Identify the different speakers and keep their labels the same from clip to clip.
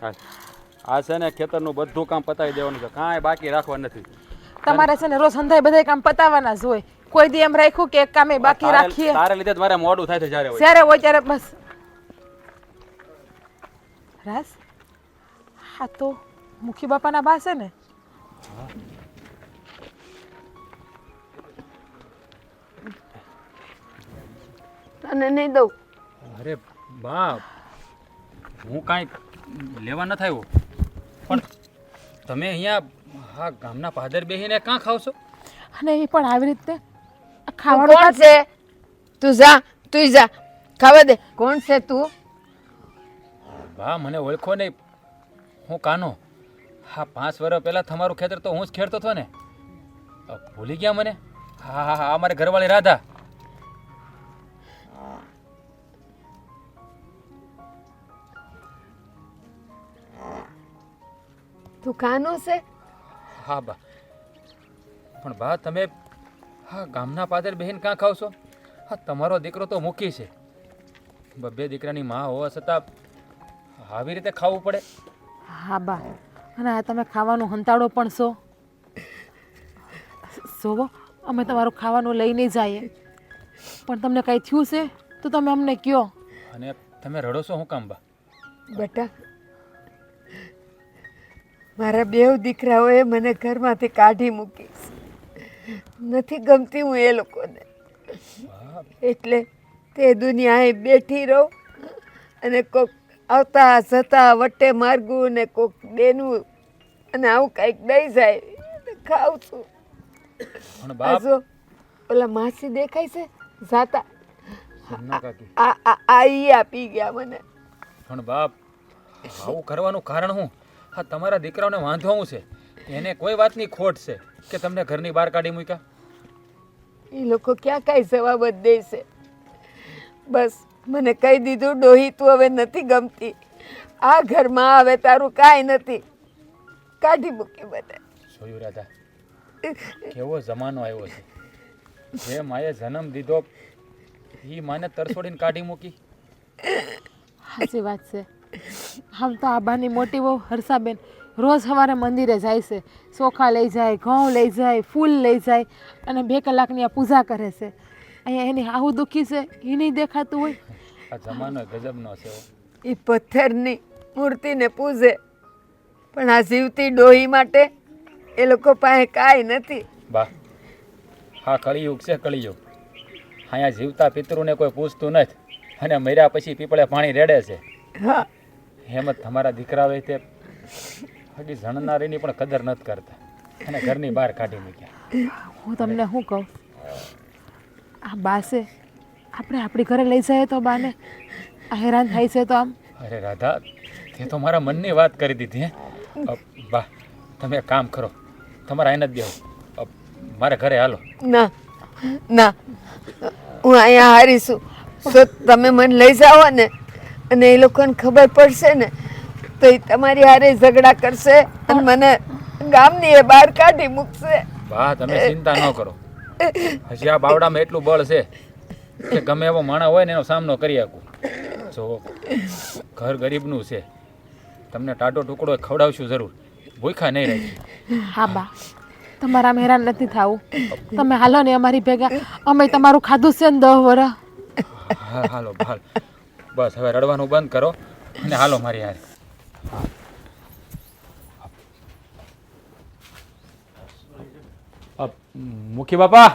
Speaker 1: આ છે ને ખેતરનું બધું કામ પતાવી દેવાનું છે, કાંઈ બાકી રાખવા નથી.
Speaker 2: તમારે છે ને રોજ સંધાય બધા કામ પતાવવાના જ હોય. કોઈ દી એમ રાખ્યું કે એક કામે બાકી રાખીએ?
Speaker 1: તારે લીધે જ મારે મોડું થાય છે જ્યારે
Speaker 2: જ્યારે હોય ત્યારે બસ. રાસ હા તો મુખી બાપાના બા છે ને?
Speaker 3: તને નહીં દઉં.
Speaker 1: અરે બા, હું કાંઈ લેવા નથી આવ્યો, પણ તમે અહીંયા હા ગામના પાદર બેસીને કાં ખાવ છો?
Speaker 2: અને એ પણ આવી રીતે
Speaker 3: તું
Speaker 2: ખાવાનું
Speaker 3: કોણ છે? તું જા ખાવા દે. કોણ છે તું?
Speaker 1: બા મને ઓળખો નહીં, હું કાનો. હા 5 વર્ષ પહેલાં તમારું ખેતર તો હું જ ખેડતો હતો ને, ભૂલી ગયા મને? હા હા હા, અમારે ઘરવાળી રાધા.
Speaker 3: તું કાનો છે?
Speaker 1: હા બા, પણ બા તમે હા ગામના પાદર બહેન કાં ખાવ છો? હા તમારો દીકરો તો મૂકી છે, બે દીકરાની માં હોવા છતાં આવી રીતે ખાવું પડે?
Speaker 2: હા બા, અને આ તમે ખાવાનું હંતાડો પણ છો. જોવો અમે તમારું ખાવાનું લઈને જઈએ, પણ તમને કાંઈ થયું છે તો તમે અમને કહો.
Speaker 1: અને તમે રડો છો શું કામ બા?
Speaker 3: બેટા, મારા 2 દીકરાઓએ મને ઘરમાંથી કાઢી મૂકી. નથી ગમતી હું એ લોકોને, એટલે તે દુનિયાએ બેઠી રહું અને કોક આવતા જતા વટે માર્ગું ને કોક દેનું અને આવું કંઈક દઈ જાય ખાઉં છું.
Speaker 1: પણ બાપ
Speaker 3: જો ઓલા માસી દેખાય છે જાતા,
Speaker 1: સોમના કાકી,
Speaker 3: આ ઈ આપી ગયા મને.
Speaker 1: પણ બાપ આવું કરવાનું કારણ શું? હા તમારા દીકરાઓને વાંધો શું છે? એને કોઈ વાતની ખોટ છે કે તમને ઘરની બહાર કાઢી મૂક્યા?
Speaker 3: એ લોકો ક્યાં કાંઈ જવાબ જ દે છે. બસ મને કહી દીધું, ડોહી તું હવે નથી ગમતી, આ ઘરમાં હવે તારું કાંઈ નથી, કાઢી મૂકી બધે.
Speaker 1: જોયું રાધા, કેવો જમાનો આવ્યો છે. જે માએ જન્મ દીધો એ માને તરછોડીને કાઢી મૂકી.
Speaker 2: સાચી વાત છે. આમ તો આબાની મોટી બહુ હર્ષાબેન રોજ સવારે મંદિરે જાય છે, ચોખા લઈ જાય, ઘઉં લઈ જાય, ફૂલ લઈ જાય અને 2 કલાકની આ પૂજા કરે છે. અહીંયા એની આવું દુઃખી છે એ નહીં દેખાતું હોય?
Speaker 1: આ જમાનો ગજબનો છે.
Speaker 3: એ પથ્થરની મૂર્તિને પૂજે, પણ આ જીવતી ડોહી માટે એ લોકો પાસે કાંઈ નથી.
Speaker 1: બા હા કળિયુગ છે, કળિયુગ. અહીંયા જીવતા પિતૃને કોઈ પૂછતું નથી અને મર્યા પછી પીપળે પાણી રેડે છે.
Speaker 3: હા,
Speaker 1: એમ જ તમારા દીકરાઓએ તે હજી જણનારીની પણ કદર નથી કરતા અને ઘરની બહાર કાઢી મૂક્યા.
Speaker 2: હું તમને શું કહું, આ બા છે આપણે આપણી ઘરે લઈ જઈએ તો બાને આ હેરાન થાય છે તો આમ.
Speaker 1: અરે રાધા, તે તો મારા મનની વાત કરી દીધી. બા તમે એક કામ કરો, તમારા એને જ દેવું, મારે ઘરે હાલો.
Speaker 3: ના ના, હું અહીંયા હારીશું. તો તમે મને લઈ જાઓ ને, અને એ લોકોને ખબર પડશે ને તો એ તમારી હારે ઝઘડા કરશે અને મને ગામની એ બહાર કાઢી મૂકશે.
Speaker 1: બા તમે ચિંતા ન કરો, હજી આ બાવડામાં એટલું બળ છે કે ગમે એવો માણસ હોય ને એનો સામનો કરી શકું. જો ઘર ગરીબનું છે, તમને ટાટો ટુકડો ખવડાવશું જરૂર, ભૂખ્યા નહીં રાખી.
Speaker 2: હા બા, તમારા હેરાન નથી થવું. તમે હાલો ને અમારી ભેગા, અમે તમારું ખાધું છે ને 10 વર્ષ.
Speaker 1: હા હાલો હાલ, બસ હવે રડવાનું બંધ કરો અને હાલો મારી હારે. મુખી બાપા,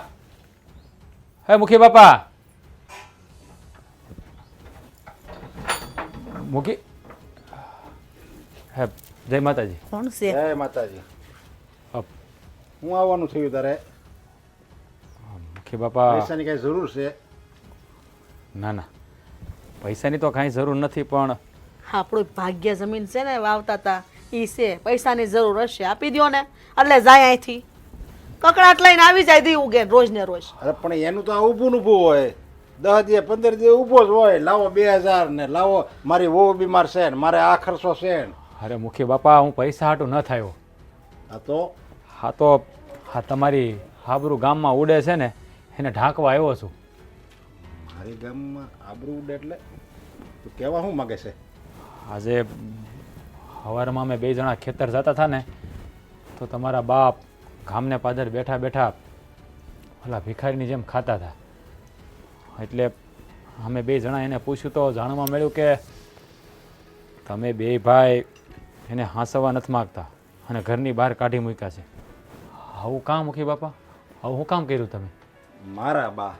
Speaker 1: હે મુખી બાપા, મુખી હે જય માતાજી.
Speaker 4: કોણ છે?
Speaker 5: જય માતાજી. હું આવવાનું થયું તારે?
Speaker 1: મુખી બાપા,
Speaker 5: પૈસાની કઈ જરૂર છે?
Speaker 1: ના ના, પૈસાની તો કાંઈ જરૂર નથી, પણ
Speaker 4: આપણું ભાગ્ય જમીન છે ને વાવતા તા ઈ છે, પૈસાની જરૂર હશે આપી દ્યો ને, એટલે જાય અહીંથી કકડાટ લઈને આવી જાય દી ઉગે રોજ ને રોજ.
Speaker 5: અરે પણ એનું તો આ ઊભું ને ઊભું હોય, 10 દિવસ 15 દિવસ ઊભો જ હોય. લાવો 2000 ને લાવો મારી વહુ બીમાર છે ને મારે આ ખર્ચો છે ને.
Speaker 1: અરે મુખી બાપા, હું પૈસા હાટું ન થયો.
Speaker 5: આ તો
Speaker 1: હા તો હા તમારી હાબરું ગામમાં ઉડે છે ને એને ઢાંકવા આવ્યો છું.
Speaker 5: મારી ગામમાં આબરૂ ઉડે એટલે તું કહેવા શું માગે છે?
Speaker 1: આજે સવારમાં અમે બે જણા ખેતર જતા હતા ને તો તમારા બાપ ગામને પાદર બેઠા બેઠા ઓલા ભિખારીની જેમ ખાતા હતા. એટલે અમે બે જણા એને પૂછ્યું તો જાણવા મળ્યું કે તમે બે ભાઈ એને હાંસવા નથી માગતા અને ઘરની બહાર કાઢી મૂક્યા છે. આવું કામ મૂકી બાપા? આવું શું કામ કર્યું તમે?
Speaker 5: મારા બા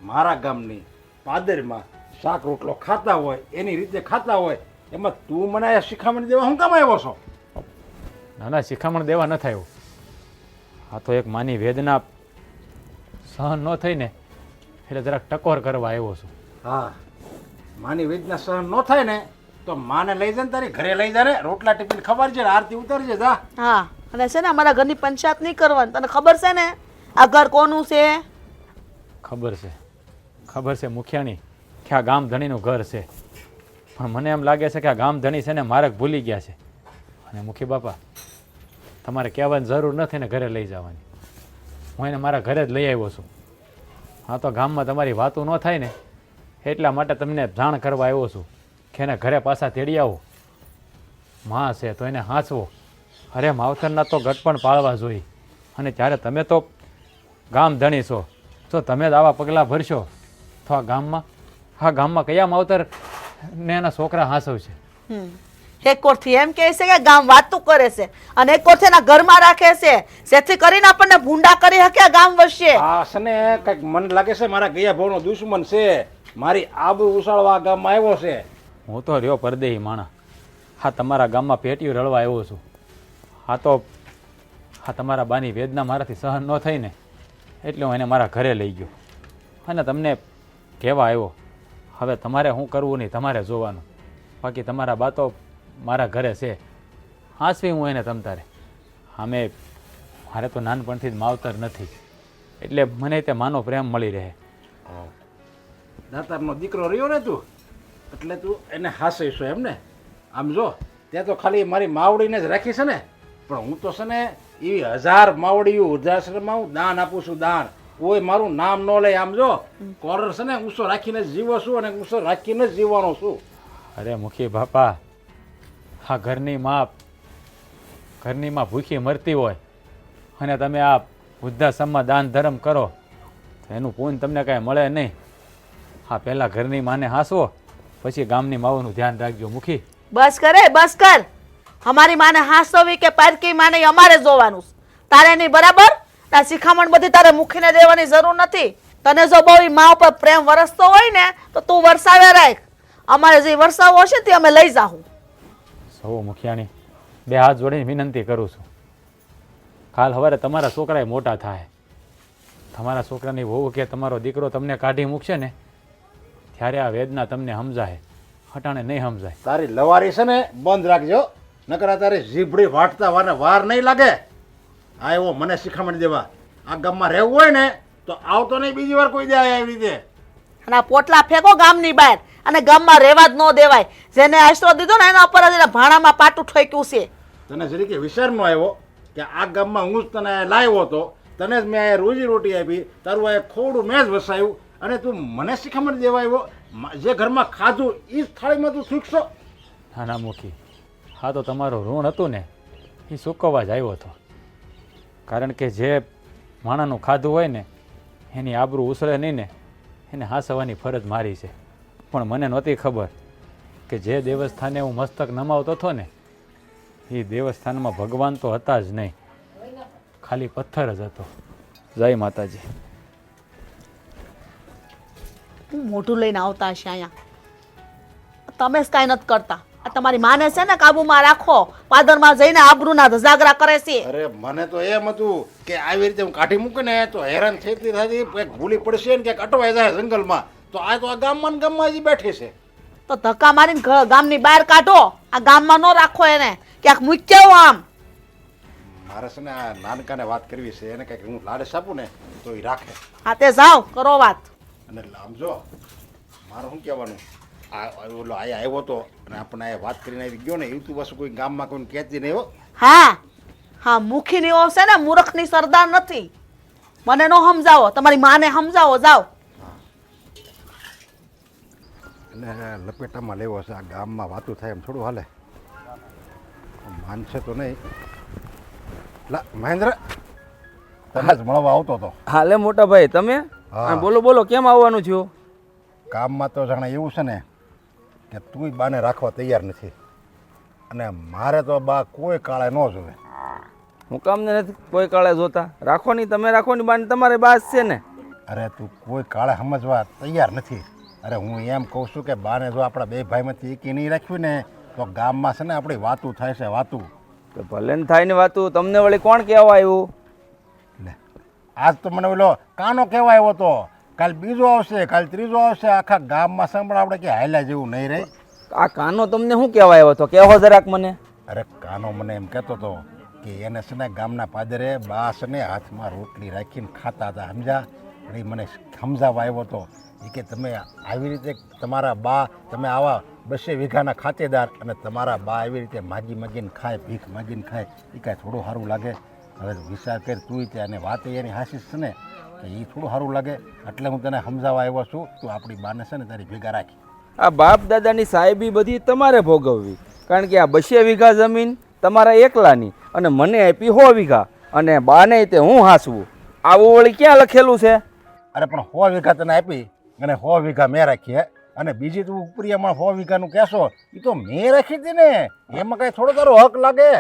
Speaker 5: મારા ગામની પાદરમાં શાક રોટલો ખાતા હોય એની રીતે ખાતા હોય, એમાં તું મને આ શિખામણ દેવા હું કામ આવ્યો છો?
Speaker 1: ના ના, શિખામણ દેવા ન થયું. આ તો એક માની વેદના સહન ન થઈને એટલે જરાક ટકોર કરવા આવ્યો છું.
Speaker 5: હા, માની વેદના સહન ન થાય ને તો માને લઈ જાય ને તારી ઘરે લઈ જાય ને રોટલા ટિફિન ખબર છે ને આરતી ઉતારજે જા.
Speaker 4: હા, અને છે ને અમારા ઘરની પંચાયત નહીં કરવાની. તને ખબર છે ને આ ઘર કોનું છે?
Speaker 1: ખબર છે મુખિયાણી કે આ ગામ ધણીનું ઘર છે, પણ મને એમ લાગે છે કે આ ગામ ધણી છે ને માર્ગ ભૂલી ગયા છે. અને મુખી બાપા, તમારે કહેવાની જરૂર નથી ને ઘરે લઈ જવાની. હું એને મારા ઘરે જ લઈ આવ્યો છું. હા, તો ગામમાં તમારી વાતો ન થાય ને એટલા માટે તમને જાણ કરવા આવ્યો છું કે એને ઘરે પાછા તેડી આવો. માં છે તો એને હાંચવો. અરે માવતરના તો ગટ પણ પાળવા જોઈએ. અને ત્યારે તમે તો ગામ ધણી છો, તો તમે જ આવા પગલાં ભરશો તો આ ગામમાં કયા માવતર ને એના છોકરા હાંસવશે?
Speaker 4: એક કોરથી એમ કહે છે કે ગામ વાતું કરે છે અને એક કોરથી એના ઘરમાં રાખે છે, જેથી કરીને આપણને ભૂંડા કરી શકે આ ગામ વચ્ચે.
Speaker 5: આ છે ને કંઈક મને લાગે છે મારા ગયા ભાવનો દુશ્મન છે, મારી આબરૂ ઉછાળવા આ ગામમાં આવ્યો છે.
Speaker 1: હું તો રહ્યો પરદેહી માણા. હા, તમારા ગામમાં પેટીઓ રળવા આવ્યો છું. હા, તમારા બાની વેદના મારાથી સહન ન થઈ ને એટલે હું એને મારા ઘરે લઈ ગયો અને તમને કહેવા આવ્યો. હવે તમારે શું કરવું નહીં તમારે જોવાનું. બાકી તમારા બા તો મારા ઘરે છે, હાંસવી હું એને તમતારે. મારે તો નાનપણથી જ માવતર નથી એટલે મને તે માનો પ્રેમ મળી રહે.
Speaker 5: દાતારનો દીકરો રહ્યો ને તું, એટલે તું એને હાંસવીશો એમ ને? આમ જો, ત્યાં તો ખાલી મારી માવડીને જ રાખી છે ને, પણ હું તો છે ને એવી 1000 માવડીઓ વૃદ્ધાશ્રમમાં હું દાન આપું છું, દાન. કોઈ મારું નામ ન લે. આમ જો, કોરર છે ને ઊંચો રાખીને જ જીવો છું અને ઊંચો રાખીને જ જીવવાનો છું.
Speaker 1: અરે મુખી બાપા, હા, ઘરની માં ભૂખી મરતી હોય અને તમે આ વૃદ્ધાશ્રમમાં દાન ધર્મ કરો તો એનું પૂન તમને કાંઈ મળે નહીં. હા, પહેલાં ઘરની માને હાંસવો, પછી ગામની માઓનું ધ્યાન રાખજો. મુખી
Speaker 4: બસ કર. અમારી માને હાંસવી કે પારકી માને ઈ અમારે જોવાનું છે. તારે નહીં, બરાબર? આ શિખામણ બધી તારે મૂકીને દેવાની જરૂર નથી. તને જો બહુ ઈ મા ઉપર પ્રેમ વરસતો હોય ને તો તું વરસાવે રાખ. અમારે જે વરસાવો હશે તે અમે લઈ જાહું.
Speaker 1: સૌ મુખિયાણી, બે હાથ જોડીને વિનંતી કરું છું, કાલ સવારે તમારા છોકરાએ મોટા થાય, તમારા છોકરાની વહુ કે તમારો દીકરો તમને કાઢી મૂકશે ને ત્યારે આ વેદના તમને સમજાય, હટાણે નહીં સમજાય.
Speaker 5: તારી લવારી છે ને બંધ રાખજો, નકર તારી જીભડી વાટતા વાર નહીં લાગે. આ એવો મને શિખામણ દેવા. આ ગામમાં રહેવું હોય ને તો આવતો નહીં બીજી વાર કોઈ દે આવી રીતે.
Speaker 4: અને આ પોટલા ફેંકો ગામની બહાર, અને ગામમાં રહેવા જ ન દેવાય. જેને આશરો દીધો ને એના ઉપર જ એને ભાણામાં પાટું ઠોક્યું છે.
Speaker 5: તને જરી કે વિચાર ન આવ્યો કે આ ગામમાં હું જ તને લાવ્યો હતો, તને જ મેં આ રોજી રોટી આપી, તારું આ ખોડું મેં જ વસાવ્યું અને તું મને શિખામણ દેવા આવ્યો? જે ઘરમાં ખાધું એ જ થાળીમાં તું શીખશો?
Speaker 1: ના મૂકી, હા, તો તમારું ઋણ હતું ને એ ચૂકવવા જ આવ્યો હતો. કારણ કે જે માણાનું ખાધું હોય ને એની આબરૂ ઉછળે નહીં ને એને હાંસવાની ફરજ મારી છે. પણ મને નહોતી ખબર કે જે દેવસ્થાને હું મસ્તક નમાવતો હતો ને એ દેવસ્થાનમાં ભગવાન તો હતા જ નહીં, ખાલી પથ્થર જ હતો. જય માતાજી.
Speaker 4: મોઢું લઈને આવતા હશે અહીંયા. તમે જ કાંઈ નથી કરતા. આ તમારી માને છે ને કાબુમાં રાખો. પાદરમાં જઈને આબરૂના ધજાગરા કરે છે.
Speaker 5: અરે મને તો એમ હતું કે આવી રીતે હું કાઢી મૂકે ને તો હેરાન થતી કંઈક ભૂલી પડશે ને ક્યાંક અટવાઈ જાય જંગલમાં, તો આ ગામમાં જ બેઠી છે.
Speaker 4: તો ધક્કા મારીને ગામની બહાર કાઢો. આ ગામમાં ન રાખો એને, ક્યાંક મૂક્યો આમ.
Speaker 5: મારે છે ને આ નાનકાને વાત કરવી છે, એને કંઈક હું લાડસ આપું ને તો એ રાખે.
Speaker 4: હા, તે જાઓ, કરો વાત.
Speaker 5: અને આમ જો, મારે શું કહેવાનું, ઓલો આયા આવ્યો હતો અને આપણે અહીંયા વાત કરીને આવી ગયો ને, એવું તું પાછું કોઈ ગામમાં કોઈને કહેતી નહીં હો.
Speaker 4: હા, મુખીની ઓફ છે ને, મૂર્ખની સરદાર નથી. મને નો સમજાવો, તમારી માને સમજાવો. જાઓ.
Speaker 5: અને લપેટામાં લેવો છે, આ ગામમાં વાતું થાય એમ થોડું હાલે. માનશે તો નહીં. લા મહેન્દ્ર તને જ મળવા આવતો હતો.
Speaker 6: હાલે મોટા ભાઈ તમે
Speaker 5: હા.
Speaker 6: હા, બોલો બોલો કેમ આવવાનું થયું?
Speaker 5: કામમાં તો જાણે એવું છે ને કે તુંય બાને રાખવા તૈયાર નથી અને મારે તો બા કોઈ કાળે ન જોવે.
Speaker 6: હું કામને નથી કોઈ કાળે જોતા. રાખો નહીં તમે રાખો નહીં બાને તમારે બાસ છે ને.
Speaker 5: અરે તું કોઈ કાળે સમજવા તૈયાર નથી. અરે હું એમ કહું છું કે બાને જો આપણા બે ભાઈમાંથી એકી નહીં રાખ્યું ને તો ગામમાં છે ને આપણી વાતું થાય છે વાતું.
Speaker 6: તો ભલે ને થાય ને વાતું. તમને વળી કોણ કહેવા આવ્યું?
Speaker 5: લે આજ તો મને ઓલો કાનો કહેવા આવ્યો હતો, કાલ બીજો આવશે, કાલ ત્રીજો આવશે. આખા ગામમાં સંભળ આપણે કે હાલ્યા જેવું નહીં રહે.
Speaker 6: આ કાનો તમને શું કહેવા આવ્યો હતો? કહેવો જરાક મને.
Speaker 5: અરે કાનો મને એમ કહેતો હતો કે એને છે ને ગામના પાદરે બાસને હાથમાં રોટલી રાખીને ખાતા હતા, સમજ્યા? અને ઈ મને સમજાવવા આવ્યો હતો. એ કે તમે આવી રીતે તમારા બા, તમે આવા 200 વીઘાના ખાતેદાર અને તમારા બા આવી રીતે માગી માગીને ખાય, ભીખ માગીને ખાય, એ કાંઈ થોડું સારું લાગે? હવે વિચાર કર તું ત્યાં અને વાત એની હાસી છે ને કે એ થોડું સારું લાગે. એટલે હું તને સમજાવવા આવ્યો છું. તું આપણી બાને છે ને તારી ભેગા રાખી.
Speaker 6: આ બાપ દાદાની સાહેબી બધી તમારે ભોગવવી, કારણ કે આ 200 વીઘા જમીન તમારા એકલાની અને મને આપી 100 વીઘા અને બાને તે હું હાંસવું. આવું વળી ક્યાં લખેલું છે?
Speaker 5: અરે પણ 100 વીઘા તને આપી અને 100 વીઘા મેં રાખી હે. અને બીજી તું ઉપરીયામાં 100 વીઘાનું કહેશો એ તો મેં રાખી હતી ને, એમાં કાંઈ થોડો તારો હક લાગે?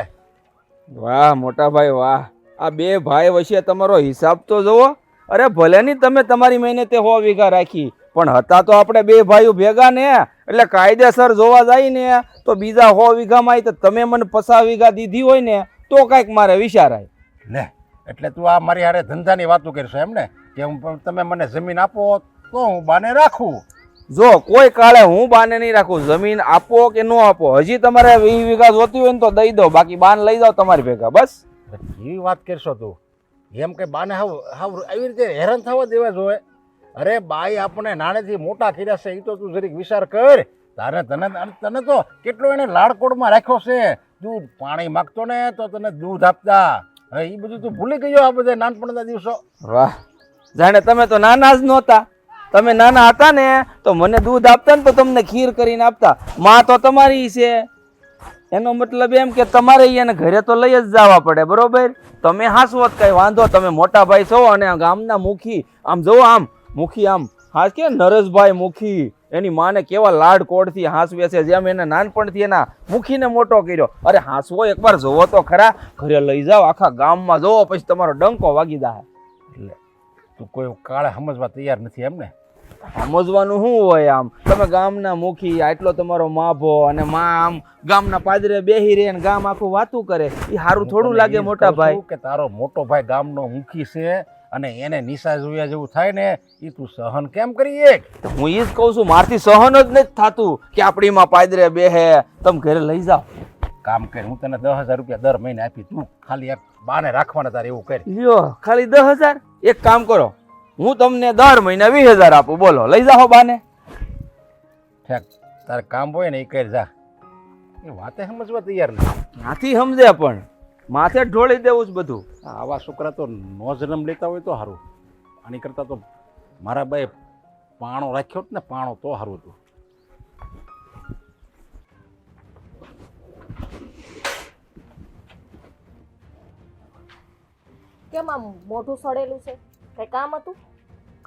Speaker 6: વાહ મોટા ભાઈ વાહ. આ બે ભાઈ વચ્ચે તમારો હિસાબ તો જુઓ. અરે ભલે નહીં તમે તમારી મહેનતે 100 વીઘા રાખી, પણ હતા તો આપણે બે ભાઈઓ ભેગા ને, એટલે કાયદેસર જોવા જાય ને તો બીજા 100 વીઘામાં તો તમે મને 50 વીઘા દીધી હોય ને તો કાંઈક મારે વિચારાય.
Speaker 5: લે એટલે તું આ મારી હારે ધંધાની વાતો કરશો એમ ને કે તમે મને જમીન આપો તો હું બાને રાખું?
Speaker 6: જો કોઈ કાળે હું બાને નહીં રાખું. જમીન આપો કે ન આપો, હજી તમારે 20 વીઘા જોતી હોય ને તો દઈ દો, બાકી બાન લઈ જાઓ તમારી ભેગા. બસ
Speaker 5: કેવી વાત કરશો તું? એમ કે બાને હાવ આવી રીતે હેરાન થવા દેવા જોઈએ? અરે બાઈ આપણે નાનેથી મોટા કર્યા છે, એ તો તું જરીક વિચાર કર. તારે તને તો કેટલો એને લાડકોડમાં રાખ્યો છે. દૂધ પાણી માગતો ને તો તને દૂધ આપતા. હવે એ બધું તું ભૂલી ગયો આ બધા નાનપણના દિવસો?
Speaker 6: વાહ, જાણે તમે તો નાના જ નહોતા. તમે નાના હતા ને તો મને દૂધ આપતા ને તો તમને ખીર કરીને આપતા. માં તો તમારી છે, એનો મતલબ એમ કે તમારે એને ઘરે તો લઈ જ જવા પડે, બરોબર? તમે હાસવત કઈ વાંધો, તમે મોટા ભાઈ છો અને ગામના મુખી. આમ જોવો, આમ મુખી, આમ હાસ કે નરેશભાઈ મુખી એની માને કેવા લાડ કોડથી હાંસવે છે, જેમ એને નાનપણથી એના મુખીને મોટો કર્યો. અરે હાંસવો એકવાર જોવો તો ખરા. ઘરે લઈ જાઓ, આખા ગામમાં જોવો, પછી તમારો ડંકો વાગી જાય.
Speaker 5: એટલે તું કોઈ કાળે સમજવા તૈયાર નથી એમ ને?
Speaker 6: સમજવાનું શું હોય? આમ તમે ગામના મુખી, આટલો તમારો માભો અને માં આમ ગામના પાદરે બેહી રહે ને ગામ આખું વાતું કરે, એ સારું થોડું લાગે મોટા ભાઈ?
Speaker 5: કે તારો મોટો ભાઈ ગામનો મુખી છે અને એને નિશા જોયા જેવું થાય ને, એ તું સહન કેમ કરીએ?
Speaker 6: હું એ જ કહું છું, મારથી સહન જ નથી થતું કે આપણી માં પાદરે બેહે. તમે ઘરે લઈ જાઓ.
Speaker 5: કામ કર, હું તને 10,000 રૂપિયા દર મહિને આપી, તું ખાલી એક બાને રાખવાના તારે એવું કર.
Speaker 6: લ્યો ખાલી 10,000? એક કામ કરો, હું તમને દર મહિને 20,000 આપું. બોલો, લઈ જાઓ બાને.
Speaker 5: ઠેક, તારે કામ હોય ને એ કરી જા. એ વાતે સમજવા તૈયાર નથી.
Speaker 6: ક્યાંથી સમજે? પણ માથે ઢોળી દેવું જ બધું.
Speaker 5: આવા છોકરા તો નો જન્મ લેતા હોય તો સારું. આની કરતાં તો મારા બાએ પાણો રાખ્યો જ ને, પાણો તો સારું હતું.
Speaker 7: કેમ આમ મોઢું સડેલું છે? કઈ કામ હતું?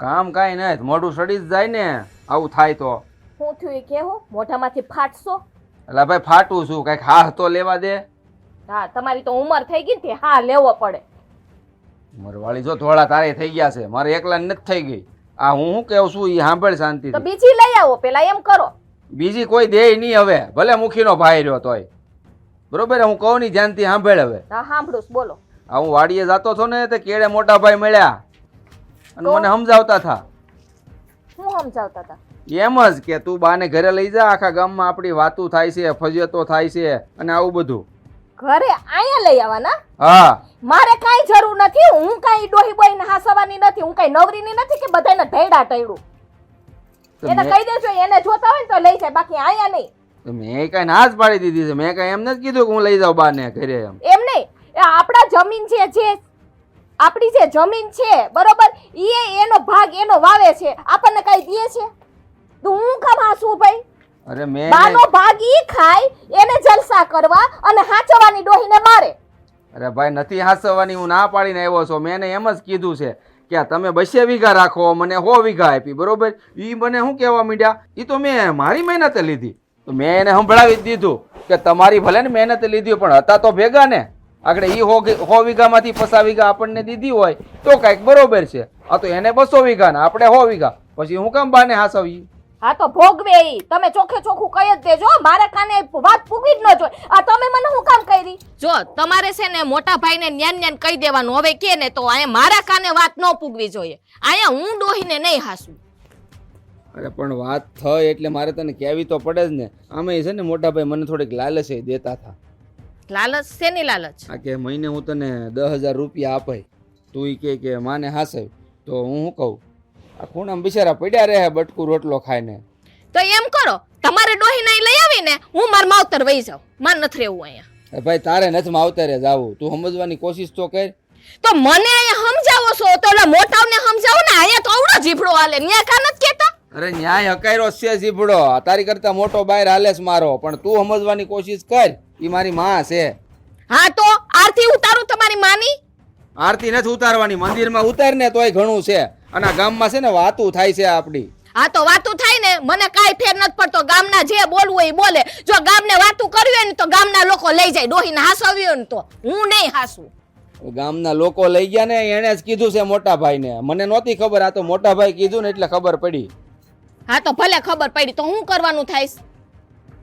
Speaker 6: કામ કાંઈ નહીં, મોઢું સડી જ જાય ને આવું થાય તો.
Speaker 7: શું થયું એ કહેવું? મોઢામાંથી ફાટશો?
Speaker 6: એટલે ભાઈ ફાટું છું, કઈક હા તો લેવા દે.
Speaker 7: હા, તમારી તો ઉંમર થઈ ગઈ ને, હા લેવો પડે.
Speaker 6: મરવાળી જો થોડા તારે થઈ ગયા છે, મારે એકલા નથી થઈ ગઈ. આ હું શું કહું છું એ સાંભળ શાંતિ.
Speaker 7: તો બીજી લઈ આવો, પેલા એમ કરો.
Speaker 6: બીજી કોઈ દે નહીં હવે, ભલે મુખીનો ભાઈ રહ્યો તોય. બરોબર, હું કહું નહીં ધ્યાનથી સાંભળ હવે.
Speaker 7: હા સાંભળું છું, બોલો.
Speaker 6: આ હું વાડીએ જતો હતો ને તે કેળે મોટા ભાઈ મળ્યા અને મને સમજાવતા હતા.
Speaker 7: શું સમજાવતા હતા?
Speaker 6: એમ જ કે તું બાને ઘરે લઈ જા, આખા ગામમાં આપણી વાતું થાય છે, ફજિયતો થાય છે અને આવું બધું.
Speaker 7: ઘરે અહીંયા લઈ આવવાના?
Speaker 6: હા,
Speaker 7: મારે કાંઈ જરૂર નથી. હું કાંઈ ડોહી બોઈને હાસવાની નથી, હું કાંઈ નવરીની નથી કે બધાને ઢેડા ઢેડું. એને કહી દેજો, એને જોતા હોય ને તો લઈ જાય, બાકી અહીંયા નહીં.
Speaker 6: મેં કઈ ના જ પાડી દીધી છે. મેં કઈ એમ નથી કીધું કે હું લઈ જાઉં બાને ઘરે.
Speaker 7: એમ નહીં, આપણા જમીન છે, જે આપણી જે જમીન છે બરોબર, એનો ભાગ એનો વાવે છે, આપણને કઈ દે છે? તો હું કામ હાસું ભાઈ?
Speaker 6: અરે મેં
Speaker 7: બાનો ભાગ ઈ ખાય એને જલસા કરવા અને હાચવાની ડોહીને મારે.
Speaker 6: અરે ભાઈ નથી હાસવાની, હું ના પાડીને આવ્યો છું. મેં એને એમ જ કીધું છે કે આ તમે 200 વીઘા રાખો, મને 100 વીઘા આપી, બરોબર? એ મને શું કહેવા માંડ્યા, એ તો મેં મારી મહેનતે લીધી. તો મેં એને સંભળાવી જ દીધું કે તમારી ભલે ને મહેનતે લીધી પણ હતા તો ભેગા ને. આગળ એ 100 વીઘામાંથી 50 વીઘા આપણને દીધી હોય તો કાંઈક બરોબર છે. આ તો એને 200 વીઘા ને આપણે 100 વીઘા, પછી હું કામ બાને હાસવી?
Speaker 7: હા તો ભોગવે ઈ. તમે ચોખ્ખે ચોખ્ખું કહી જ દેજો. મારે કાને વાત પૂગી જ ન જોઈએ. આ તમે મને શું કામ કરી? જો તમારે છે ને મોટા ભાઈને ન્યાન ન્યાન કહી દેવાનું. હવે કે ને તો અહીંયા મારા કાને વાત ન પૂગવી જોઈએ. અહીંયા હું ડોહીને નહીં હાસું.
Speaker 6: અરે પણ વાત થઈ એટલે મારે તને કહેવી તો પડે જ ને. આમે છે ને મોટા ભાઈ મને થોડીક લાલચ દેતા હતા.
Speaker 7: લાલચ શેની લાલચ?
Speaker 6: આ કે મહિને હું તને 10,000 રૂપિયા આપાય, તું ઈ કે માને હાસવ, તો હું શું કહું, આ ખૂણામાં બિચારા પડ્યા રહે બટકું રોટલો ખાઈને.
Speaker 7: તો એમ કરો, તમારે ડોહી નહીં લઈ આવીને હું માર માવતર વહી જાઉં. માર નથી રહેવું અહીંયા.
Speaker 6: ભાઈ તારે નથી માવતરે જાવું, તું સમજવાની કોશિશ તો કર.
Speaker 7: તો મને અહીંયા સમજાવો છો તો ઓલા મોટાઓને સમજાવો ને. અહીંયા તો આવડો જીભડો હાલે, ન્યા કા નથી કેતા?
Speaker 6: અરે ન્યાય હકાયરો છે જીભડો, તારી કરતા મોટો બહાર હાલે છે મારો, પણ તું સમજવાની કોશિશ કર. ઈ મારી માં છે.
Speaker 7: હા તો આરતી ઉતારું તમારી માની?
Speaker 6: આરતી નથી ઉતારવાની, મંદિરમાં ઉતાર ને તોય ઘણું છે. અને આ ગામમાં છે ને વાતું થાય છે આપડી.
Speaker 7: હા તો વાતું થાય ને, મને કાઈ ફેર નથી પડતો. ગામના જે બોલવું હોય એ બોલે. જો ગામને વાતું કરવી હોય ને તો ગામના લોકો લઈ જાય. ડોહીને હાસવી હોય ને તો હું નહીં હાસું.
Speaker 6: ગામના લોકો લઈ ગયા ને એને જ કીધું છે મોટા ભાઈને. મને નહોતી ખબર, આ તો મોટા ભાઈ કીધું ને એટલે ખબર પડી.
Speaker 7: હા તો ભલે ખબર પડી, તો હું કરવાનું થાય?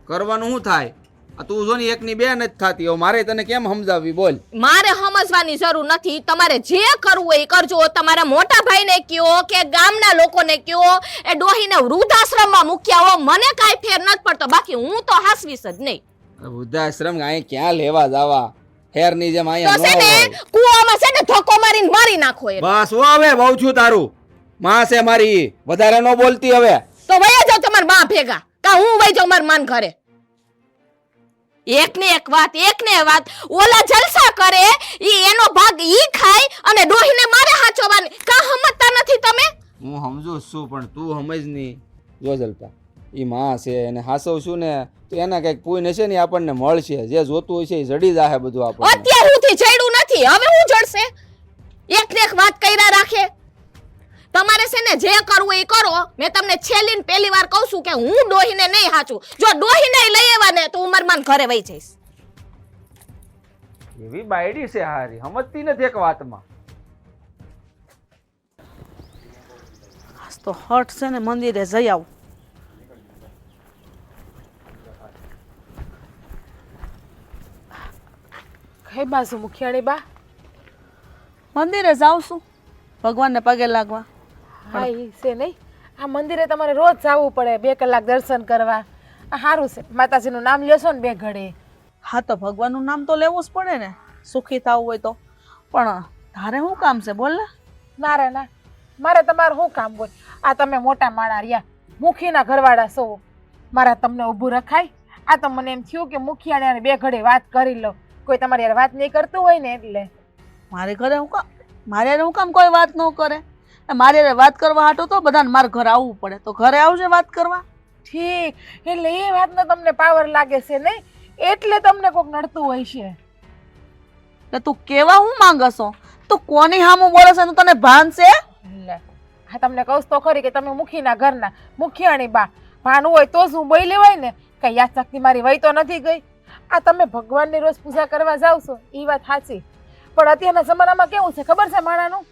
Speaker 6: કરવાનું શું થાય? આ તું જો ને એકની બે નથી થતી, હવે મારે તને કેમ સમજાવવી બોલ?
Speaker 7: મારે સમજવાની જરૂર નથી. તમારે જે કરવું હોય એ કરજો. તમારા મોટા ભાઈને કયો કે ગામના લોકોને કયો એ ડોહીને વૃદ્ધાશ્રમમાં મૂક્યા હો, મને કાઈ ફેર નથી પડતો. બાકી હું તો હાસવીશ જ નહીં.
Speaker 6: વૃદ્ધાશ્રમ અહીં ક્યાં લેવા જવા? હેરની જેમ
Speaker 7: તો
Speaker 6: અહીંયા
Speaker 7: છે
Speaker 6: ન
Speaker 7: ને
Speaker 6: હોય.
Speaker 7: કુવામાં છે ને ધક્કો મારીને મારી નાખો એને.
Speaker 6: બસ હો, હવે બહુ છું તારું. માં છે મારી, વધારે ન બોલતી હવે.
Speaker 7: તો વયા જાવ તમારા બા ભેગા, કા હું વઈ જાઉં મારા માન ઘરે. એક ને એક વાત, ઓલા જલસા કરે ઈ એનો ભાગ ઈ ખાય અને ડોહીને મારે હાચવાની. કા સમજતા નથી તમે?
Speaker 6: હું સમજુ છું પણ તું સમજ નહીં. જો જલપા, ઈ માં છે એને હાસવ છું ને તો એના કઈક પુણ્ય છે ને આપણને મળશે. જે જોતું હોય છે એ જડી જાહે બધું આપણને.
Speaker 7: અત્યાર સુધી જડ્યું નથી, હવે હું જડશે? એક ને એક વાત કર્યા રાખે. તમારે છે ને જે કરવું એ કરો. મેં તમને છેલ્લી પહેલી વાર કહું છું કે હું ડોહીને નહીં હાચું. જો ડોહીને લઈ આવ્યા ને તો ઉમરમાન ઘરે વહી જઈશ.
Speaker 6: એવી બાયડી છે હારી, સમજતી નથી એક વાતમાં.
Speaker 4: તો હટ છે ને મંદિરે જઈ આવું.
Speaker 2: કઈ બાજુ મુખિયાણી બા?
Speaker 4: મંદિરે જાઉં છું ભગવાનને પગે લાગવા.
Speaker 2: હા ઈ છે નહીં. આ મંદિરે તમારે રોજ જવું પડે, 2 કલાક દર્શન કરવા. આ સારું છે, માતાજીનું નામ લેશો ને 2 ઘડી.
Speaker 4: હા તો ભગવાનનું નામ તો લેવું જ પડે ને, સુખી થવું હોય તો. પણ તારે શું કામ છે બોલ ને?
Speaker 2: ના રે ના, મારે તમારું શું કામ હોય? આ તમે મોટા માણા રહ્યા, મુખીના ઘરવાળા છો, મારા તમને ઊભું રખાય? આ તો મને એમ થયું કે મુખિયાને 2 ઘડી વાત કરી લો. કોઈ તમારી યાર વાત નહીં કરતું હોય ને એટલે.
Speaker 4: મારે ઘરે હું કામ, મારે હું કામ કોઈ વાત ન કરે? મારે વાત કરવા હાટું તો બધાને મારા ઘરે આવવું પડે. તો ઘરે આવજે વાત કરવા.
Speaker 2: ઠીક, એટલે એ વાતનો તમને પાવર લાગે છે નહીં, એટલે તમને કોક નડતું હોય છે.
Speaker 4: એટલે તું કેવા હું માંગશો? તું કોની હામું બોલે છે તને ભાન છે?
Speaker 2: લે, હા તમને કહું તો ખરી કે તમે મુખીના ઘરના મુખિયાણી બા. ભાન હોય તો જ હું બોલી લેવાય ને. કઈ યાદ શક્તિ મારી વહી તો નથી ગઈ. આ તમે ભગવાનની રોજ પૂજા કરવા જાવ છો એ વાત સાચી, પણ અત્યારના જમાનામાં કેવું છે ખબર છે માણાનું?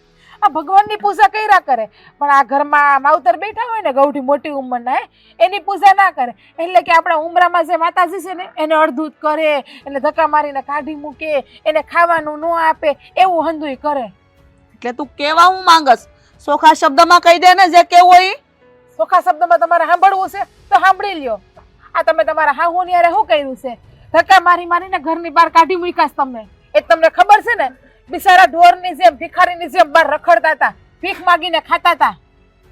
Speaker 2: આ ભગવાનની પૂજા કર્યા કરે પણ આ ઘરમાં માવતર બેઠા હોય ને ગૌઠી મોટી ઉંમરના, એની પૂજા ના કરે. એટલે કે આપણા ઉમરામાં જે માતાજી છે ને એને અડધૂત કરે, એને ધક્કા મારીને કાઢી મૂકે, એને ખાવાનું ન આપે, એવું હંધુય કરે.
Speaker 4: એટલે તું કેવા હું માંગસ? સોખા શબ્દમાં કહી દે ને જે કેવું હોય.
Speaker 2: સોખા શબ્દમાં તમારે સાંભળવું છે તો સાંભળી લ્યો. આ તમે તમારા હાહુની હારે શું કર્યું છે? ધક્કા મારી મારીને ઘરની બહાર કાઢી મૂક્યા તમે. એ તમને ખબર છે ને, બિચારા ઢોરની જેમ ભિખારીની જેમ બહાર રખડતા હતા, ભીખ માંગીને ખાતા હતા.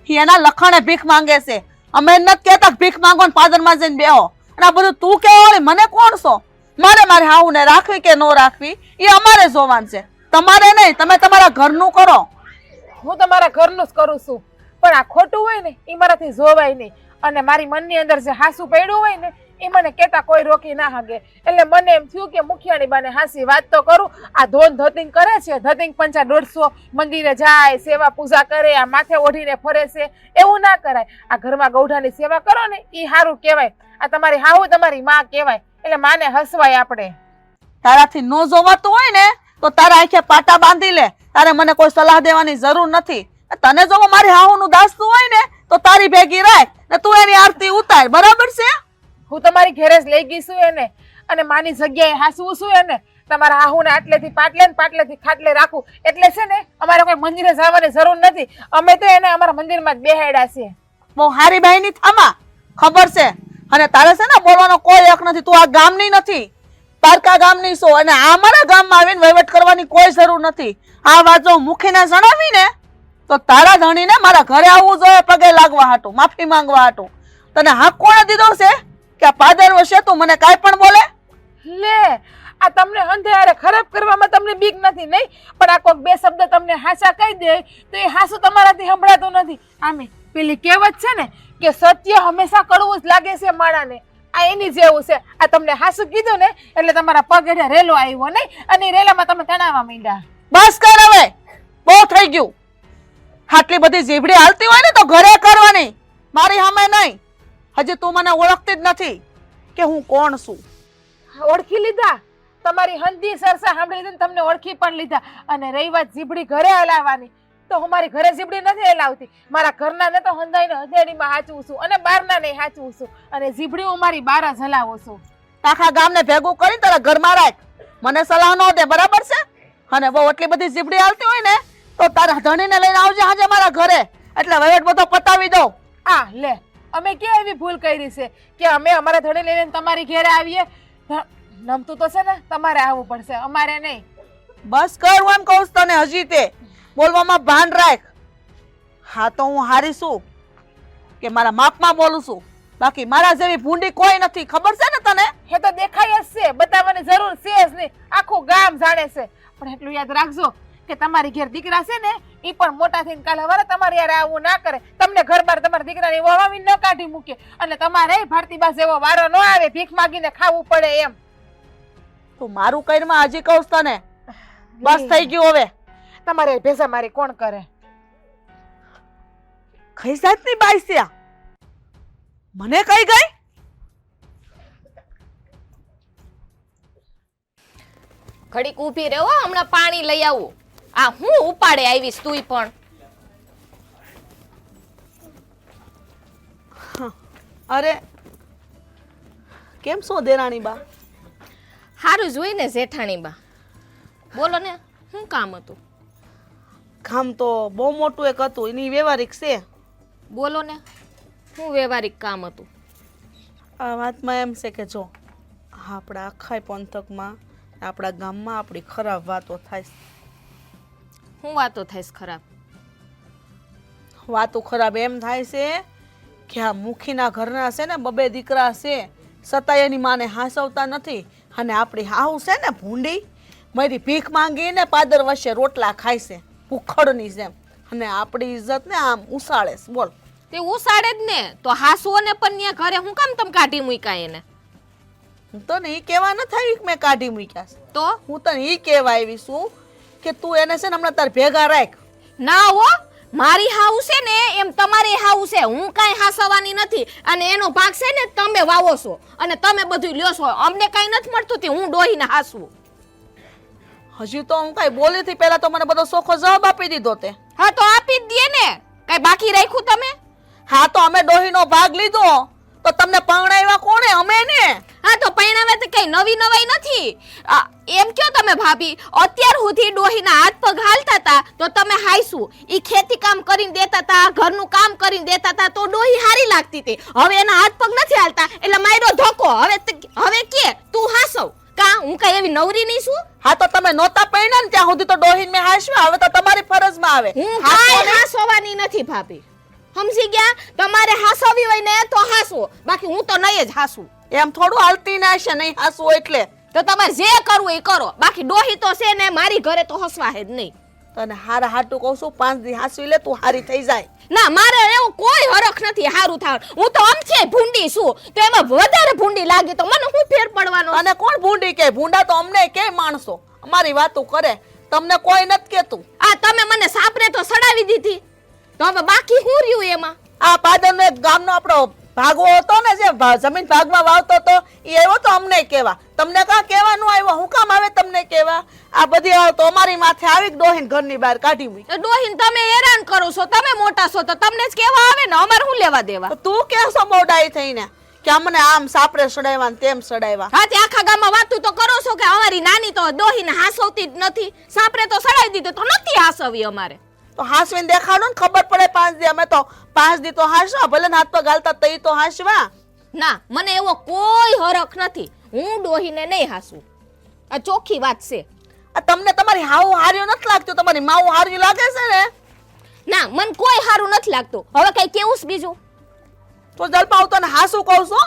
Speaker 4: એના લખણે ભીખ માંગે છે. અમે નથી કહેતા ભીખ માંગો ને પાદરમાં જઈને બેહો. અને આ બધું તું કેવો મને કોણ છો? મારે હાઉને રાખવી કે ન રાખવી એ અમારે જોવાનું છે, તમારે નહીં. તમે તમારા ઘરનું કરો.
Speaker 2: હું તમારા ઘરનું જ કરું છું, પણ આ ખોટું હોય ને એ મારાથી જોવાય નહીં. અને મારી મનની અંદર જે હાસુ પડ્યું હોય ને એ મને કહેતા કોઈ રોકી ના હગે. એટલે મને એમ થયું કે મુખિયાણી બાને હાસી વાત તો કરું. આ ધોન ધતિંગ કરે છે, ધતિંગ 500 મંદિરે જાય, સેવા પૂજા કરે, આ માથે ઓઢીને ફરે છે, એવું ના કરાય. આ ઘરમાં ગૌઢાની સેવા કરો ને એ સારું કહેવાય. આ તમારી હાહુ તમારી માં કહેવાય. એટલે માને હસવાય આપણે.
Speaker 4: તારાથી નો જોવાતું હોય ને તો તારા આંખે પાટા બાંધી લે. તારે મને કોઈ સલાહ દેવાની જરૂર નથી. તને જો મારી હાહુનું દાસતું હોય ને તો તારી ભેગી રાખ ને તું એની આરતી ઉતાર. બરાબર છે?
Speaker 2: હું તમારી ઘેરે જ લઈ ગઈ છું એને, અને માની જગ્યાએ હાસવું છું એને. તમારા હાહુને આટલેથી પાટલે ને પાટલેથી ખાટલે રાખું. એટલે છે ને અમારે કોઈ મંદિરે જવાની જરૂર નથી. અમે તો એને અમારા મંદિરમાં જ બેહાડ્યા છે.
Speaker 4: બહુ હારી બહેની થામા, ખબર છે? અને તારે છે ને બોલવાનો કોઈ હક નથી. તું આ ગામની નથી, પારકા ગામની છો, અને આ મારા ગામમાં આવીને વહીવટ કરવાની કોઈ જરૂર નથી. આ વાત જો મુખીને જણાવી ને તો તારા ધણીને મારા ઘરે આવવું જોઈએ, પગે લાગવા હાટું, માફી માંગવા હાટું. તને હક કોણે દીધો છે કે આ પાદર વર્ષે તું મને કાંઈ પણ બોલે?
Speaker 2: લે, આ તમને અંધેરે ખરાબ કરવામાં તમને બીક નથી નહીં, પણ આ કોઈક બે શબ્દ તમને હાસા કહી દે તો એ હાસું તમારાથી સંભળાતું નથી. આમે પેલી કહેવત છે ને કે સત્ય હંમેશા કડવું જ લાગે છે માણાને. આ એની જેવું છે. આ તમને હાસું કીધું ને એટલે તમારા પગ હેઠે રેલો આવ્યો નહીં, અને એ રેલામાં તમે તણાવવા માંડ્યા.
Speaker 4: બસ કર હવે, બહુ થઈ ગયું. આટલી બધી જીભડી હાલતી હોય ને તો ઘરે કરવાની, મારી સામે નહીં. હજી તું મને ઓળખતી જ નથી કે હું કોણ છું.
Speaker 2: ઓળખી લીધા, તમારી હંધી સરસા સાંભળી લીધી, તમને ઓળખી પણ લીધા. અને રહી વાત જીભડી ઘરે હલાવવાની, તો હું મારી ઘરે જીભડી નથી હલાવતી. મારા ઘરના ને તો હંધાઈને હથેળીમાં હાચવું છું, અને બહારના ને હાચવું છું, અને જીભડી હું મારી બહાર જ હલાવું છું.
Speaker 4: આખા ગામને ભેગું કરી તારા ઘરમાં રાખ, મને સલાહ ન દે. બરાબર છે? અને બહુ એટલી બધી જીભડી હાલતી હોય ને તો તારા ધણીને લઈને આવજે આજે મારા ઘરે, એટલે વહીવટ બધો પતાવી દઉં.
Speaker 2: આ લે, અમે ક્યાં એવી ભૂલ કરી છે કે અમે અમારા ધણી લઈને તમારી ઘરે આવીએ? નમતું તો છે ને તમારે આવવું પડશે, અમારે નહીં.
Speaker 4: બસ કર, હું એમ કહું છું તને. હજી તે બોલવામાં ભાન રાખ. હા તો હું હારી છું કે મારા માપમાં બોલું છું, બાકી મારા જેવી ભૂંડી કોઈ નથી. ખબર છે ને તને?
Speaker 2: એ તો દેખાય જ છે, બતાવવાની જરૂર છે જ નહીં, આખું ગામ જાણે છે. પણ એટલું યાદ રાખજો કે તમારી ઘેર દીકરા છે ને એ પણ મોટા થઈને કાલે હવારે તમારી યાર આવું ના કરે. તમને ઘર બાર તમારા દીકરાની વવાવી ન કાઢી મૂકે, અને તમારે ભારતીબા જેવો વારો ન આવે ભીખ માગીને ખાવું પડે એમ.
Speaker 4: તું મારું કઈમાં હજી કહું છું તને. બસ થઈ ગયું હવે.
Speaker 2: તમારે ભેસા મારી કોણ કરે?
Speaker 4: કઈ જાતની બાઈ છે આ? મને કઈ ગઈ?
Speaker 7: ઘડીક ઊભી રહો, હમણાં પાણી લઈ આવું. આ હું ઉપાડે આવીશ તુંય પણ.
Speaker 4: અરે કેમ છો દેરાણી બા?
Speaker 7: હારું જોઈને જેઠાણી બા. બોલો ને, શું કામ હતું?
Speaker 4: કામ તો બહુ મોટું એક હતું, એની વ્યવહારિક છે.
Speaker 7: બોલો ને, શું વ્યવહારિક કામ હતું?
Speaker 4: આ વાતમાં એમ છે કે જો આપણા આખા પંથકમાં, આપણા ગામમાં આપણી ખરાબ વાતો થાય છે.
Speaker 7: શું વાતો થાય છે ખરાબ?
Speaker 4: વાતો ખરાબ એમ થાય છે કે આ મુખીના ઘરના છે ને બબે દીકરા છે, છતાંય એની માને હાસવતા નથી. અને આપણી હાહુ છે ને ભૂંડી, મારી ભીખ માંગીને પાદર વચ્ચે રોટલા ખાય છે ભૂખડની જેમ, અને આપણી ઇજ્જત ને આમ ઉસાળે છે. બોલ.
Speaker 7: તે ઉસાડે જ ને, તો હાસુઓને પણ ન્યા ઘરે હું કામ તમે કાઢી મૂક્યા એને?
Speaker 4: હું તને ઈ કહેવા નથી આવી કે મેં કાઢી મૂક્યા છે.
Speaker 7: તો
Speaker 4: હું તને ઈ કહેવા આવી છું કે તું એને છે ને હમણાં તાર ભેગા રાખ.
Speaker 7: ના હો, મારી હાઉ છે ને એમ તમારી હાઉ છે. હું કાંઈ હાસવાની નથી, અને એનો ભાગ છે ને તમે વાવો છો અને તમે બધું લ્યો છો. અમને કાંઈ નથી મળતું તે હું ડોહીને હાસવું.
Speaker 4: હજી તો હું કઈ બોલી થી પહેલા તો મને બધો સોખો જવાબ આપી દીધો તે.
Speaker 7: હા તો આપી જ દે ને, કઈ બાકી રાખ્યું તમે?
Speaker 4: હા તો અમે ડોહીનો ભાગ લીધો તો તમને પરણાવ્યા કોણે? અમે ને.
Speaker 7: હા તો પરણાવે તો કઈ નવી નવાઈ નથી. એમ કયો તમે ભાભી, અત્યાર સુધી ડોહીના હાથ પગ હાલતા હતા તો તમે હાઈસું. ઈ ખેતી કામ કરીને દેતા હતા, ઘરનું કામ કરીને દેતા હતા તો ડોહી હારી લાગતી હતી. હવે એના હાથ પગ નથી હાલતા એટલે માર્યો ધોકો. હવે કે તું હાસવ કા? હું કઈ એવી નવરી નહીં છું?
Speaker 4: હા તો તમે નોતા પરણ્યા ને ત્યાં સુધી તો ડોહીને મેં હાંસવા. હવે તો તમારી ફરજમાં આવે.
Speaker 7: હું કાંઈ હાસવાની નથી ભાભી, સમજી ગયા? તમારે હાસવી હોય ને તો હાસો, બાકી હું તો નહીં જ હાસું.
Speaker 4: એમ થોડું હાલતી ના છે નહીં હાસવું એટલે.
Speaker 7: તો તમારે જે કરવું એ કરો, બાકી ડોહી તો છે ને મારી ઘરે તો હસવા હે જ નહીં.
Speaker 4: તને હારા હાટું કહું છું 5 દી હાસવી લે તું હારી થઈ જાય.
Speaker 7: ના મારે એવો કોઈ હરખ નથી હારું થાવ. હું તો અમથે ભૂંડી છું તો એમાં વધારે ભૂંડી લાગી તો મને શું ફેર પડવાનો?
Speaker 4: અને કોણ ભૂંડી કે? ભૂંડા તો અમને કે માણસો અમારી વાતો કરે, તમને કોઈ નથી કેતું.
Speaker 7: આ તમે મને સાપરે તો સડાવી દીધી તો હવે બાકી શું રહ્યું એમાં?
Speaker 4: આ પાદરનો એક ગામનો આપણો ભાગવો હતો ને, જે જમીન ભાગમાં વાવતો હતો, એ આવ્યો તો અમને કેવા. તમને કાં કહેવાનું આવ્યો? હું કામ આવે તમને કેવા? આ બધી વાત તો અમારી માથે આવી ડોહીન ઘરની બહાર કાઢી મૂકી.
Speaker 7: તો ડોહીન તમે હેરાન કરો છો, તમે મોટા છો તો તમને જ કેવા આવે ને, અમારે શું લેવા દેવા?
Speaker 4: તો તું કેસો મોડાઈ થઈને કે અમને આમ સાપરે સડાવ્યા ને તેમ સડાવ્યા?
Speaker 7: હા તે આખા ગામમાં વાતું તો કરો છો કે અમારી નાની તો ડોહીને હાસવતી જ નથી, સાપરે તો સડાવી દીધું તો નથી હાસવી અમારે.
Speaker 4: તો હાસવીને દેખાડો ને, ખબર પડે. 5 દી અમે તો 5 દી તો હાસવા, ભલે ને હાથ પગ ગાલતા તઈ તો હાસવા.
Speaker 7: ના મને એવો કોઈ હરખ નથી, હું ડોહીને નહીં હાસું. આ ચોખ્ખી વાત છે.
Speaker 4: આ તમને તમારી હાવ હાર્યું નથી લાગતું? તમારી માવ હાર્યું લાગે છે ને?
Speaker 7: ના મને કોઈ હારું નથી લાગતું. હવે કઈ કેવું છે બીજું?
Speaker 4: તો જલપાવ તને હાસું કહું છું,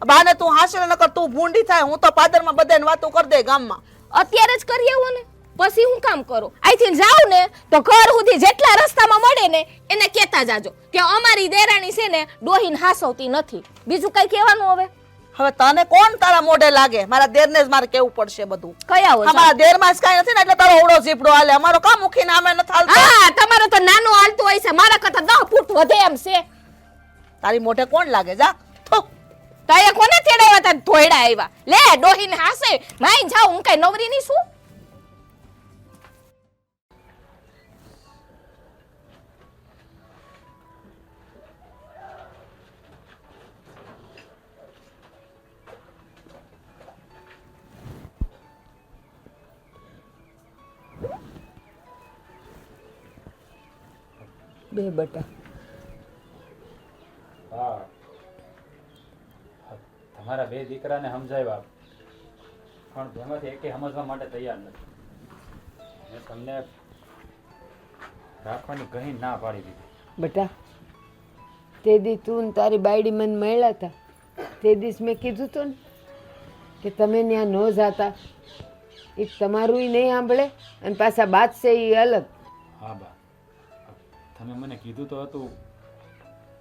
Speaker 4: બાને તું હાસે નકર તું ભૂંડી થાય. હું તો પાદરમાં બધાને વાતો કરી દે ગામમાં.
Speaker 7: અત્યારે જ કરી આવું ને, પછી હું કામ કરું? અહીંથી જાવ ને તો ઘર સુધી જેટલા રસ્તામાં મળે ને એને કહેતા જાજો કે અમારી દેરાણી છે ને ડોહીને હાસવતી નથી. બીજું કઈ કહેવાનું હવે?
Speaker 4: હવે તને કોણ તારા મોઢે લાગે? મારા દેરને જ મારે કેવું પડશે બધું.
Speaker 7: કયા હોય?
Speaker 4: અમારા દેરમાં જ કાંઈ નથી ને એટલે તારો ઓળો ઝીપડો હાલે. અમારો કામ મૂકીને અમે નથી હાલતો.
Speaker 7: હા તમારો તો નાનો હાલતું હોય છે, મારા કરતા 10 ફૂટ વધે એમ છે.
Speaker 4: તારી મોઢે કોણ લાગે? જા થુ.
Speaker 7: તાએ કોને તેડાવ્યા તા? ધોયડા આવ્યા. લે ડોહીને હાસે માઈ જાવ, હું કઈ નવરી ની છું?
Speaker 3: બે બટા.
Speaker 1: હા, તમારા 2 દીકરાને સમજાવ્યા પણ જેમાંથી એકે સમજવા માટે તૈયાર નથી. મેં તમને રાખવાની ઘણી ના પાડી દીધી.
Speaker 3: બટા, તે દી તું ને તારી બાયડી મને મળ્યા હતા, તે દિવસ મેં કીધું તું ને કે તમે ત્યાં ન જાતા. એ તમારું નહીં સાંભળે અને પાછા બાત છે એ અલગ.
Speaker 1: હા બા, તમે મને કીધું તો હતું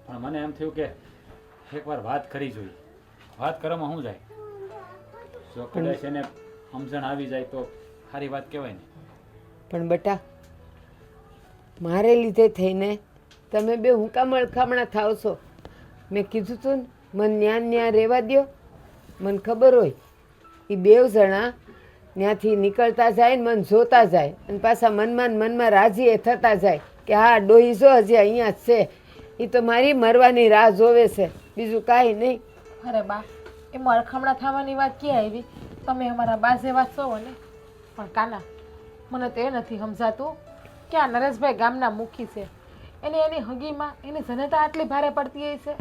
Speaker 1: પણ મને એમ થયું કે એકવાર વાત કરી જોઈએ. વાત કરવામાં શું જાય? જો કદાચ એને સમજણ આવી જાય તો સારી વાત કહેવાય ને.
Speaker 3: પણ બટા, મારે લીધે થઈને તમે બે હું કામ અળખામણા થાવ છો? મેં કીધું તું ને મને ન્યા રહેવા દ્યો. મને ખબર હોય એ 2 જણા ત્યાંથી નીકળતા જાય ને મને જોતા જાય અને પાછા મનમાં રાજી એ થતા જાય કે હા ડોહી જો હજી અહીંયા જ છે. એ તો મારી મરવાની રાહ જોવે છે, બીજું કાંઈ નહીં.
Speaker 2: અરે બા, એમાં અળખામણા થવાની વાત ક્યાં આવી? તમે અમારા બા જેવા છો ને. પણ કાના, મને તો એ નથી સમજાતું કે આ નરેશભાઈ ગામના મુખી છે, એને એની હગીમાં એની જનતા આટલી ભારે પડતી હોય છે,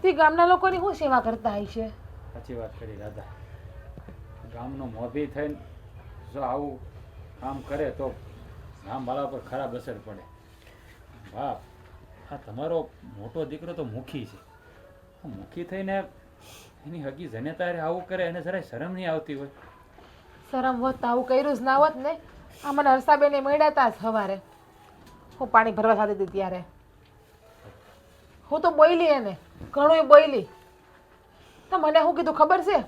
Speaker 2: તે ગામના લોકોની શું સેવા કરતા હોય છે?
Speaker 1: સાચી વાત કરી રાધા. ગામનો મોભી થઈને જો આવું કામ કરે તો ગામવાળા પર ખરાબ અસર પડે. વાહ, આ તમારો મોટો દીકરો તો મુખી છે. મુખી થઈને એની હગી જનેતા આવું કરે એને જરાય શરમ નહીં આવતી હોય?
Speaker 2: શરમ હોત તો આવું કર્યું જ ના હોત ને. આ મને હર્ષાબેને મળ્યા હતા સવારે, હું પાણી ભરવા થતી હતી ત્યારે. હું તો બોયલી એને, ઘણું બોયલી. તો મને શું કીધું ખબર છે?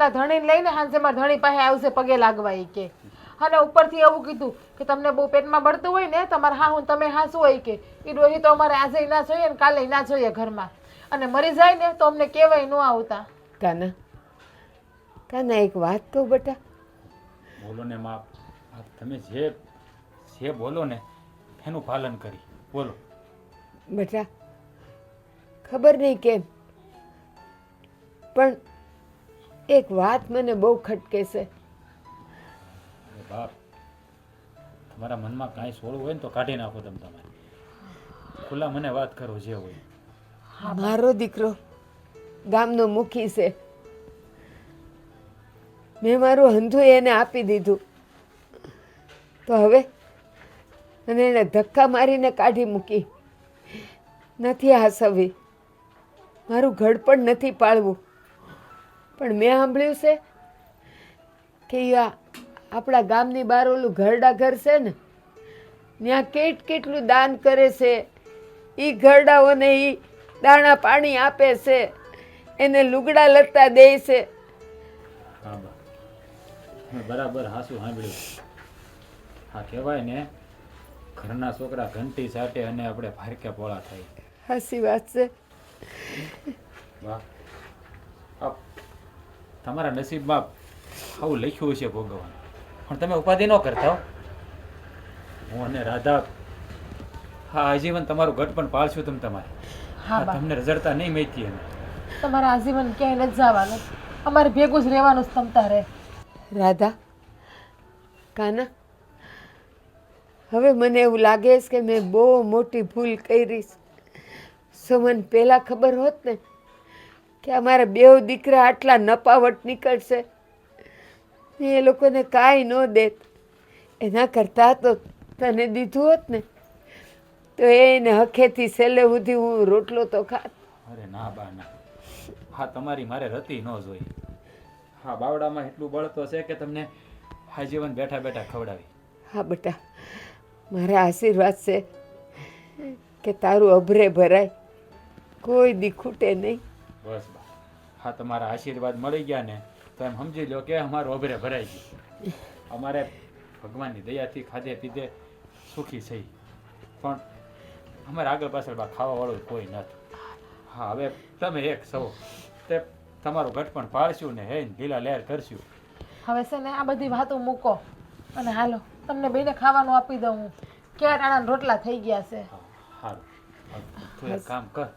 Speaker 2: તાર ધણીને લઈને હાંજે મારા ધણી પાસે આવશે પગે લાગવા એ કે. અને ઉપરથી એવું કીધું કે તમને બહુ પેટમાં બળતું હોય ને તમારે હા હું તમે હાંસવું હોય કે એ ડોહી તો અમારે આજે ના જોઈએ ને કાલે ના જોઈએ ઘરમાં, અને મરી જાય ને તો અમને કહેવાય ન આવતા.
Speaker 3: કાના, કાના એક વાત કહું બેટા?
Speaker 1: બોલો ને માં, તમે જે બોલો ને એનું પાલન કરી બોલો.
Speaker 3: બેટા, ખબર નહીં કેમ પણ એક વાત મને બહુ ખટકે છે.
Speaker 1: અરે બાપ, તમારા મનમાં કાંઈ સોળું હોય ને તો કાઢી નાખો તમે. તમારે ખુલ્લા મને વાત કરો જે હોય.
Speaker 3: મારો દીકરો ગામનો મુખી છે, મેં મારું હંધું એને આપી દીધું તો હવે અને એને ધક્કા મારીને કાઢી મૂકી. નથી હાસવી, મારું ઘડ પણ નથી પાળવું. પણ મેં સાંભળ્યું છે કે આપણા ગામની બહાર ઓલું ઘરડા ઘર છે ને ત્યાં કેટલું દાન કરે છે. એ ઘરડાઓને એ દાણા પાણી આપે છે, એને લુગડા લત્તા દે છે.
Speaker 1: હા બા, મેં બરાબર હાસું સાંભળ્યું. હા કહેવાય ને, ઘરના છોકરા ઘંટી સાટે અને આપણે ભારકે પોળા થાય.
Speaker 3: હાસી વાત છે.
Speaker 1: વાહ, આ તમારા નસીબમાં આવું લખ્યું હશે ભોગવવાનું, પણ તમે ઉપાધિ ન કરતા હો. હું અને રાધા હા આજીવન તમારું ઘટ પણ પાળશું તમારે.
Speaker 2: હા બા,
Speaker 1: તમને રઝળતા નહીં મેથી અમે.
Speaker 2: તમારા આજીવન ક્યાંય નથી જવાનું, અમારે ભેગું જ રહેવાનું છે તમતા રહે.
Speaker 3: રાધા, કાના, હવે મને એવું લાગે છે કે મેં બહુ મોટી ભૂલ કરી છે. મને પહેલાં ખબર હોત ને કે અમારા બેવ દીકરા આટલા નપાવટ નીકળશે, એ લોકોને કાંઈ ન દેત, એના કરતાં તો તને દીધું હોત ને તો એને હખેથી છેલ્લે સુધી હું રોટલો તો ખાત.
Speaker 1: અરે ના બા ના, હા તમારી મારે રતી ન જોઈ. હા બાવડામાં એટલું બળ તો છે કે તમને આજીવન બેઠા બેઠા ખવડાવી.
Speaker 3: હા બેટા, મારા આશીર્વાદ છે કે તારું અભરે ભરાય, કોઈ દી ખૂટે નહીં.
Speaker 1: બસ બા, હા તમારા આશીર્વાદ મળી ગયા ને તો એમ સમજી લો કે અમારું અભરે ભરાઈ ગયું. અમારે ભગવાનની દયાથી ખાધે પીધે સુખી થઈ, પણ અમારે આગળ પાછળ બા ખાવાવાળું કોઈ નથી. હા હવે તમે એક સૌ તે તમારું ઘટ પણ પાળશું ને હે લીલા લહેર કરશું.
Speaker 2: હવે છે ને આ બધી વાતો મૂકો અને હાલો તમને બેને ખાવાનું આપી દઉં હું. ક્યાં ટાણા રોટલા થઈ ગયા છે.
Speaker 1: સારું, તું એક કામ કર,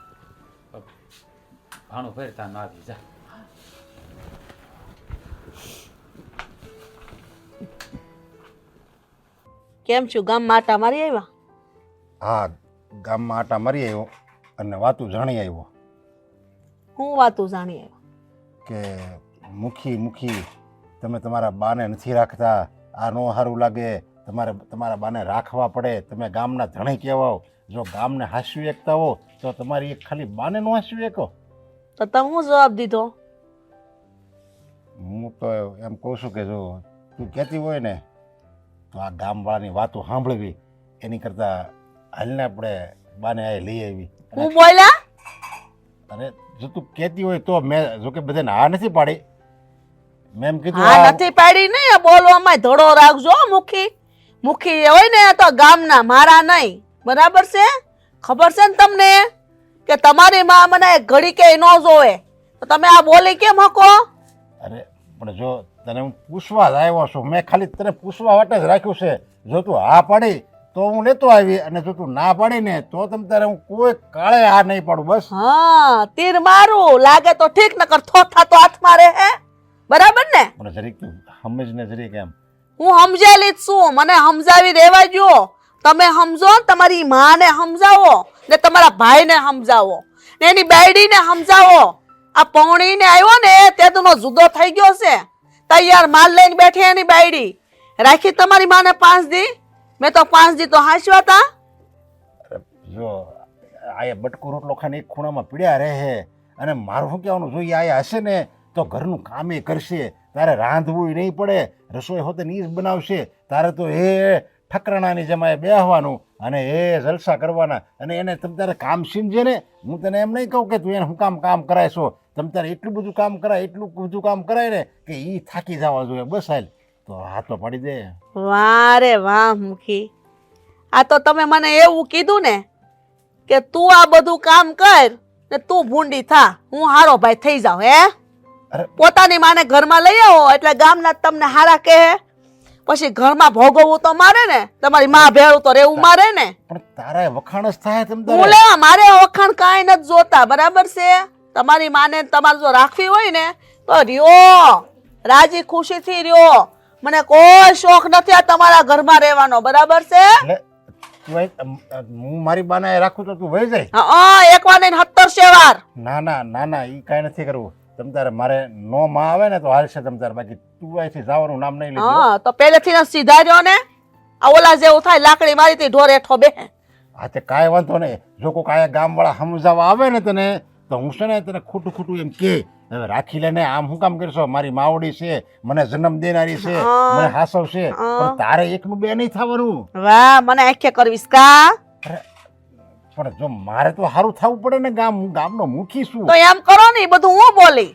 Speaker 1: ભાણું ફેરતા ના આવી જા.
Speaker 4: કેમ છું? ગામમાં આટા મારી આવ્યા?
Speaker 5: હા, ગામમાં આટા મારી આવ્યો અને વાતું જાણી આવ્યો
Speaker 4: હું વાતું જાણી આવ્યો?
Speaker 5: કે મુખી તમે તમારા બાને નથી રાખતા, આ નો સારું લાગે, તમારા બાને રાખવા પડે, તમે ગામના ધણી કહેવાઓ. જો ગામને હાસ્યું એકતા હો તો તમારી એક ખાલી બાને નો હાસ્યું એકો.
Speaker 4: તો તમે હું જવાબ દીધો?
Speaker 5: હું તો એમ કહું છું કે જો તું કહેતી હોય ને તો આ ગામવાળાની વાતો સાંભળવી એની કરતાં હાલને આપણે બાને આ લઈ આવી.
Speaker 4: હું બોલ્યા?
Speaker 5: અરે જો તું કહેતી હોય તો મેં જો કે બધાને હા નથી પાડી, મેં એમ કીધું
Speaker 4: હા નથી પાડી ને, બોલવામાં ધોળો રાખજો. મુખી હોય ને તો ગામના, મારા નહીં, બરાબર છે? ખબર છે ને તમને કે તમારી માં મને ઘડી કે ન જોવે તો તમે આ બોલી કેમ હકો?
Speaker 5: અરે પણ જો તને હું પૂછવા જ આવ્યો છું, મેં ખાલી તને પૂછવા માટે જ રાખ્યું છે. જો તું હા પાડી તો હું લેતો આવી, અને જો તું ના પાડી ને તો તમ તારે હું કોઈ કાળે હા નહીં પાડું. બસ
Speaker 4: હા, તીર મારું લાગે તો ઠીક, નકર થોથા તો હાથમાં રહે. બરાબર ને?
Speaker 5: મને જરીક તું સમજને જરીક એમ.
Speaker 4: હું સમજેલી જ છું, મને સમજાવી દેવા જો. તમે સમજો, તમારી માને સમજાવો ને તમારા ભાઈને સમજાવો ને એની બાયડીને સમજાવો. આ પૌણીને આવ્યો ને તે તો જુદો થઈ ગયો છે. તૈયાર માલ લઈને બેઠી એની બાયડી રાખી તમારી માને 5 દી. મેં તો 5 દી તો હાંસવા તા.
Speaker 5: જો આ બટકું રોટલો ખાને એક ખૂણામાં પીડ્યા રહે, અને મારું શું કહેવાનું જોઈએ, આ હશે ને તો ઘરનું કામ એ કરશે, તારે રાંધવું નહીં પડે, રસોઈ હોતે ની જ બનાવશે, તારે તો એ ઠકરાણાની જમાએ બેહવાનું અને એ જલસા કરવાના, અને એને તમ તારે કામ સમજે ને. હું તને એમ નહીં કહું કે તું એને હું કામ કરાય છો, તમ તારે એટલું બધું કામ કરાય ને કે એ થાકી જવા જોઈએ. બસ હાલ તો હાથો પાડી દે.
Speaker 4: વાહ રે વાહ મુખી, આ તો તમે મને એવું કીધું ને કે તું આ બધું કામ કર ને તું ભૂંડી થા, હું હારો ભાઈ થઈ જાઉં. હે
Speaker 5: અરે
Speaker 4: પોતાની માને ઘરમાં લઈ આવો એટલે ગામના તમને હારા કહે, પછી ઘરમાં ભોગવવું તો મારે ને, તમારી માં ભેળું તો રહેવું મારે ને.
Speaker 5: પણ તારે વખાણ જ થાય તમ
Speaker 4: હું
Speaker 5: તારે.
Speaker 4: લેવા મારે વખાણ કાંઈ નથી જોતા, બરાબર છે? તમારી માને તમારે જો રાખવી હોય ને તો રહ્યો, રાજી ખુશીથી રહ્યો. મને કોઈ શોખ નથી આ તમારા ઘરમાં રહેવાનો, બરાબર છે?
Speaker 5: હું મારી બાને રાખું તો તું વહી જાય?
Speaker 4: હા, એક વાર નહીં 17 વાર.
Speaker 5: ના ઈ કાંઈ નથી કરવું. તમ તારે મારે નો માં આવે ને તો હાલશે તમ તારે, બાકી તું અહીંથી જવાનું નામ નહીં લીધું.
Speaker 4: હા તો પહેલેથી સીધા રહ્યો ને, આ ઓલા જેવું થાય લાકડી મારીથી ઢોર હેઠો બે.
Speaker 5: હા તે કાંઈ વાંધો નહીં. જો કોઈ કાંઈ ગામવાળા સમજાવવા આવે ને તને તો હું છે ને તને ખોટું એમ કે હવે રાખી લે ને, આમ શું કામ કરશો? મારી માવડી છે, મને જન્મ દેનારી છે, મને હાસવ છે, પણ તારે એકનું બે નહીં થવાનું.
Speaker 4: વાહ, મને આંખે કરવીશ કા?
Speaker 5: પણ જો મારે તો સારું થવું પડે ને, ગામનો મુખી છું.
Speaker 4: તો એમ કરો ને, એ બધું હું બોલી,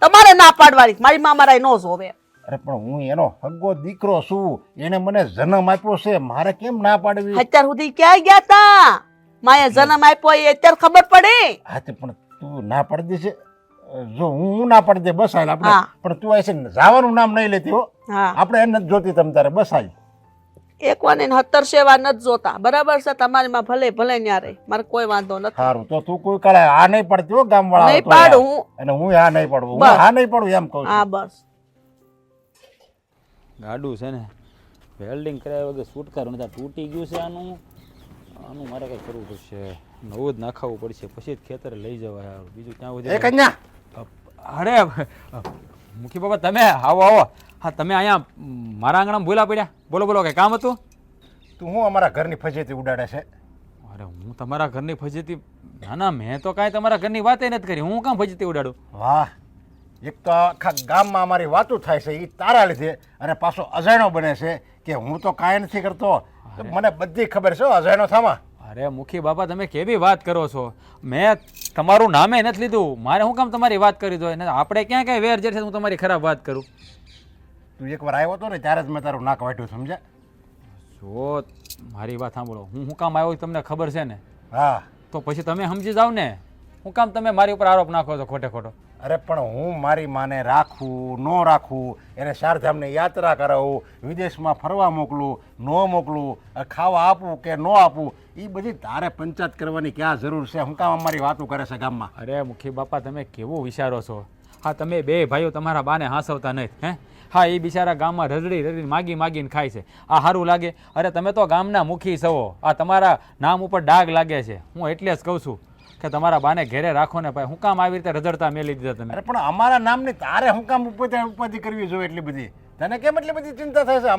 Speaker 4: તમારે ના પાડવાની. મારી માં મારા નો જોવે.
Speaker 5: અરે પણ હું એનો હગ્ગો દીકરો છું, એને મને જન્મ આપ્યો છે, મારે કેમ ના પાડવી?
Speaker 4: અત્યાર સુધી ક્યાં ગયા તા? માએ જન્મ આપ્યો એ અત્યારે ખબર પડી?
Speaker 5: હા તે પણ તું ના પાડી દેશે. જો હું ના પાડી દે બસ હાલ આપણે, પણ તું છે ને જવાનું નામ નહીં લેતી હો. આપણે એને નથી જોતી તમ તારે, બસ હાલ.
Speaker 4: એક વાર ને 70 સેવા નથી જોતા, બરાબર છે? તમારી માં ભલે ભલે ન્યા રહે, મારે કોઈ વાંધો નથી.
Speaker 5: સારું, તો તું કોઈ કાળે આ નહીં પડતી હો ગામ વાળા.
Speaker 4: નહીં પાડું હું.
Speaker 5: અને હું આ નહીં પડું, હું આ નહીં પડું એમ કહું.
Speaker 4: હા બસ.
Speaker 1: ગાડું છે ને વેલ્ડિંગ કરાવ્યા વગર છૂટકારો નથી, તૂટી ગયું છે આનું મારે કંઈ કરવું પડશે, નવું જ નાખાવવું પડશે, પછી જ ખેતરે લઈ જવાય. બીજું ક્યાં સુધી?
Speaker 5: કન્યા,
Speaker 1: અરે મુખી બાબા તમે આવો આવો. હા તમે અહીંયા મારા આંગણામાં ભૂલા પડ્યા? બોલો બોલો, કંઈ કામ હતું?
Speaker 5: તું હું અમારા ઘરની ફજેતી ઉડાડે છે?
Speaker 1: અરે હું તમારા ઘરની ફજેતી? ના ના, મેં તો કાંઈ તમારા ઘરની વાત નથી કરી, હું કામ ફજેતી ઉડાડું?
Speaker 5: વાહ, એક તો આખા ગામમાં અમારી વાતો થાય છે એ તારા લીધે, અને પાછો અજાણ્યો બને છે કે હું તો કાંઈ નથી કરતો. મને બધી ખબર છે અજાણ્યો થામાં.
Speaker 1: અરે મુખી બાપા તમે કેવી વાત કરો છો? મેં તમારું નામે નથી લીધું, મારે શું કામ તમારી વાત કરી દો? આપણે ક્યાં ક્યાંય વેર છે હું તમારી ખરાબ વાત કરું?
Speaker 5: તું એકવાર આવ્યો હતો ને ત્યારે જ મેં તારું નાક વાટ્યું, સમજ્યા?
Speaker 1: જો મારી વાત સાંભળો, હું શું કામ આવ્યો તમને ખબર છે ને?
Speaker 5: હા,
Speaker 1: તો પછી તમે સમજી જાવ ને. શું કામ તમે મારી ઉપર આરોપ નાખો છો ખોટે ખોટો?
Speaker 5: અરે પણ હું મારી માને રાખું ન રાખું, એને ચારધામની યાત્રા કરાવું, વિદેશમાં ફરવા મોકલું ન મોકલું, ખાવા આપું કે ન આપું, એ બધી તારે પંચાયત કરવાની ક્યાં જરૂર છે? હું કામ અમારી વાતો કરે છે ગામમાં?
Speaker 1: અરે મુખી બાપા તમે કેવું વિચારો છો? હા તમે બે ભાઈઓ તમારા બાને હાંસવતા નથી હે? હા એ બિચારા ગામમાં રજડી રજડીને માગી માગીને ખાય છે, આ સારું લાગે? અરે તમે તો ગામના મુખી છો, આ તમારા નામ ઉપર ડાઘ લાગે છે. હું એટલે જ કહું છું કે તમારા બાને ઘેરે રાખો ને ભાઈ. હું કામ આવી રીતે રજડતા મેલી દીધા તમે?
Speaker 5: અરે પણ અમારા નામની તારે હું કામ ઉપાધિ કરવી જોઈએ એટલી બધી? તને કેમ એટલી બધી ચિંતા થાય છે?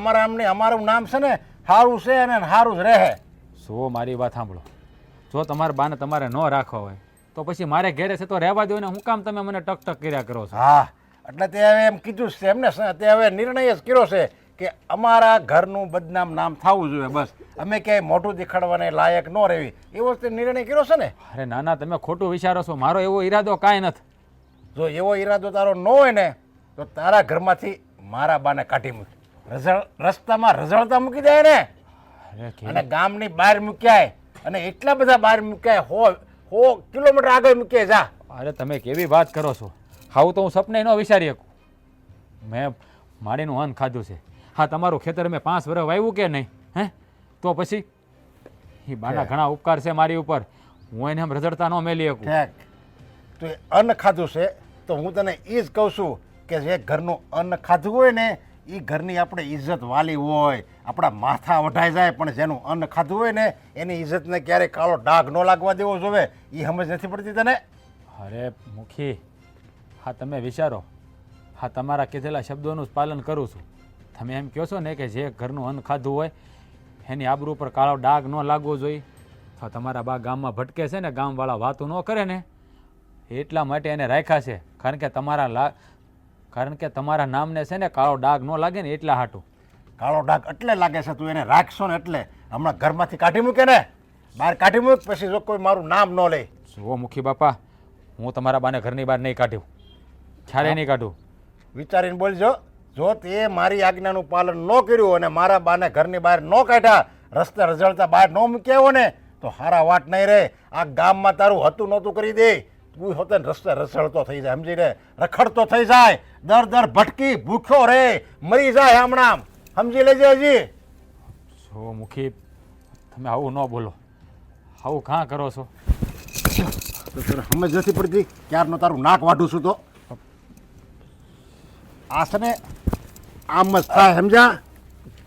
Speaker 5: અમારું નામ છે ને સારું છે અને સારું જ રહે.
Speaker 1: જો મારી વાત સાંભળો, જો તમારા બાને તમારે ન રાખવા હોય તો પછી મારે ઘેરે છે તો રહેવા દો ને. હું કામ તમે મને ટક ટક કર્યા કરો છો?
Speaker 5: હા, એટલે તે હવે એમ કીધું છે એમને, તે હવે નિર્ણય જ કર્યો છે કે અમારા ઘરનું બદનામ નામ થવું જોઈએ, બસ. અમે ક્યાંય મોઢું દેખાડવાને લાયક ન રહેવી, એવો તે નિર્ણય કર્યો છે ને.
Speaker 1: અરે ના ના, તમે ખોટું વિચારો છો, મારો એવો ઈરાદો કાંઈ નથી.
Speaker 5: જો એવો ઈરાદો તારો ન હોય ને તો તારા ઘરમાંથી મારા બાને કાઢી મૂક, રસ્તામાં રઝળતા મૂકી દે ને, અને ગામની બહાર મૂક્યાય, અને એટલા બધા બહાર મૂક્યાય, 100 કિલોમીટર આગળ મૂક્યાય જા.
Speaker 1: અરે તમે કેવી વાત કરો છો? આવું તો હું સપને ન વિચારી શકું. મેં માડીનું અન્ન ખાધું છે. હા તમારું ખેતર મેં 5 વર્ષ વાવ્યું કે નહીં હે? તો પછી એ બાના ઘણા ઉપકાર છે મારી ઉપર, હું એને એમ રઝળતા ન મેલી શકું.
Speaker 5: તો એ અન્ન ખાધું છે તો હું તને એ જ કહું છું કે જે ઘરનું અન્ન ખાધું હોય ને એ ઘરની આપણે ઇજ્જત વાલી હોય, આપણા માથા વઢાઈ જાય, પણ જેનું અન્ન ખાધું હોય ને એની ઇજ્જતને ક્યારેય કાળો ડાઘ ન લાગવા દેવો જોઈએ. એ સમજ નથી પડતી તને?
Speaker 1: અરે મુખી, હા તમે વિચારો, હા તમારા કીધેલા શબ્દોનું જ પાલન કરું છું. તમે એમ કહો છો ને કે જે ઘરનું અન્ન ખાધું હોય એની આબરૂ ઉપર કાળો ડાઘ ન લાગવો જોઈએ. હા તમારા બા ગામમાં ભટકે છે ને, ગામવાળા વાતું ન કરે ને એટલા માટે એને રાખ્યા છે, કારણ કે તમારા નામને છે ને કાળો ડાઘ ન લાગે ને એટલા હાટું.
Speaker 5: કાળો ડાઘ એટલે લાગે છે તું એને રાખશો ને એટલે. હમણાં ઘરમાંથી કાઢી મૂકે ને, બહાર કાઢી મૂક, પછી જો કોઈ મારું નામ ન લે.
Speaker 1: જુઓ મુખી બાપા, હું તમારા બાને ઘરની બહાર નહીં કાઢ્યું, ક્યારે નહીં કાઢું.
Speaker 5: વિચારીને બોલજો. જો તે મારી આજ્ઞાનું પાલન ન કર્યું અને મારા બાને ઘરની બહાર ન કાઢ્યા, રસ્તે રઝળતા બહાર ન મૂક્યા હોય ને તો હારા વાટ નહીં રહે. આ ગામમાં તારું હતું નહોતું કરી દે, તું હોતે રસ્તે રઝળતો થઈ જાય, સમજીને રખડતો થઈ જાય, દર ભટકી ભૂખ્યો રે, મરી જાય હમણાં, સમજી લેજે. હજી
Speaker 1: જો મુખી તમે આવું ન બોલો, આવું કાં કરો છો?
Speaker 5: તો તને સમજ નથી પડતી? ક્યારનો તારું નાક વાઢું છું તો આ છે ને આમ જ થાય, સમજા?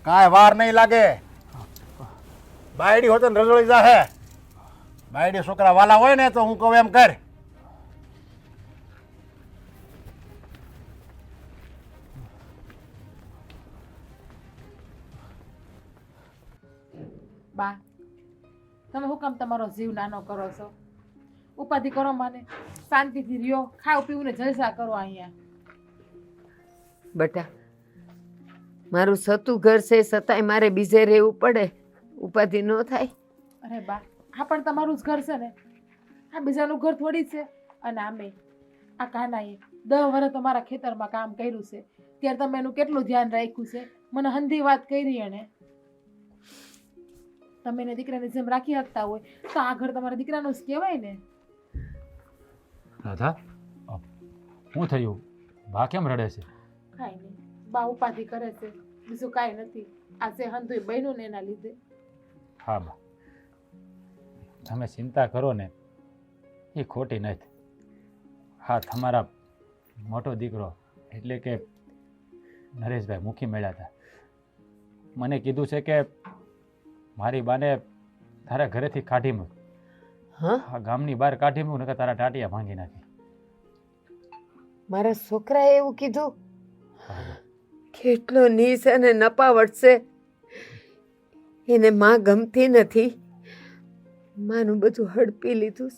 Speaker 5: કાંઈ વાર નહીં લાગે. બાયડી હોતે ને રજોડી જાહે. બાયડી છોકરા વાલા હોય ને તો હું કહું એમ કર.
Speaker 2: બા તમે શું કામ તમારો જીવ નાનો કરો છો? ઉપાધિ કરો માને, શાંતિથી રહ્યો, ખાવ પીવું ને જલસા કરો અહીંયા.
Speaker 3: બટા, મારું સતું ઘર છે છતાંય મારે બીજે રહેવું પડે, ઉપાધિ ન થાય.
Speaker 2: અરે બા, આ પણ તમારું જ ઘર છે ને, આ બીજાનું ઘર થોડી છે. અને આમે આ કાનાએ 10 વર્ષ તમારા ખેતરમાં કામ કર્યું છે, ત્યારે તમે એનું કેટલું ધ્યાન રાખ્યું છે. મને હંધી વાત કરી એને. તમે એને દીકરાની જેમ રાખી શકતા હોય તો આ ઘર તમારા દીકરાનું જ કહેવાય ને.
Speaker 1: રાધા, શું થયું? બા કેમ રડે છે?
Speaker 2: કાંઈ નહીં, બા ઉપાધિ કરે છે, બીજું કાંઈ નથી. આ જે હંધુય બન્યું ને એના લીધે.
Speaker 1: હા બા, તમે ચિંતા કરો ને એ ખોટી નથી. હા, તમારા મોટો દીકરો એટલે કે નરેશભાઈ મુખી મળ્યા હતા. મને કીધું છે કે મારી બાને તારા ઘરેથી કાઢી મૂક,
Speaker 3: હા,
Speaker 1: આ ગામની બહાર કાઢી મૂક, નકર તારા ટાટિયા ભાંગી નાખી.
Speaker 3: મારા છોકરાએ એવું કીધું? કેટલો નીચ અને નપાવટ છે. એને માં ગમતી નથી, માનું બધું હડપી લીધું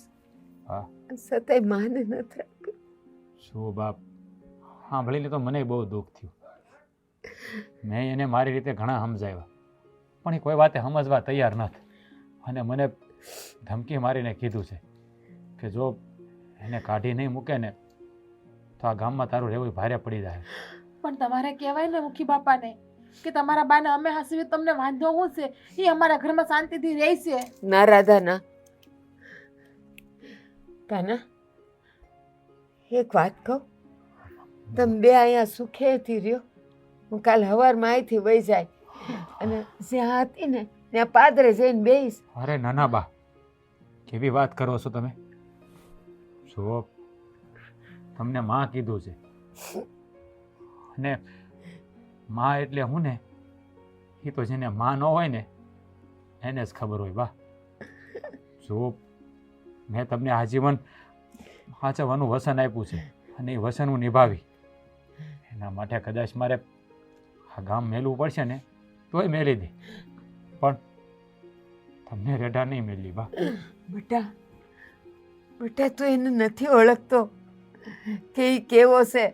Speaker 1: હા,
Speaker 3: છતાંય માને નથી રાખ્યું.
Speaker 1: શું બાપ, સાંભળીને તો મને બહુ દુઃખ થયું. મેં એને મારી રીતે ઘણા સમજાવ્યા, પણ એ કોઈ વાતે સમજવા તૈયાર નથી. અને મને ધમકી મારીને કીધું છે કે જો એને કાઢી નહીં મૂકે ને તો આ ગામમાં તારું રહેવું ભારે પડી જાય.
Speaker 2: પણ તમારે કહેવાય ને મુખી બાપાને કે તમારા બાને અમે હસીએ, તમને વાંધો શું છે? એ અમારા ઘરમાં શાંતિથી રહે છે.
Speaker 3: ના રાધા, ના. કાના, એક વાત કહું, તમે બે અહીંયા સુખેથી રહ્યો. હું કાલ સવારમાં અહીંથી વહી જાય અને જ્યાં હતી ને ત્યાં પાદરે જઈને બેહીશ.
Speaker 1: અરે નાના બા, કેવી વાત કરો છો તમે? જો તમને માં કીધું છે, અને માં એટલે હું ને એ તો જેને માં ન હોય ને એને જ ખબર હોય બા. જો મેં તમને આજીવન સાચવવાનું વસન આપ્યું છે અને એ વસન હું નિભાવી. એના માટે કદાચ મારે આ ગામ મેલવું પડશે ને તોય મેલી દે, પણ તમને રેઢા નહીં મેલી બા.
Speaker 3: બેટા, બેટા, તું એને નથી ઓળખતો કે એ કેવો છે.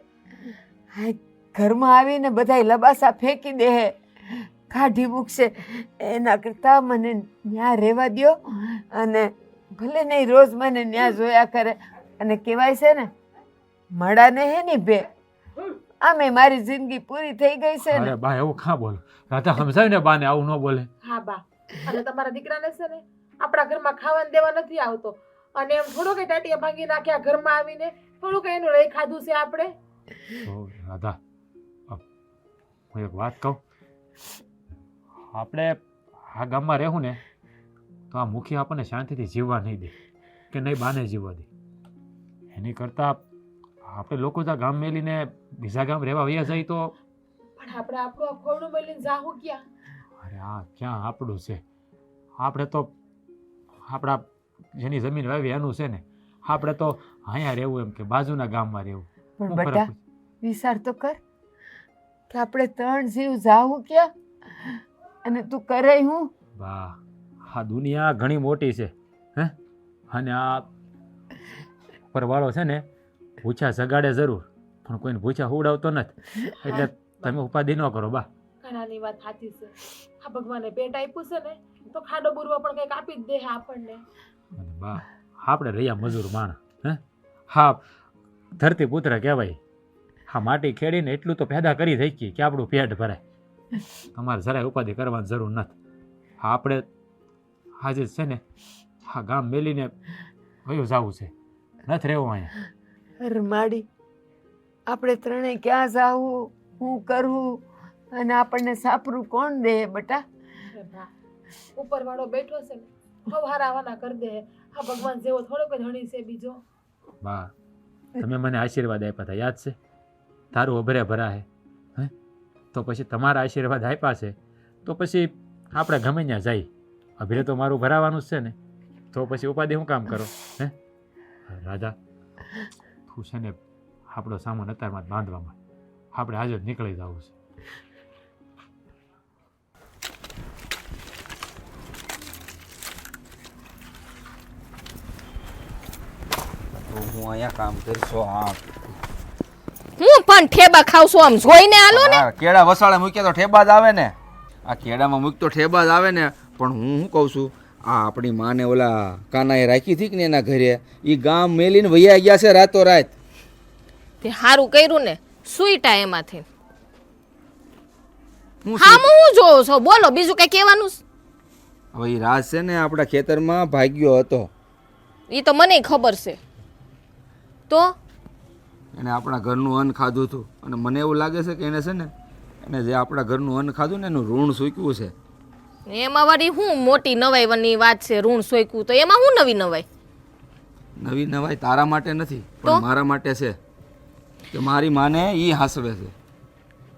Speaker 3: આ ઘરમાં આવીને બધા લબાસા ફેંકી દે, કાઢી મૂકશે. એના કરતાં મને ન્યા રહેવા દ્યો, અને ભલે નહીં રોજ મને ન્યા જોયા કરે. અને કહેવાય છે ને, મળાને હે ની બે, આમે મારી જિંદગી પૂરી થઈ ગઈ છે ને.
Speaker 1: અરે બા, એવું કાં બોલો? રાધા સમજાય ને બાને, આવું ન બોલે.
Speaker 2: હા બા, અને તમારા દીકરાને છે ને આપણા ઘરમાં ખાવાનું દેવા નથી આવતો, અને એમ થોડું કે ટાટિયા ભાંગી નાખ્યા ઘરમાં આવીને, થોડું કે એનું લઈ ખાધું છે આપણે.
Speaker 1: તો રાધા, હું એક વાત કહું, આપણે આ ગામમાં રહેવું ને તો આ મુખી આપણને શાંતિથી જીવવા નહીં દે કે નહીં બાને જીવવા દે. એની કરતાં આપણે લોકો તો ગામ મેલીને બીજા ગામ રહેવા વયા જાય તો.
Speaker 2: પણ આપણે આપણું આ ખોરડું મેલીને જાહું ક્યાં?
Speaker 1: અરે આ ક્યાં આપણું છે? આપણે તો આપણા જેની જમીન વાવી એનું છે ને. આપણે તો અહીંયા રહેવું એમ કે બાજુના ગામમાં રહેવું.
Speaker 3: પણ
Speaker 1: શું
Speaker 3: બેટા,
Speaker 1: ફરક?
Speaker 3: વિચાર તો કર કે આપણે 3 જીવ જાવું ક્યાં, અને તું કરે હું?
Speaker 1: વાહ, આ દુનિયા ઘણી મોટી છે હે. અને આ પરવાળો છે ને ભૂછા જગાડે જરૂર, પણ કોઈને ભૂછા ઉડાવતો નથી. એટલે તમે ઉપાધિ ન કરો બા.
Speaker 2: ઘણાની વાત સાચી છે. આ ભગવાને પેટ આપ્યું છે ને તો ખાડો બુરવા પણ કંઈક આપી જ દે આપણને.
Speaker 1: અને બા, આપણે રહ્યા મજૂર માણસ હે. હા, ધરતી પુત્ર કહેવાય. હા, માટી ખેડીને એટલું તો પેદા કરી શકીએ કે આપણું પેટ ભરાય. તમારે જરાય ઉપાધિ કરવાની જરૂર નથી. હા, આપણે આજે છે ને હા ગામ મેલીને વયું જવું છે, નથી રહેવું અહીંયા.
Speaker 3: અરે માડી, આપણે ત્રણેય ક્યાં જાવું, શું કરવું, અને આપણને સાપરું કોણ દે બેટા?
Speaker 2: અરે બા, ઉપરવાળો બેઠો છે ને હવારાવાના કરી દે. આ ભગવાન જેવો થોડોક જ હણી છે બીજો.
Speaker 1: બા, તમે મને આશીર્વાદ આપ્યા હતા, યાદ છે? તારું અભરે ભરા હે, તો પછી તમારા આશીર્વાદ આપ્યા છે તો પછી આપણે ગમે ત્યાં જઈ. અભરે તો મારું ભરાવાનું જ છે ને, તો પછી ઉપાધિ શું કામ કરો હે? રાધા, તું છે ને આપણો સામાન અત્યારમાં જ બાંધવામાં, આપણે આજે જ નીકળી જવું છે.
Speaker 6: હું અહીંયા કામ કરશો હા
Speaker 7: હું પણ ઠેબા ખાવ છું આમ જોઈને આલો ને.
Speaker 6: આ કેળા વસાળે મૂકે તો ઠેબા જ આવે ને. આ કેળામાં મૂક તો ઠેબા જ આવે ને. પણ હું શું કહું છું, આ આપણી માને ઓલા કાનાએ રાખી હતી કે ને એના ઘરે, એ ગામ મેલીને વૈયા ગયા છે રાતો રાત.
Speaker 7: તે સારું કર્યું ને, સુઈટા એમાંથી.
Speaker 6: હું
Speaker 7: હા હું જોઉં છો, બોલો બીજું કઈ કહેવાનું છે?
Speaker 6: હવે એ રાજ છે ને આપણા ખેતરમાં ભાગ્યો હતો.
Speaker 7: એ તો મને ખબર છે. તો
Speaker 6: એને આપણા ઘરનું અન્ન ખાધું હતું અને મને એવું લાગે છે કે એને છે ને એને જે આપણા ઘરનું અન્ન ખાધું ને એનું ઋણ સૂક્યું છે.
Speaker 7: એમાં વળી હું મોટી નવાઈની વાત છે, ઋણ સોયકું તો એમાં હું નવી નવાઈ?
Speaker 6: નવી નવાઈ તારા માટે નથી
Speaker 7: તો?
Speaker 6: પણ મારા માટે છે કે મારી માને ઈ હાસવે છે.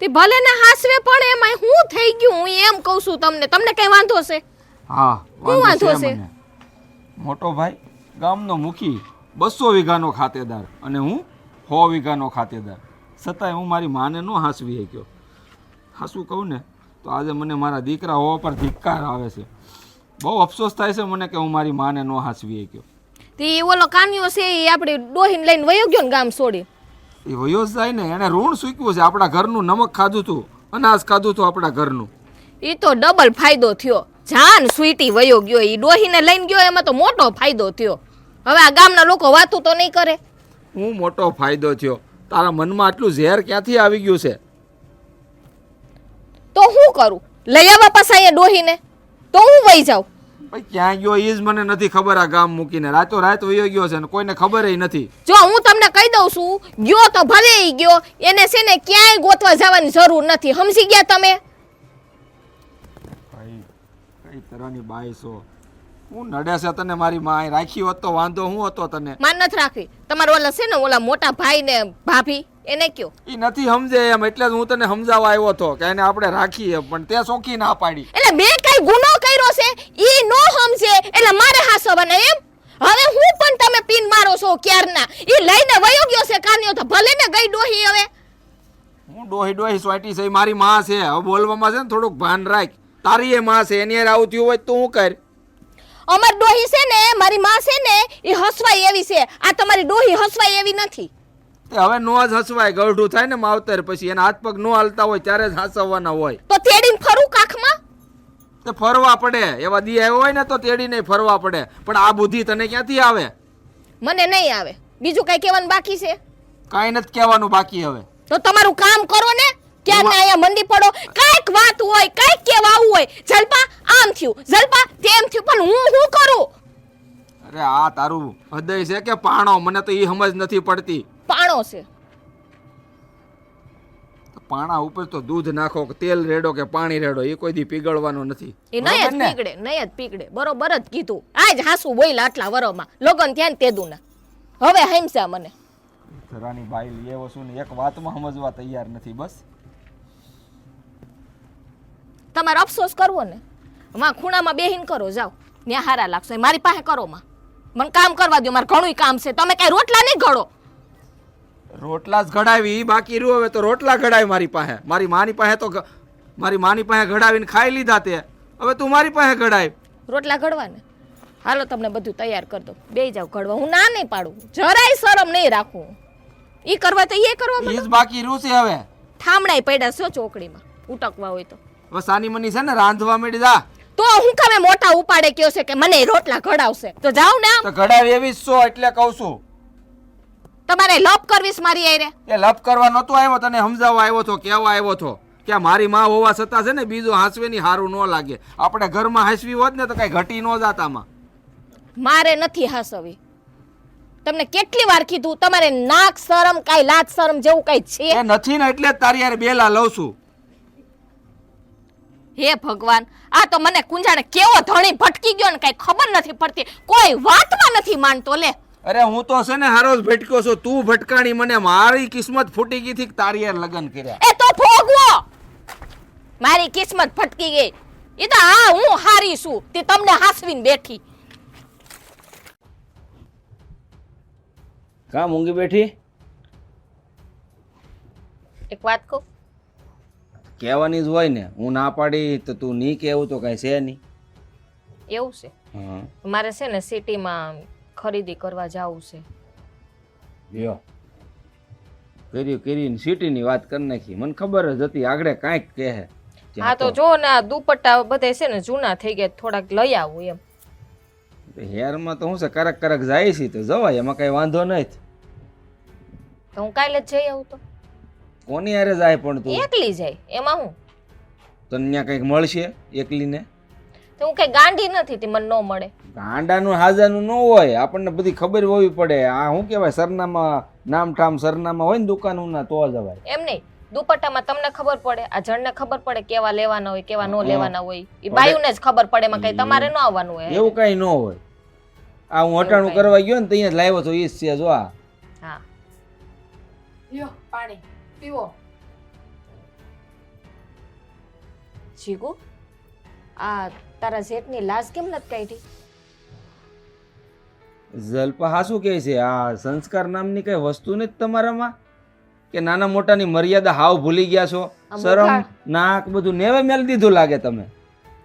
Speaker 7: તે ભલે ને હાસવે પણ એમાં હું થઈ ગયું, હું એમ કહું છું તમને. તમને કઈ વાંધો છે?
Speaker 6: હા
Speaker 7: શું વાંધો
Speaker 6: વાંધો છે
Speaker 7: છે?
Speaker 6: મને. મોટો ભાઈ ગામનો મુખી, 200 વીઘાનો ખાતેદાર અને હું 100 વીઘાનો ખાતેદાર, છતાંય હું મારી માને ન હાસવી શક્યો. હાસું કહું ને તો આજે મને મારા દીકરા હોવા પર ધિક્કાર આવે છે. બહુ અફસોસ થાય છે મને કે હું મારી માને ન હાસવી શક્યો.
Speaker 7: તે ઓલો કાન્યો છે એ આપણે ડોહીને લઈને વયો ગયો ને ગામ છોડી.
Speaker 6: એ વયો જ જાય ને, એને ઋણ સૂક્યું છે. આપણા ઘરનું નમક ખાધું હતું, અનાજ ખાધું હતું આપણા ઘરનું.
Speaker 7: એ તો ડબલ ફાયદો થયો. જાન સ્વીટી વયો ગયો, એ ડોહીને લઈને ગયો એમાં તો મોટો ફાયદો થયો. હવે આ ગામના લોકો વાતું તો નહીં કરે.
Speaker 6: હું મોટો ફાયદો થયો? તારા મનમાં આટલું ઝેર ક્યાંથી આવી ગયું છે?
Speaker 7: તો હું કરું? લઈ આવવા પાછા અહીંયા ડોહીને તો હું વહી જાઉં?
Speaker 6: ભાઈ ક્યાં ગયો એ જ મને નથી ખબર. આ ગામ મૂકીને રાતો રાત વયો ગયો છે ને કોઈને ખબર નથી.
Speaker 7: જો હું તમને કહી દઉં છું, ગયો તો ભલે ઈ ગયો, એને છે ને ક્યાંય ગોતવા જવાની જરૂર નથી. સમજી ગયા તમે?
Speaker 6: ભાઈ કઈ તરહની બાઈ છો? હું નડે છે તને મારી માં રાખી હોત તો વાંધો હું હતો તને.
Speaker 7: માન નથી રાખવી. તમારા ઓલા છે ને ઓલા મોટા ભાઈ ને ભાભી એને કયો.
Speaker 6: એ નથી સમજે એમ, એટલે જ હું તને સમજાવવા આવ્યો હતો કે એને આપણે રાખીએ, પણ તે સોખી ના પાડી.
Speaker 7: એટલે મેં કઈ ગુનો કર્યો છે ઈ નો સમજે એટલે મારે હાસવાના એમ? હવે હું પણ તમે પીન મારો છો ક્યારના. ઈ લઈને વયો ગયો છે કાન્યો તો ભલે ને ગઈ ડોહી. હવે
Speaker 6: હું ડોહી સોટી છે, મારી માં છે. હવે બોલવામાં છે ને થોડુંક ભાન રાખ. તારી એ માં છે, એની યાર આવું થયું હોય તો હું કર?
Speaker 7: અમાર ડોહી છે ને, મારી માં છે ને, ઈ હસવાય એવી છે. આ તમારી ડોહી હસવાય એવી નથી.
Speaker 6: તે હવે નો જ હસવાય. ગળઢું થાય ને માવતર પછી એના હાથ પગ નો હાલતા હોય ત્યારે જ હાસવવાના હોય.
Speaker 7: તો તેડીને ફરું કાખમાં?
Speaker 6: તે ફરવા પડે. એવા દી આવ્યો હોય ને તો તેડીને ફરવા પડે. પણ આ બુદ્ધિ તને ક્યાંથી આવે?
Speaker 7: મને નહીં આવે. બીજું કઈ કહેવાનું બાકી છે?
Speaker 6: કાંઈ નથી કહેવાનું બાકી. હવે
Speaker 7: તો તમારું કામ કરો ને. ક્યાં ના અહીંયા મંડી પડો. કાંઈક વાત હોય, કાંઈક કહેવા આવું હોય. જલપા આમ થયું, જલપા તેમ થયું, પણ હું શું કરું?
Speaker 6: અરે આ તારું હૃદય છે કે પાણો? મને તો એ સમજ નથી પડતી.
Speaker 7: પાણો છે.
Speaker 6: પાણા ઉપર તો દૂધ નાખો કે તેલ રેડો કે પાણી રેડો, એ કોઈ દી પીગળવાનો નથી.
Speaker 7: એ નહીં જ પીગડે, નહીં જ પીગડે. બરોબર જ કીધું. આજ હાસુ બોયલા આટલા વરોમાં. લગન થયા ને તેદું ના. હવે હેમસા મને.
Speaker 6: ઘરાની બાઈ એ વસ્તુ ને એક વાતમાં સમજવા તૈયાર નથી. બસ
Speaker 7: તમારે અફસોસ કરવો ને, માં ખૂણામાં બેહીન કરો. જાઓ ત્યાં હારા લાગશે. મારી પાસે કરો માં. મને કામ કરવા દો. મારે ઘણું કામ છે. તમે કઈ રોટલા નહીં ઘડો.
Speaker 6: રોટલા જ ઘડાવી ઈ બાકી રહ્યું. હવે તો રોટલા ઘડાય મારી પાસે. મારી માની પાસે તો મારી માની પાસે ઘડાવીને ખાઈ લીધા તે. હવે તું મારી પાસે ઘડાય.
Speaker 7: રોટલા ઘડવા ને હાલો તમને બધું તૈયાર કરી દો. બે જાવ ઘડવા. હું ના નહીં પાડું. જરાય શરમ નહીં રાખું. ઈ કરવા તો એ કરવા
Speaker 6: ઈ જ બાકી રહ્યું છે. હવે
Speaker 7: ઠામડાઈ પડ્યા છો ચોકડીમાં ઉટકવા હોય તો.
Speaker 6: હવે સાની મની છે ને રાંધવા માંડી જા.
Speaker 7: તો હું કામે મોટા ઉપાડે કયો છે કે મને રોટલા ઘડાવશે? તો જાવ ને. આમ
Speaker 6: તો ઘડાવી એવી જ છો એટલે કહું છું.
Speaker 7: તમારે લપ કરવીસ મારી આરે.
Speaker 6: એ લપ કરવા નતો આવ્યો, તને સમજાવવા આવ્યો તો, કહેવા આવ્યો તો કે મારી માં હોવા છતાં છે ને બીજો હાસવેની હારું ન લાગે. આપણે ઘરમાં હાસવી હોત ને તો કઈ ઘટી ન જાત આમાં.
Speaker 7: મારે નથી હાસવી. તમને કેટલી વાર કીધું તમારે નાક શરમ કાઈ લાજ શરમ જેવું કઈ છે?
Speaker 6: એ નથી ને એટલે જ તારી યાર બેલા લઉં છું.
Speaker 7: હે ભગવાન, આ તો મને કુંજાણે કેવો ધણી ભટકી ગયો ને કઈ ખબર નથી પડતી. કોઈ વાતમાં નથી માનતો. લે
Speaker 6: અરે હું તો છે ને હારો જ ભટક્યો છું. તું ભટકાણી મને. મારી કિસ્મત ફૂટી ગઈ થી તારી યાર લગન કર્યા.
Speaker 7: એ તો ભોગવો. મારી કિસ્મત ફટકી ગઈ. એ તો હા હું હારી છું તે તમને હાસવીને બેઠી.
Speaker 6: કા મૂંગી બેઠી?
Speaker 7: એક વાત કહું?
Speaker 6: કહેવાની જ હોય ને. હું ના પાડી તો તું નહીં કહેવું તો કઈ છે નહીં.
Speaker 7: એવું છે?
Speaker 6: હા
Speaker 7: મારે છે ને સિટીમાં ખરીદી કરવા જવું છે.
Speaker 6: લ્યો કરીને સિટીની વાત કરી નાખી. મને ખબર જ હતી આગળ કાંઈક કહે.
Speaker 7: હા તો જો ને આ દુપટ્ટા બધે છે ને જૂના થઈ ગયા, થોડાક લઈ આવું એમ.
Speaker 6: હેરમાં તો હું છે કરક કરક જાય છે તો જવાય, એમાં કઈ વાંધો નથી.
Speaker 7: તો હું કાલે જ જઈ આવું તો
Speaker 6: કોની હારે જાય પણ તું?
Speaker 7: એકલી જાય એમાં હું?
Speaker 6: તને ત્યાં કંઈક મળશે એકલીને?
Speaker 7: તો હું કઈ ગાંડી નથી તે મને ન મળે.
Speaker 6: ગાંડાનું હાજાનું ન હોય, આપણને બધી ખબર હોવી પડે. આ શું કહેવાય સરનામા, નામ ઠામ સરનામા હોય ને દુકાનના તો જવાય.
Speaker 7: એમ નહીં, દુપટ્ટામાં તમને ખબર પડે, આ જણને ખબર પડે કેવા લેવાના હોય કેવા ન લેવાના હોય, એ બાયુને જ ખબર પડે, એમાં કઈ તમારે ન આવવાનું હોય.
Speaker 6: એવું કઈ ન હોય. આ હું અટાણું કરવા ગયો ને ત્યાં જ લાવ્યો તો ઈ જ છે. જો આ
Speaker 7: હા
Speaker 2: લ્યો પાણી પીવો.
Speaker 7: જીગુ, આ તારા જેઠની લાશ કેમ નથી કાઢી?
Speaker 6: જલ્પા હા શું કહે છે? આ સંસ્કાર નામની કઈ વસ્તુ નથી તમારામાં કે નાના મોટાની મર્યાદા હાવ ભૂલી ગયા છો? શરમ નાક બધું નેવે મેલ દીધું લાગે તમે.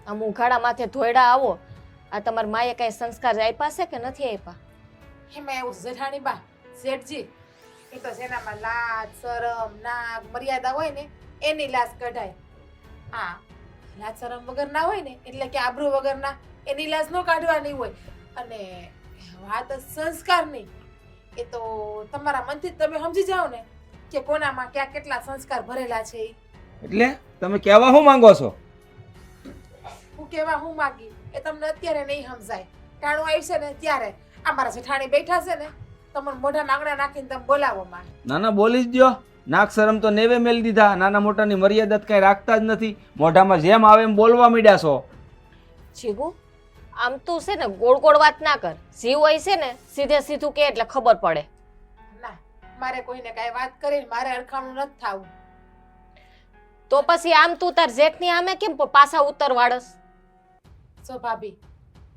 Speaker 7: આમ ઉઘાડા માથે ધોયડા આવો, આ તમારા માએ કઈ સંસ્કાર આપ્યા છે કે નથી આપ્યા?
Speaker 2: એમાં એવું જેઠાણી બા શેઠજી, એ તો જેનામાં લાજ શરમ નાક મર્યાદા હોય ને એની લાજ કઢાય. હા, લાજ શરમ વગર ના હોય ને એટલે કે આબરૂ વગર ના, એની લાજ નો કાઢવાની હોય. અને વાત સંસ્કારની, એ તો તમારા મનથી જ તમે સમજી જાઓ ને કે કોનામાં ક્યાં કેટલા સંસ્કાર ભરેલા છે.
Speaker 6: એટલે તમે કહેવા શું માંગો છો?
Speaker 2: હું કેવા હું માગી એ તમને અત્યારે નહીં સમજાય. ટાણું આવશે ને ત્યારે અમારા જેઠાણી બેઠા છે ને, તમને મોઢા માંગણા નાખીને તમે બોલાવો માં.
Speaker 6: ના ના બોલી જ દો. નાક શરમ તો નેવે મેલ દીધા. નાના મોટાની મર્યાદા કઈ રાખતા જ નથી. મોઢામાં જેમ આવે એમ બોલવા માંડ્યા છો.
Speaker 7: જીગુ, આમ તું છે ને ગોળ ગોળ વાત ના કર. જીવ હોય છે ને સીધે સીધું કે એટલે ખબર પડે.
Speaker 2: ના, મારે કોઈને કાંઈ વાત કરીને મારે અડખાણું નથી થાવું.
Speaker 7: તો પછી આમ તું તાર જેઠની આમે કેમ પાછા ઉત્તર વાળસ?
Speaker 2: સો ભાભી,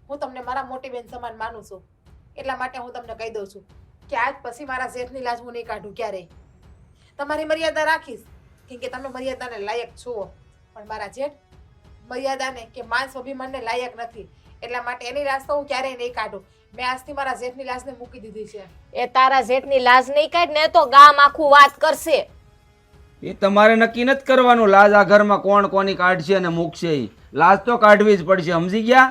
Speaker 2: હું તમને મારા મોટી બેન સમાન માનું છું, એટલા માટે હું તમને કહી દઉં છું કે આજ પછી મારા જેઠની લાજ હું નહીં કાઢું ક્યારેય. તમારી મર્યાદા રાખીશ કેમ કે તમે મર્યાદાને લાયક છો, પણ મારા જેઠ મર્યાદાને કે માન સ્વાભિમાનને લાયક નથી, એટલા માટે એની લાજ તો હું ક્યારેય નહીં કાઢું. મેં આજથી મારા જેઠની લાજને મૂકી દીધી છે.
Speaker 7: એ તારા જેઠની લાજ નહીં કાઢ ને તો ગામ આખું વાત કરશે.
Speaker 6: એ તમારે નક્કી નથી કરવાનું લાજ આ ઘરમાં કોણ કોની કાઢશે અને મૂકશે. ઈ લાજ તો કાઢવી જ પડશે, સમજી ગયા?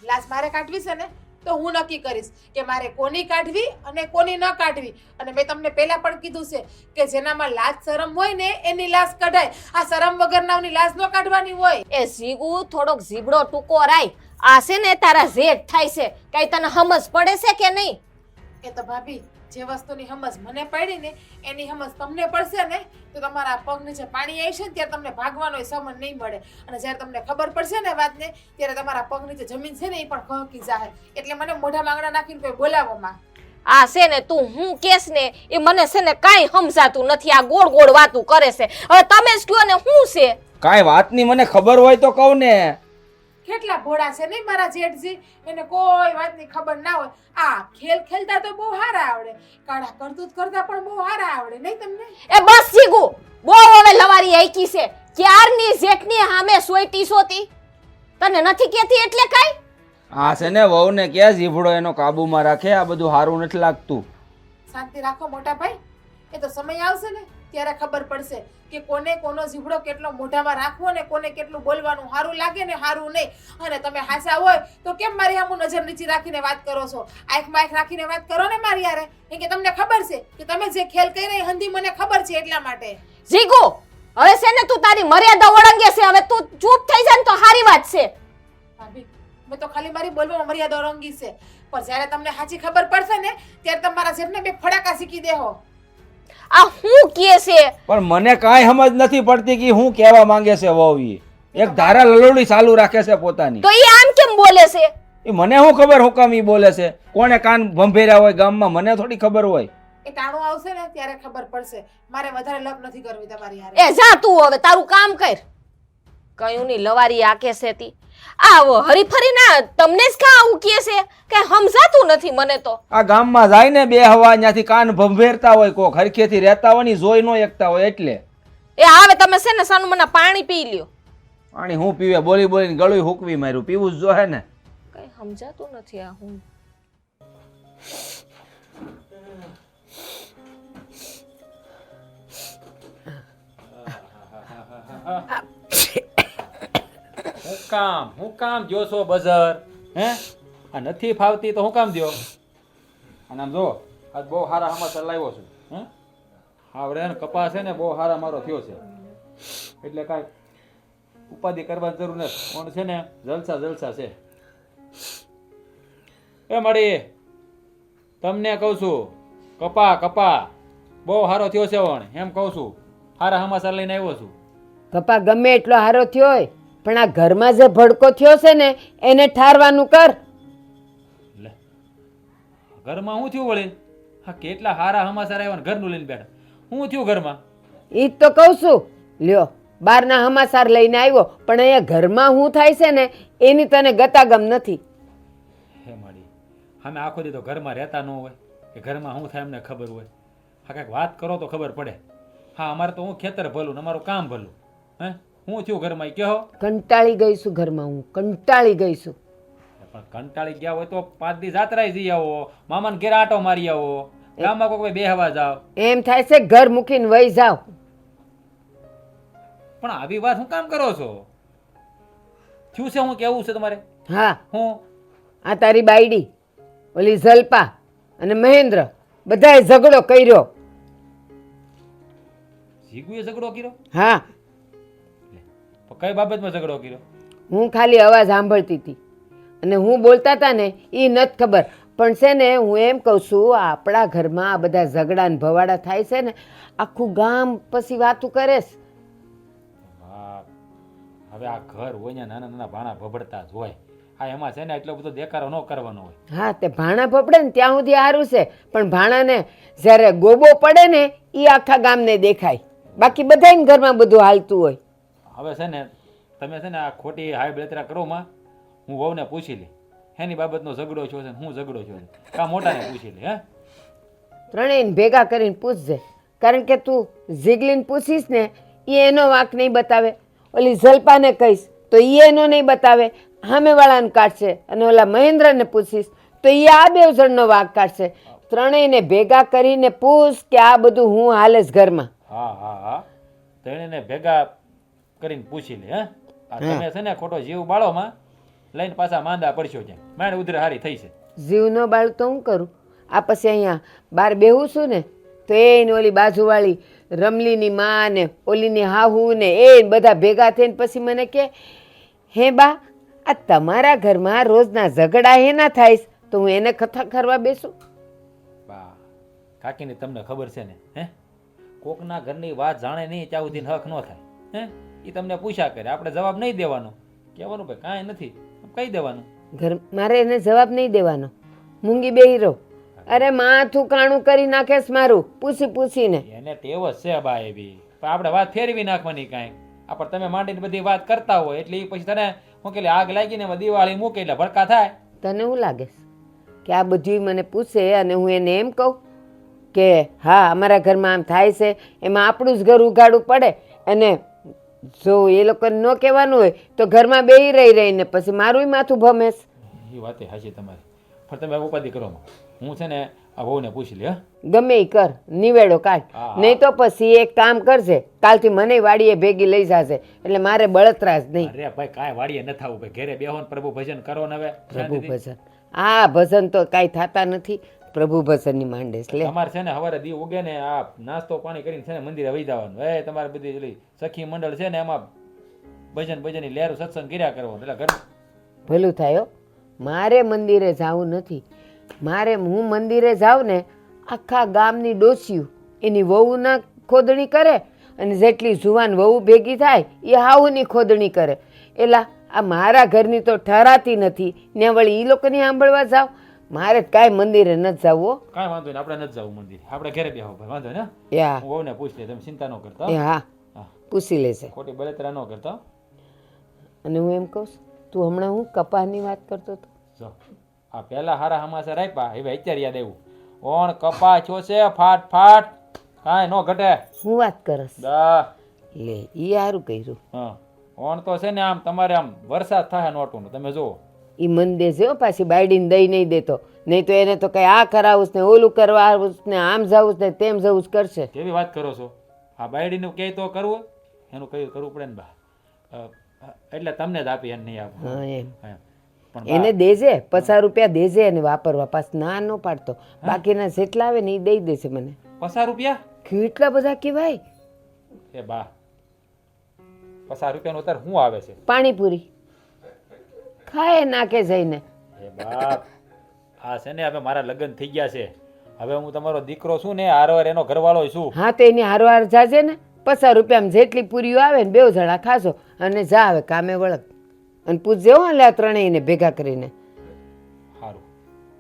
Speaker 2: લાજ મારે કાઢવી છે ને તો હું નક્કી કરીશ કે મારે કોની કાઢવી અને કોની ન કાઢવી. અને મેં તમને પહેલા પણ કીધું છે કે જેનામાં લાજ શરમ હોય ને એની લાજ કઢાય. આ શરમ વગરનાની લાજ ન કાઢવાની હોય.
Speaker 7: એ જીગુ થોડોક જીબડો ટૂંકો રાય. આ છે ને તારા જેઠ થાય છે, કઈ તને સમજ પડે છે કે નહીં?
Speaker 2: એ તો ભાભી, જે વસ્તુની સમજ મને પડી ને એની સમજ તમને પડશે ને તો તમારા પગ નીચે પાણી આવશે ને ત્યારે તમને ભાગવાનો સમજ નહીં મળે. અને જ્યારે તમને ખબર પડશે ને વાતને ત્યારે તમારા પગ નીચે જમીન છે ને એ પણ ખહકી જાય. એટલે મને મોઢા માંગણા નાખીને કોઈ બોલાવોમાં.
Speaker 7: આ છે ને તું હું કેસ ને એ મને છે ને કાંઈ સમજાતું નથી. આ ગોળ ગોળ વાતું કરે છે. હવે તમે જ કયો ને શું છે?
Speaker 6: કાંઈ વાતની મને ખબર હોય તો કહું ને.
Speaker 2: કેટલા ભોળા છે નહીં મારા જેઠજી, એને કોઈ વાતની ખબર ના હોય. આ ખેલ ખેલતા તો બહુ સારા આવડે, કાળા કરતૂત કરતા પણ બહુ સારા આવડે નહીં તમને?
Speaker 7: એ બસ જીગુ, બહુ હવે લવારી આઈકી છે. ક્યારની જેઠની સામે સોઈટી સોતી તને નથી કહેતી એટલે કાઈ?
Speaker 6: આ છે ને વહુને ક્યાં જીભડો એનો કાબુમાં રાખે. આ બધું સારું નથી લાગતું.
Speaker 2: શાંતિ રાખો મોટા ભાઈ, એ તો સમય આવશે ને ત્યારે ખબર પડશે કે કોને કોનો જીભડો કેટલો મોઢામાં રાખવો ને કોને કેટલું બોલવાનું સારું લાગે ને સારું નહીં. અને તમે હાસા હોય તો કેમ મારી સામું નજર નીચી રાખીને વાત કરો છો? આંખમાં આંખ રાખીને વાત કરો ને મારી યારે, કેમ કે તમને ખબર છે કે તમે જે ખેલ કરી રહી હંધી મને ખબર છે એટલા માટે.
Speaker 7: જીગુ, હવે છે ને તું તારી મર્યાદા ઓળંગે છે. હવે તું ચૂપ થઈ જા ને તો સારી વાત છે.
Speaker 2: ભાભી, મેં તો ખાલી મારી બોલવામાં મર્યાદા ઓળંગી છે, પણ જ્યારે તમને સાચી ખબર પડશે ને ત્યારે તમારા જેઠને બે ફડાકા શીખી દેહો.
Speaker 7: આ હું કે છે?
Speaker 6: પણ મને કાંઈ સમજ નથી પડતી કે હું કહેવા માંગે છે વહુ. ઈ એક ધારા લલોડી ચાલુ રાખે છે પોતાની.
Speaker 7: તો એ આમ કેમ બોલે છે?
Speaker 6: એ મને શું ખબર હું કામ ઈ બોલે છે? કોણે કાન ભંભેર્યા હોય ગામમાં મને થોડી ખબર હોય.
Speaker 2: એ ટાણું આવશે ને ત્યારે ખબર પડશે. મારે વધારે લપ નથી કરવી તમારી યારે.
Speaker 7: એ જા તું હવે તારું કામ કર. કયું ની લવારી આકે છે તી? આવો હરીફરી ના તમને જ કા આવું કે છે કે સમજાતું નથી મને તો.
Speaker 6: આ ગામમાં જાય ને બે હવા ત્યાંથી કાન ભંભેરતા હોય, કોક હરખેથી રહેતા હોય ને જોઈ નો એકતા હોય એટલે.
Speaker 7: એ આવે તમે છે ને સાનું મને પાણી પી લ્યો.
Speaker 6: પાણી હું પીવે? બોલી બોલીને ગળું હુકવી માર્યું. પીવું જ જોહે ને.
Speaker 7: કઈ સમજાતું નથી આ હું.
Speaker 1: હું કામ જોશો બજાર હે આ નથી ફાવતી તો હું કામ દ્યો અને આમ જો આજ બહુ સારા સમાચાર લાવ્યો છું હે આવડે ને કપાસ છે ને બહુ સારા મારો થયો છે એટલે કાંઈ ઉપાધિ કરવાની જરૂર નથી પણ છે ને જલસા જલસા છે એ મળી તમને કહું છું કપા બહુ સારો થયો છે વણ એમ કહું છું સારા સમાચાર લઈને આવ્યો છું
Speaker 3: કપા ગમે એટલો હારો થયો હોય પણ આ ઘરમાં જે ભડકો થયો છે ને એને ઠારવાનું કર.
Speaker 1: લે ઘરમાં શું થયું વળી હા કેટલા સારા સમાચાર આવ્યા ને ઘરનું લઈને બેઠા શું થયું ઘરમાં
Speaker 3: ઈ જ તો કહું છું. લ્યો બહારના હમાસાર લઈને આવ્યો પણ અહીંયા ઘરમાં શું થાય છે ને એની તને ગતાગમ નથી.
Speaker 1: હે માડી અમે આખો દી તો ઘરમાં રહેતા ન હોય કે ઘરમાં શું થાય અમને ખબર હોય હા કાંઈક વાત કરો તો ખબર પડે હા અમારે તો હું ખેતર ભલું ને અમારું કામ ભલું હે શું થયું ઘરમાં એ કહો
Speaker 3: કંટાળી ગઈ છું ઘરમાં, હું કંટાળી ગઈ છું.
Speaker 1: પણ કંટાળી ગયા હોય તો 5 દી જાત્રાએ જઈ આવો મામાને ઘેર આંટો મારી આવો ગામમાં કોઈ બેહવા જાવ
Speaker 3: એમ થાય છે ઘર મૂકીને વહી જાવ.
Speaker 1: પણ આવી વાત હું કામ કરો છો થયું છે હું કેવું છે તમારે
Speaker 3: હા,
Speaker 1: હું
Speaker 3: આ તારી બાયડી ઓલી જલ્પા અને મહેન્દ્ર બધાએ ઝઘડો કર્યો.
Speaker 1: જીગુએ ઝઘડો કર્યો
Speaker 3: હા,
Speaker 1: તો કઈ બાબતમાં ઝઘડો કર્યો
Speaker 3: હું ખાલી અવાજ સાંભળતી હતી અને હું બોલતા હતા ને એ નથી ખબર પણ છે ને હું એમ કહું છું આપણા ઘરમાં આ બધા ઝઘડા ને ભવાડા થાય છે ને આખું ગામ પછી વાતું કરે છે.
Speaker 1: હા હવે આ ઘર હોય ને નાના નાના ભાણા ભભડતા જ હોય હા એમાં છે ને એટલો બધો દેખાડો ન કરવાનો હોય
Speaker 3: હા, તે ભાણા ભપડે ને ત્યાં સુધી સારું છે પણ ભાણાને જ્યારે ગોબો પડે ને એ આખા ગામને દેખાય, બાકી બધાને ઘરમાં બધું હાલતું હોય.
Speaker 1: હવે છે ને તમે છે ને આ ખોટી હાય બળતરા કરો માં હું વહુને પૂછી લે એની બાબતનો ઝઘડો છો છે હું ઝઘડો છો કા મોટાને પૂછી લે હે
Speaker 3: ત્રણેયને ભેગા કરીને પૂછજે કારણ કે તું જીગલીને પૂછીશ ને એ એનો વાંક નહીં બતાવે, ઓલી જલ્પાને કહીશ તો એ એનો નહીં બતાવે, સામેવાળાને કાઢશે અને ઓલા મહેન્દ્રને પૂછીશ તો એ આ બે જણનો વાંક કાઢશે. ત્રણેયને ભેગા કરીને પૂછ કે આ બધું હું હાલે છે ઘરમાં.
Speaker 1: હા તેને ભેગા કરીને પૂછી લે હે આ તમે છે ને ખોટો જીવ બાળોમાં લઈને પાછા માંદા પડશો છે મારે ઉધર હારી થઈ છે
Speaker 3: જીવનો બાળ તો હું કરું આ પછી અહીંયા બહાર બેહું છું ને તો એને ઓલી બાજુવાળી રમલીની માં ને ઓલીની હાહુ ને એ બધા ભેગા થઈને પછી મને કે હે બા આ તમારા ઘરમાં રોજના ઝઘડા હેના થાય છે? તો હું એને કથા કરવા બેસું.
Speaker 1: બા કાકીની તમને ખબર છે ને હે કોકના ઘરની વાત જાણે નહીં ત્યાં સુધી હક ન થાય હે એ તમને પૂછ્યા કરે આપણે જવાબ નહીં દેવાનો કહેવાનું ભાઈ કાંઈ નથી કહી દેવાનું
Speaker 3: ઘર મારે એને જવાબ નહીં દેવાનો, મૂંગી બેહી રહો. અરે માથું કાણું કરી નાખેસ મારું પૂછીને.
Speaker 1: એને ટેવ જ છે બા એવી પણ આપણે વાત ફેરવી નાખવાની કાંઈ આપણે તમે માંડીને બધી વાત કરતા હોય એટલે એ પછી તને હું કે આગ લાગીને દિવાળી મૂકે એટલે ભડકા થાય.
Speaker 3: તને શું લાગે છે કે આ બધું મને પૂછે અને હું એને એમ કહું કે હા અમારા ઘરમાં આમ થાય છે એમાં આપણું જ ઘર ઉગાડવું પડે અને જો એ લોકોને ન કહેવાનું હોય તો ઘરમાં બેહી રહીને પછી મારું માથું ભમેશ.
Speaker 1: એ વાતે હાચી તમારી પણ તમે ઉપાધિ કરો હું છે ને આ વહુને પૂછી લે
Speaker 3: ગમે એ કર નિવેડો કાઢ નહીં તો પછી એક કામ કરશે કાલથી મને વાડીએ ભેગી લઈ જશે એટલે મારે બળતરા જ નહીં.
Speaker 1: અરે ભાઈ કાંઈ વાડીએ ન થવું ભાઈ ઘરે બેહો ને પ્રભુ ભજન કરો ને હવે
Speaker 3: પ્રભુ ભજન આ ભજન તો કાંઈ થતા નથી, પ્રભુ ભજનની માંડેશ લે.
Speaker 1: તમારે છે ને સવારે દી ઉગે ને આ નાસ્તો પાણી કરીને છે ને મંદિરે વહી જવાનું એ તમારે બધી ઓલી સખી મંડળ છે ને એમાં ભજનની લહેરું સત્સંગ કર્યા કરવાનું એટલે ઘર
Speaker 3: ભલું થાય. મારે મંદિરે જવું નથી, મારે હું મંદિરે જાઉં ને આખા ગામની ડોસીયું એની વહુના ખોદણી કરે અને જેટલી જુવાન વહુ ભેગી થાય એ હાઉની ખોદણી કરે. એલા આ મારા ઘરની તો ઠરાતી નથી ને વળી એ લોકોની સાંભળવા જાવ. મારે કાંઈ મંદિરે નથી જવું.
Speaker 1: કાંઈ વાંધો નહીં આપણે નથી જવું મંદિરે આપણે ઘરે બેહો ભાઈ વાંધો ને
Speaker 3: યા
Speaker 1: હું વહુને પૂછ લે તમે ચિંતા ન કરતા
Speaker 3: એ હા પૂછી લેશે.
Speaker 1: ખોટી બળતરા ન કરતા
Speaker 3: અને હું એમ કહું તું હમણાં હું કપાસની વાત કરતો હતો.
Speaker 1: જો આ પહેલા હારા હમાસા રાખ્યા હવે અત્યારે યાદ આવ્યું ઓણ કપા છો છે ફાટ કાંઈ ન ઘટે.
Speaker 3: હું વાત કરસ
Speaker 1: દા
Speaker 3: લે ઈ સારું કર્યું.
Speaker 1: હા ઓણ તો છે ને આમ તમારે આમ વરસાદ થાય નોટું તમે જુઓ
Speaker 3: એ મન દેશે હો પાછી બાયડીને દઈ નહીં દેતો, નહીં તો એને તો કઈ આ કરાવું ને ઓલું કરવા આવું ને આમ જવું ને તેમ જવું કરશે.
Speaker 1: કેવી વાત કરો છો આ બાયડીનું કે તો કરવું એનું કયું કરવું પડે ને બા. એટલે તમને જ આપી એને નહીં આપું.
Speaker 3: હા એમ
Speaker 1: હા. પણ બા,
Speaker 3: એને દેજે 50 રૂપિયા દેજે એને વાપરવા પાછ ના ન પાડતો બાકીના જેટલા આવે ને એ દઈ દેશે મને
Speaker 1: 50 રૂપિયા?
Speaker 3: કેટલા બધા કહેવાય
Speaker 1: એ બા 50 રૂપિયાનું અત્યારે શું આવે છે?
Speaker 3: પાણીપુરી ખાય નાખે જઈને
Speaker 1: એ બાપ, આ છે ને હવે મારા લગ્ન થઈ ગયા છે, હવે હું તમારો દીકરો છું ને, હારવાર એનો ઘરવાળો છું.
Speaker 3: હા તો એની હારવાર જાજે ને 50 રૂપિયામાં જેટલી પૂરીઓ આવે ને 2 જણા ખાશો અને જા હવે કામે વળગ અને પૂછજે હો લે આ ત્રણેયને ભેગા કરીને
Speaker 1: સારું.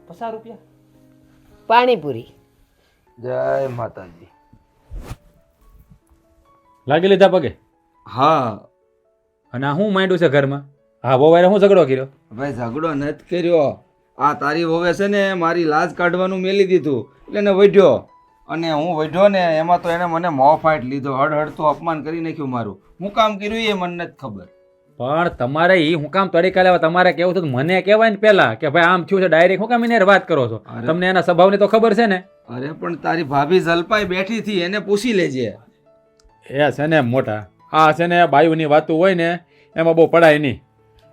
Speaker 1: 50 રૂપિયા?
Speaker 3: પાણીપુરી
Speaker 6: જય માતાજી.
Speaker 1: લાગી લીધા પગે?
Speaker 6: હા
Speaker 1: અને આ શું માંડ્યું છે ઘરમાં? હા બહુ શું ઝઘડો કર્યો?
Speaker 6: ભાઈ ઝઘડો નથી કર્યો. આ તારી વહુએ છે ને મારી લાજ કાઢવાનું મેલી દીધું એટલે એને વઢ્યો, અને હું વઢ્યો ને એમાં તો એને મને મોં ફાટ લીધો, હળહળતું અપમાન કરી નાખ્યું મારું. હું કામ કર્યું એ મને નથી ખબર.
Speaker 1: પણ તમારે એ હું કામ તરીકા લેવા તમારે કેવું હતું? મને કહેવાય ને પેલા કે ભાઈ આમ થયું છે, ડાયરેક્ટ હું કામ એને વાત કરો છો? તમને એના સ્વભાવની તો ખબર છે ને?
Speaker 6: અરે પણ તારી ભાભી જલપાઈ બેઠી હતી, એને પૂછી લેજે.
Speaker 1: એ છે ને મોટા, આ છે ને બાયુની વાતું હોય ને એમાં બહુ પડાય નહીં.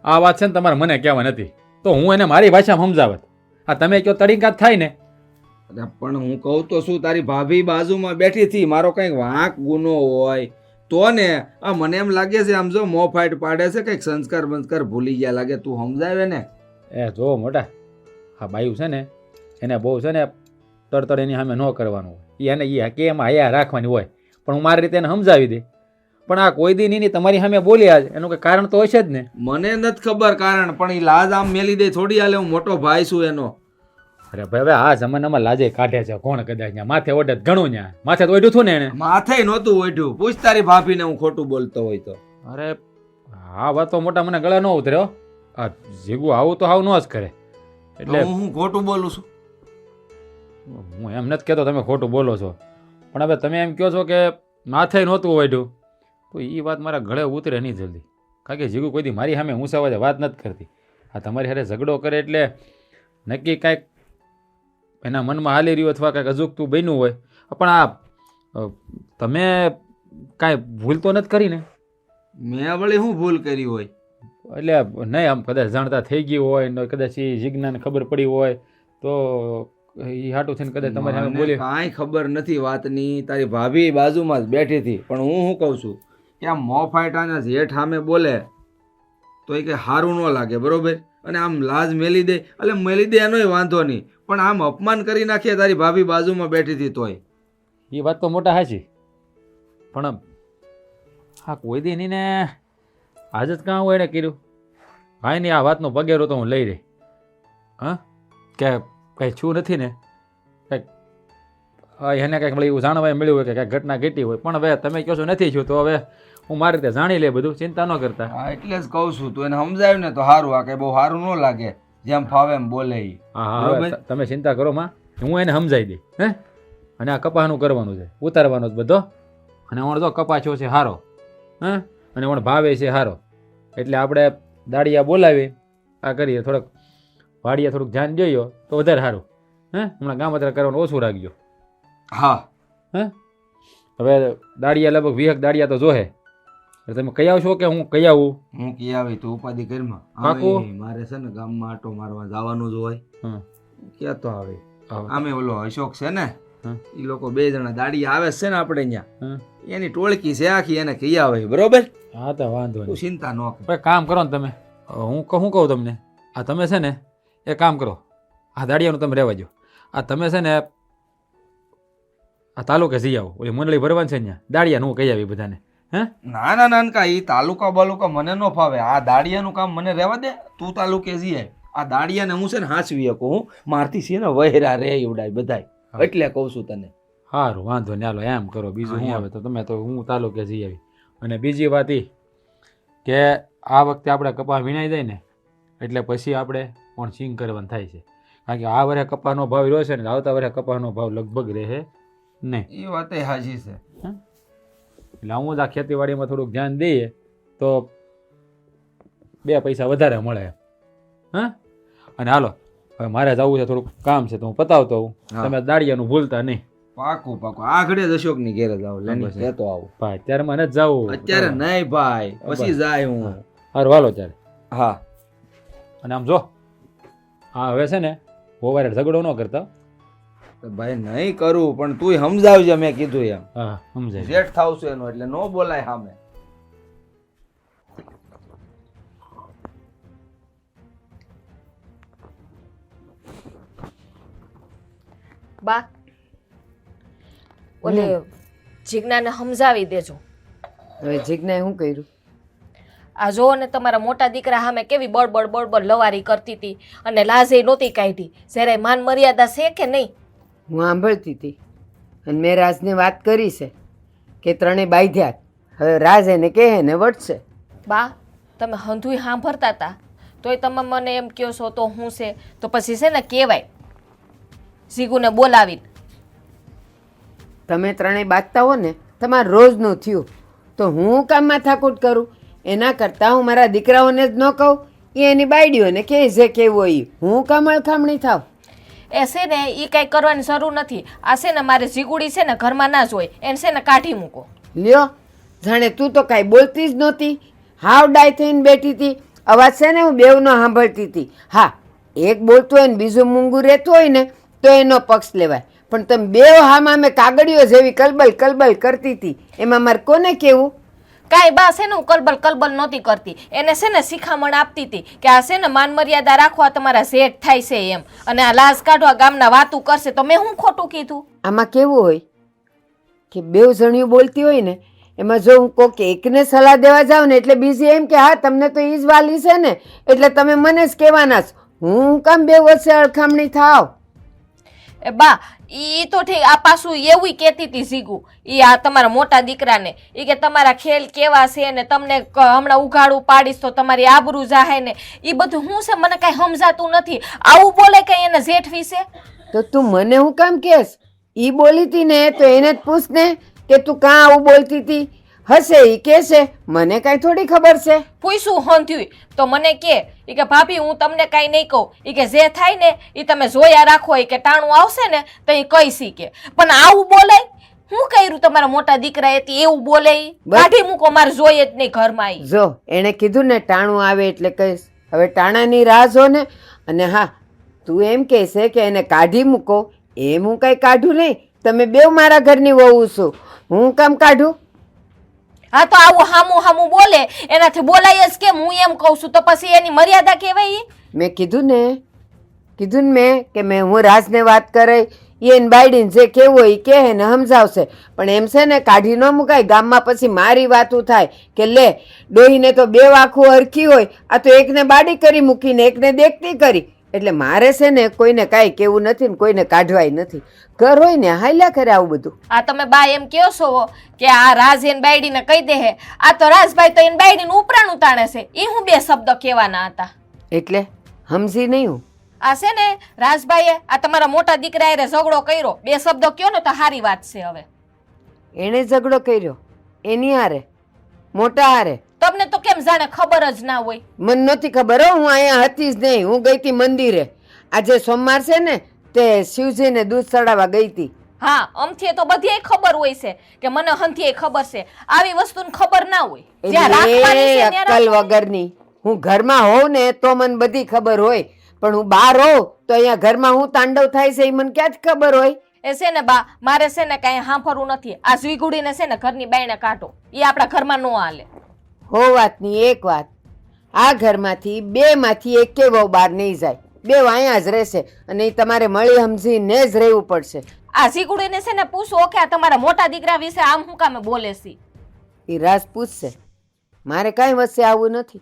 Speaker 1: આ વાત છે ને તમારે મને કહેવા નથી, તો હું એને મારી ભાષામાં સમજાવત. આ તમે કયો તરીકા થાય ને.
Speaker 6: અરે પણ હું કહું તો શું, તારી ભાભી બાજુમાં બેઠી હતી, મારો કંઈક વાંક ગુનો હોય તો ને. આ મને એમ લાગે છે આમ જો મોં ફાટ પાડે છે, કંઈક સંસ્કાર બંસ્કાર ભૂલી ગયા લાગે. તું સમજાવે ને.
Speaker 1: એ જો મોટા, આ બાયુ છે ને એને બહુ છે ને તડતડ એની સામે ન કરવાનું હોય, એને એ કે એમાં હયા રાખવાની હોય. પણ હું મારી રીતે એને સમજાવી દે. પણ આ કોઈ દી નહીં તમારી સામે બોલ્યા જ, એનું કંઈ કારણ તો હશે જ ને.
Speaker 6: મને નથી ખબર કારણ, પણ એ લાજ આમ મેલી દે થોડી હાલે. હું મોટો ભાઈ છું એનો.
Speaker 1: અરે ભાઈ હવે આ જમાનામાં લાજે કાઢે છે કોણ? કદાચ ત્યાં માથે ઓઢે ઘણું, ત્યાં માથે તો ઓઢ્યું હતું ને એને.
Speaker 6: માથે નહોતું ઓઢ્યું. પૂછ તારી ભાભીને હું ખોટું બોલતો હોય તો.
Speaker 1: અરે આ વાત તો મોટા મને ગળા ન ઉતર્યો. આ જીગું આવું તો હાવ ન જ કરે. એટલે
Speaker 6: હું ખોટું બોલું છું?
Speaker 1: હું એમ નથી કહેતો તમે ખોટું બોલો છો, પણ હવે તમે એમ કહો છો કે માથે નહોતું ઓઢ્યું, તો એ વાત મારા ગળે ઉતરે નહીં જલ્દી. કારણ કે જીગું કોઈ દી મારી સામે ઊંચા વાત નથી કરતી. આ તમારી સાથે ઝઘડો કરે એટલે નક્કી કાંઈક એના મનમાં હાલી રહ્યું અથવા કાંઈક અજુગતું બન્યું હોય. પણ આ તમે કાંઈ ભૂલ તો નથી કરી ને?
Speaker 6: મેં વળી શું ભૂલ કરી હોય?
Speaker 1: એટલે નહીં આમ કદાચ જાણતા થઈ ગયું હોય ને કદાચ એ જીજ્ઞાને ખબર પડી હોય તો એ હાટું થઈને કદાચ તમારી સામે બોલી.
Speaker 6: કાંઈ ખબર નથી વાતની. તારી ભાભી બાજુમાં જ બેઠી હતી. પણ હું શું કહું છું કે આમ મોં ફાટાના જેઠ સામે બોલે તો એ કંઈ સારું ન લાગે, બરોબર? અને આમ લાજ મેલી દે એટલે મેલી દે એનોય વાંધો નહીં, પણ આમ અપમાન કરી નાખીએ તારી ભાભી બાજુમાં બેઠી હતી તોય.
Speaker 1: એ વાત તો મોટા હાચી, પણ હા કોઈ દી નહીં ને આજ જ કાં હોય એને કર્યું. ભાઈ નહીં આ વાતનો પગેરો તો હું લઈ રહી. હા કે કંઈ છું નથી ને, કંઈક એને કંઈક એવું જાણવા મળ્યું હોય કે કંઈક ઘટના ઘટી હોય. પણ હવે તમે કહો છો નથી છું, તો હવે હું મારી રીતે જાણી લે બધું, ચિંતા ન કરતા.
Speaker 6: હા એટલે જ કહું છું, તું એને સમજાવ્યું ને તો સારું. આ કંઈ બહુ સારું ન લાગે, જેમ ફાવે એમ બોલે એ.
Speaker 1: હા હા તમે ચિંતા કરો માં, હું એને સમજાવી દઈ. હે અને આ કપાસનું કરવાનું છે, ઉતારવાનો જ બધો. અને ઓણ જો કપાછો છે હારો, હા અને ઓણ ભાવે છે હારો, એટલે આપણે દાડિયા બોલાવી આ કરીએ. થોડોક વાડીએ થોડુંક ધ્યાન જોઈયો તો વધારે સારું. હે હમણાં ગામતરા કરવાનું ઓછું રાખજો.
Speaker 6: હા
Speaker 1: હે હવે દાડિયા લગભગ 20 દાડિયા તો જોહે. તમે કઈ આવશો કે હું કઈ આવું?
Speaker 6: હું કી આવી, તું ઉપાધિ કરીમાં.
Speaker 1: પાકું?
Speaker 6: મારે છે ને ગામમાં આટો મારવા જવાનું જ હોય.
Speaker 1: હા
Speaker 6: ક્યાં તો આવે.
Speaker 1: આવો.
Speaker 6: આમે ઓલો અશોક છે ને,
Speaker 1: હા.
Speaker 6: એ લોકો 2 જણા દાડી આવે છે ને આપણે અહીંયા,
Speaker 1: હા
Speaker 6: એની ટોળકી છે આખી, એને કહી આવે, બરોબર?
Speaker 1: હા તો વાંધો
Speaker 6: તું
Speaker 1: નહીં.
Speaker 6: ચિંતા ન કર.
Speaker 1: ભાઈ કામ કરો ને તમે, હું કહું તમને, આ તમે છે ને એ કામ કરો, આ દાડિયાનું તમે રહેવા દો. આ તમે છે ને આ તાલુકે જઈ આવો, ઓલી મંડળી ભરવાની છે અહીંયા, દાડિયાનું હું કહી આવી બધાને. હે
Speaker 6: ના ના નાનકા, એ તાલુકા બાલુકા મને ન ફાવે. આ દાડિયાનું કામ મને રહેવા દે. તું તાલુકે જઈએ. આ દાડિયાને હું છે ને હાંચવી શકું. હું મારથી છે ને વહેરા રે એવડાય બધાય, એટલે કહું છું તને.
Speaker 1: સારું વાંધો નહીં, હાલો એમ કરો. બીજું શું આવે તો તમે તો હું તાલુકે જઈ આવી. અને બીજી વાત એ કે આ વખતે આપણે કપા વીણાઈ જાય ને એટલે પછી આપણે પણ સિંગ કરવાનું થાય છે. કારણ કે આ વર્ષે કપાનો ભાવ રહ્યો છે ને આવતા વર્ષે કપાનો ભાવ લગભગ રહે નહીં.
Speaker 6: એ વાત હાજી છે.
Speaker 1: એટલે હું જ આ ખેતીવાડીમાં થોડુંક ધ્યાન દઈએ તો 2 પૈસા વધારે મળે. હા અને હાલો હવે મારે જવું છે, થોડુંક કામ છે તો હું પતાવતો હોઉં.
Speaker 6: હા.
Speaker 1: તમે દાડિયાનું ભૂલતા નહીં.
Speaker 6: પાકું પાકું આ ઘડે જ અશોકની ઘેર જ આવું લેની
Speaker 1: બસ.
Speaker 6: કહેતો આવું
Speaker 1: ભાઈ અત્યારે મને જ જવું
Speaker 6: અત્યારે નહીં ભાઈ પછી જાય હું
Speaker 1: હારું હાલો ત્યારે.
Speaker 6: હા
Speaker 1: અને આમ જો હા હવે છે ને ઓવર ઝઘડો ન કરતા.
Speaker 6: તો ભાઈ નહીં કરું પણ તું સમજાવજે મેં કીધું એમ
Speaker 1: હા સમજાય.
Speaker 6: જેઠ થાવ છું એનું એટલે નો બોલાય સામે.
Speaker 7: બા ઓલે જીજ્ઞાને સમજાવી દેજો.
Speaker 3: હવે જીજ્ઞાએ શું કર્યું?
Speaker 7: આ જો ને તમારા મોટા દીકરા સામે કેવી બળબડ બળબડ લવારી કરતી હતી અને લાજે નહોતી કાઢી. જ્યારે માન મર્યાદા છે કે નહીં?
Speaker 3: હું સાંભળતી હતી અને મેં રાજને વાત કરી છે કે ત્રણે બાંધ્યા. હવે રાજ એને કહે ને વટશે.
Speaker 7: બા તમે હંધુય સાંભળતા હતા તોય તમે મને એમ કહો છો તો હું છે તો પછી છે ને કહેવાય જીગુને બોલાવીને.
Speaker 3: તમે ત્રણેય બાંધતા હો ને તમારે રોજનું થયું તો હું કામ માથાકૂટ કરું? એના કરતાં હું મારા દીકરાઓને જ ન કહું, એ એની બાયડીઓને કહે છે કેવું હોય. હું કામ અળખામણી થાવ?
Speaker 7: એ છે ને એ કાંઈ કરવાની જરૂર નથી. આ છે ને મારે જીગુડી છે ને ઘરમાં ના જ હોય એને છે ને કાઢી મૂકો.
Speaker 3: લ્યો જાણે તું તો કાંઈ બોલતી જ નહોતી, હાવ ડાય થઈને બેઠી હતી. અવાજ છે ને હું બેવનો સાંભળતી હતી. હા એક બોલતું હોય ને બીજું મૂંગું રહેતું હોય ને તો એનો પક્ષ લેવાય, પણ તમે બેવ હામાં અમે કાગળીઓ જેવી કલબલ કલબલ કરતી હતી એમાં મારે કોને કહેવું?
Speaker 7: કાંઈ બા છે ને હું કલબલ કલબલ નહોતી કરતી. એને છે ને શિખામણ આપતી હતી કે આ છે ને માન મર્યાદા રાખવા તમારા શેઠ થાય છે એમ, અને આ લાજ કાઢવા ગામના વાતું કરશે તો મેં હું ખોટું કીધું?
Speaker 3: આમાં કેવું હોય કે બેવ જણિયું બોલતી હોય ને એમાં જો હું કહું કે એકને સલાહ દેવા જાઉં ને એટલે બીજી એમ કે હા તમને તો ઈ જ વાલી છે ને એટલે તમે મને જ કહેવાના છો. હું કામ બે વચ્ચે અળખામણી થાવ?
Speaker 7: એ બા ઈ તો ઠીક, આ પાછું એવું કહેતી હતી જીગુ ઈ આ તમારા મોટા દીકરાને ઈ કે તમારા ખેલ કેવા છે ને તમને હમણાં ઉઘાડું પાડીશ તો તમારી આબરૂ જાહે ને ઈ બધું હું છે મને કાંઈ સમજાતું નથી. આવું બોલે કઈ એને જેઠ વિશે?
Speaker 3: તો તું મને હું કામ કહેશ? ઈ બોલી હતી ને તો એને જ પૂછ ને કે તું કાં આવું બોલતી હતી. હશે ઈ કહેશે, મને કાંઈ થોડી ખબર છે.
Speaker 7: પૂછ્યું હન થયું તો મને કે ઈ કે ભાભી હું તમને કાંઈ નહીં કહું, ઈ કે જે થાય ને ઈ તમે જોયા રાખો, ઈ કે ટાણું આવશે ને તો ઈ કઈ શીખે. પણ આવું બોલે? હું કર્યું તમારા મોટા દીકરાએ એવું બોલે? ઈ કાઢી મૂકો, મારે જોઈએ જ નહીં ઘરમાં. ઈ
Speaker 3: જો એણે કીધું ને ટાણું આવે એટલે કહીશ. હવે ટાણાની રાહ જો ને. અને હા તું એમ કહેશે કે એને કાઢી મૂકો, એમ હું કાંઈ કાઢું નહીં. તમે બેવ મારા ઘરની વહુ છું, હું કામ કાઢું?
Speaker 7: હા તો આવું હામું હામું બોલે એનાથી બોલાય જ કેમ? હું એમ કહું છું તો પછી એની મર્યાદા કહેવાય. ઈ
Speaker 3: મેં કીધું ને મેં કે મેં હું રાજને વાત કરે એને બાયડીને જે કેવું હોય એ કહે ને સમજાવશે, પણ એમ છે ને કાઢી ન મુકાય. ગામમાં પછી મારી વાતું થાય કે લે ડોહીને તો બે આખું હરખી હોય, આ તો એકને બાડી કરી મૂકીને એકને દેખતી કરી. એટલે મારે છે ને કોઈને કાંઈ કેવું નથી ને કોઈને કાઢવાય નથી. ઘર હોય ને હાલ્યા કરે આવું બધું.
Speaker 7: આ તમે બા એમ કહો છો કે આ રાજ એને બાયડીને કહી દે હે, આ તો રાજભાઈ તો એને બાયડીનું ઉપરાણું તાણે છે. એ હું બે શબ્દ કહેવાના હતા
Speaker 3: એટલે સમજી નહીં હું.
Speaker 7: આ છે ને રાજભાઈએ આ તમારા મોટા દીકરા હારે ઝઘડો કર્યો, બે શબ્દ કયો ને તો સારી વાત છે. હવે
Speaker 3: એણે ઝઘડો કર્યો એની હારે, મોટા હારે?
Speaker 7: તમને તો કેમ જાણે ખબર જ ના હોય?
Speaker 3: મને નહોતી ખબર હો, હું અહીંયા હતી જ નહીં. હું ગઈ હતી મંદિરે. આજે સોમવાર છે ને તે શિવજીને દૂધ ચડાવવા ગઈ હતી.
Speaker 7: હા અમથી તો બધી ખબર હોય છે કે મને હંથી ખબર છે, આવી વસ્તુની ખબર ના હોય. જ્યાં રાખવાની છે ત્યાં
Speaker 3: અક્કલ
Speaker 7: રાખવાની.
Speaker 3: વગરની. હું ઘરમાં હોઉં ને તો મને બધી ખબર હોય, પણ હું બહાર હોઉં તો અહીંયા ઘરમાં હું તાંડવ થાય છે એ મને ક્યાં જ ખબર હોય?
Speaker 7: એ છે ને બા મારે છે ને કાંઈ હાંફરવું નથી. આ સ્વીગુડીને છે ને ઘરની બાયણે કાઢો, એ આપણા ઘરમાં ન હાલે.
Speaker 3: હો વાતની એક વાત, આ ઘરમાંથી બેમાંથી એકે વહુ બહાર નહીં જાય. બે અહીંયા જ રહેશે અને એ તમારે મળી સમજીને જ રહેવું પડશે.
Speaker 7: આ સ્વીગુડીને છે ને પૂછો કે આ તમારા મોટા દીકરા વિશે આમ હું કામે બોલે છે?
Speaker 3: એ રાજ પૂછશે, મારે કાંઈ વચ્ચે આવવું નથી.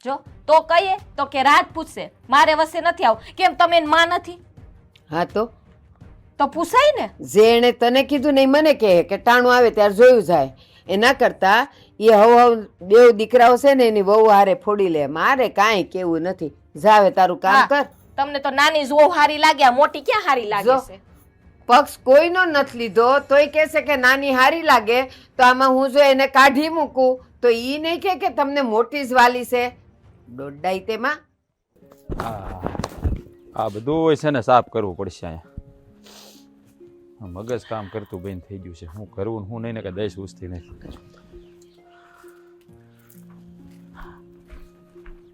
Speaker 7: જો તો કહીએ તો કે રાજ પૂછશે, મારે વસે નથી આવું. કેમ તમે એની માં નથી?
Speaker 3: હા તો
Speaker 7: પૂછાય ને.
Speaker 3: જે એણે તને કીધું ને ઈ મને કહે કે ટાણું આવે ત્યારે જોયું જાય. એના કરતાં એ હવ બે દીકરાઓ છે ને એની વહુ હારે ફોડી લે. મારે કાંઈ કેવું નથી. જાવે તારું કામ કર.
Speaker 7: તમને તો નાની જો હારી લાગ્યા, મોટી ક્યાં હારી લાગે
Speaker 3: જો.
Speaker 7: છે?
Speaker 3: પક્ષ કોઈનો નથી લીધો તોય કહેશે કે નાની હારી લાગે, તો આમાં હું જો એને કાઢી મૂકું તો ઈ નહીં કહે કે તમને મોટી જ વાલી છે. દોડાઈ તેમાં.
Speaker 1: આ બધું છે ને સાફ કરવું પડશે અહીંયા. મગજ કામ કરતું બંધ થઈ ગયું છે. હું કરવું ને હું નહીં ને કે દઈશ ઉસતી નથી.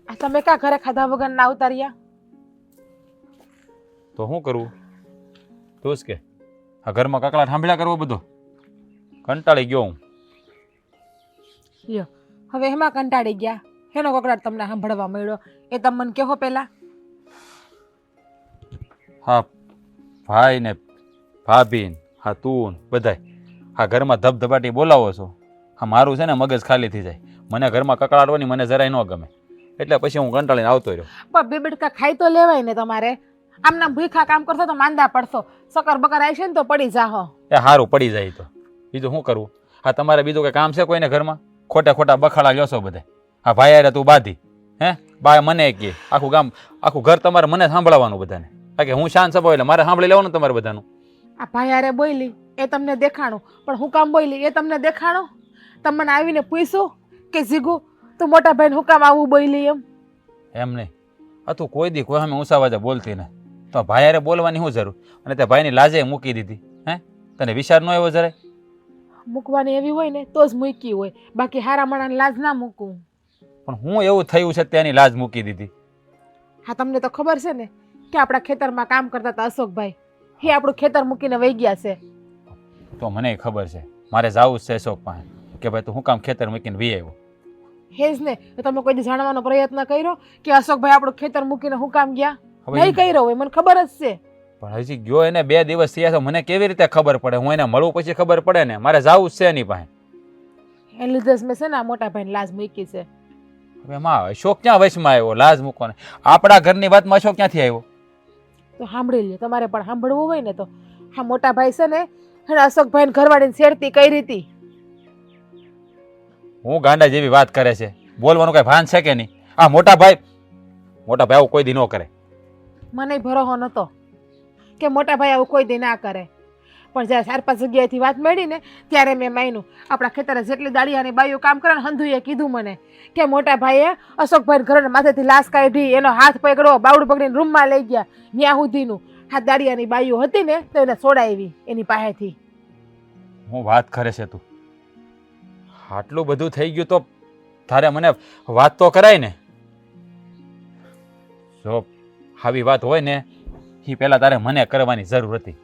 Speaker 2: આ તમે કા ઘરે ખાધા વગર ના ઉતાર્યા?
Speaker 1: તો શું કરવું? તું જ કે આ ઘરમાં કકળાટ સાંભળ્યા કરવો બધો? કંટાળી ગયો હું.
Speaker 2: લ્યો હવે એમાં કંટાળી ગયા. એનો કકડાટ તમને સાંભળવા મળ્યો એ તમે મને કહો પહેલા.
Speaker 1: હા ભાઈ ને ભાભી ને હા તું ને બધાય આ ઘરમાં ધબધબાટી બોલાવો છો. હા મારું છે ને મગજ ખાલી થઈ જાય. મને ઘરમાં કકળાટવાની મને જરાય ન ગમે. એટલે પછી હું કંટાળીને આવતો રહ્યો.
Speaker 2: પણ બે બેટકા ખાઈ તો લેવાય ને તમારે. આમના ભૂખા કામ કરશો તો માંદા પડશો. સકર બકર આવશે ને તો પડી જાહો.
Speaker 1: એ સારું પડી જાય તો બીજું શું કરવું? હા તમારે બીજું કંઈ કામ છે કોઈને ઘરમાં? ખોટા ખોટા બખાડા લ્યો બધા. હા ભાઈ અરે તું બાધી હે બા મને કે આખું ગામ આખું ઘર તમારે મને સાંભળવાનું બધાને. કારણ કે હું શાંત સભો એટલે મારે સાંભળી લેવાનું તમારે બધાનું.
Speaker 2: આ ભાઈ હારે બોલી એ તમને દેખાણું, પણ હું કામ બોલી એ તમને દેખાણો? તમને આવીને પૂછ્યું કે જીગુ તું મોટા ભાઈને હું કામ આવું બોલી એમ?
Speaker 1: એમ નહીં. આ તું કોઈ દી કોઈ સામે ઊંચા વાજા બોલતી ને તો ભાઈ હારે બોલવાની શું જરૂર? અને તે ભાઈની લાજે મૂકી દીધી. હે તને વિચાર ન આવ્યો જરાય?
Speaker 2: મૂકવાની એવી હોય ને તો જ મૂકી હોય, બાકી હારા માણાને લાજ ના મૂકવું.
Speaker 1: પણ હું એવું થયું છે તેની લાજ મૂકી દીધી.
Speaker 2: હા તમને તો ખબર છે ને કે આપણા ખેતરમાં કામ કરતા હતા અશોકભાઈ, એ આપણું ખેતર મૂકીને વહી ગયા છે.
Speaker 1: તો મને ખબર છે મારે જાવું જ છે અશોક પાસે કે ભાઈ તું શું કામ ખેતર મૂકીને વી આવ્યો?
Speaker 2: હેજ ને તો તમે કોઈ દી જાણવાનો પ્રયત્ન કર્યો કે અશોકભાઈ આપણું ખેતર મૂકીને હું કામ ગયા? નહીં કર્યો હોય, મને ખબર જ છે.
Speaker 1: પણ હજી ગયો એને 2 દિવસ થયા છે, મને કેવી રીતે ખબર પડે? હું એને મળું પછી ખબર પડે ને. મારે જાવું જ છે એની પાસે.
Speaker 2: એ લીધે જ મેં છે ને આ મોટા ભાઈને લાજ મૂકી છે.
Speaker 1: હવે માં અશોક ક્યાં વશમાં આવ્યો લાજ મૂકવાને? આપણા ઘરની વાતમાં અશોક ક્યાંથી આવ્યો?
Speaker 2: તો સાંભળી લ્યો, તમારે પણ સાંભળવું હોય ને તો. હા મોટા ભાઈ છે ને એને અશોકભાઈને ઘરવાળીને છેડતી કરી હતી.
Speaker 1: હું ગાંડા જેવી વાત કરે છે? બોલવાનું કઈ ભાન છે કે નહીં? આ મોટા ભાઈ આવું કોઈ દી ન કરે.
Speaker 2: મને ભરોસો નતો કે મોટા ભાઈ આવું કોઈ દી ના કરે, પણ જ્યારે 4-5 જગ્યાએથી વાત મળી ને ત્યારે મેં માન્યું. આપણા ખેતરે જેટલી દાળિયાની બાઈઓ કામ કરે ને હંધુએ કીધું મને કે મોટા ભાઈએ અશોકભાઈ ઘરના માથેથી લાશ કાઢી, એનો હાથ પકડ્યો, બાવડું પકડીને રૂમમાં લઈ ગયા. ત્યાં સુધીનું હા દાળિયાની બાઈઓ હતી ને તો એને છોડાવી એની પાસેથી.
Speaker 1: હું વાત કરે છે તું? આટલું બધું થઈ ગયું તો તારે મને વાત તો કરાય ને. જો આવી વાત હોય ને એ પહેલાં તારે મને કરવાની જરૂર હતી.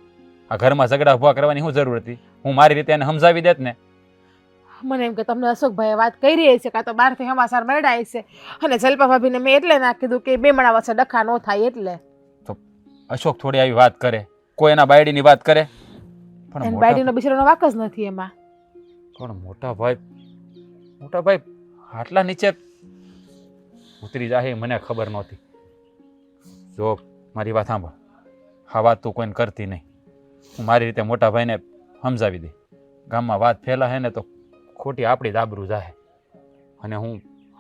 Speaker 1: આ ઘરમાં ઝઘડા ઉભા કરવાની શું જરૂર હતી? હું મારી રીતે એને સમજાવી દેત ને.
Speaker 2: મને એમ કે તમને અશોકભાઈએ વાત કરી છે કાં તો બહારથી સમાચાર મળ્યા છે, અને જલ્પા ભાભીને મેં એટલે ના કીધું કે બે માણા વચ્ચે ડખા ન થાય એટલે.
Speaker 1: તો અશોક થોડી આવી વાત કરે? કોઈ એના બાયડીની વાત કરે?
Speaker 2: પણ બાયડીનો બિચારાનો વાક જ નથી એમાં.
Speaker 1: પણ મોટા ભાઈ આટલા નીચે ઉતરી જાય મને ખબર નહોતી. જો મારી વાત સાંભળ, આ વાત તું કોઈને કરતી નહીં. હું મારી રીતે મોટા ભાઈને સમજાવી દે. ગામમાં વાત ફેલાશે ને તો ખોટી આપણી દાબરું જાહે. અને હું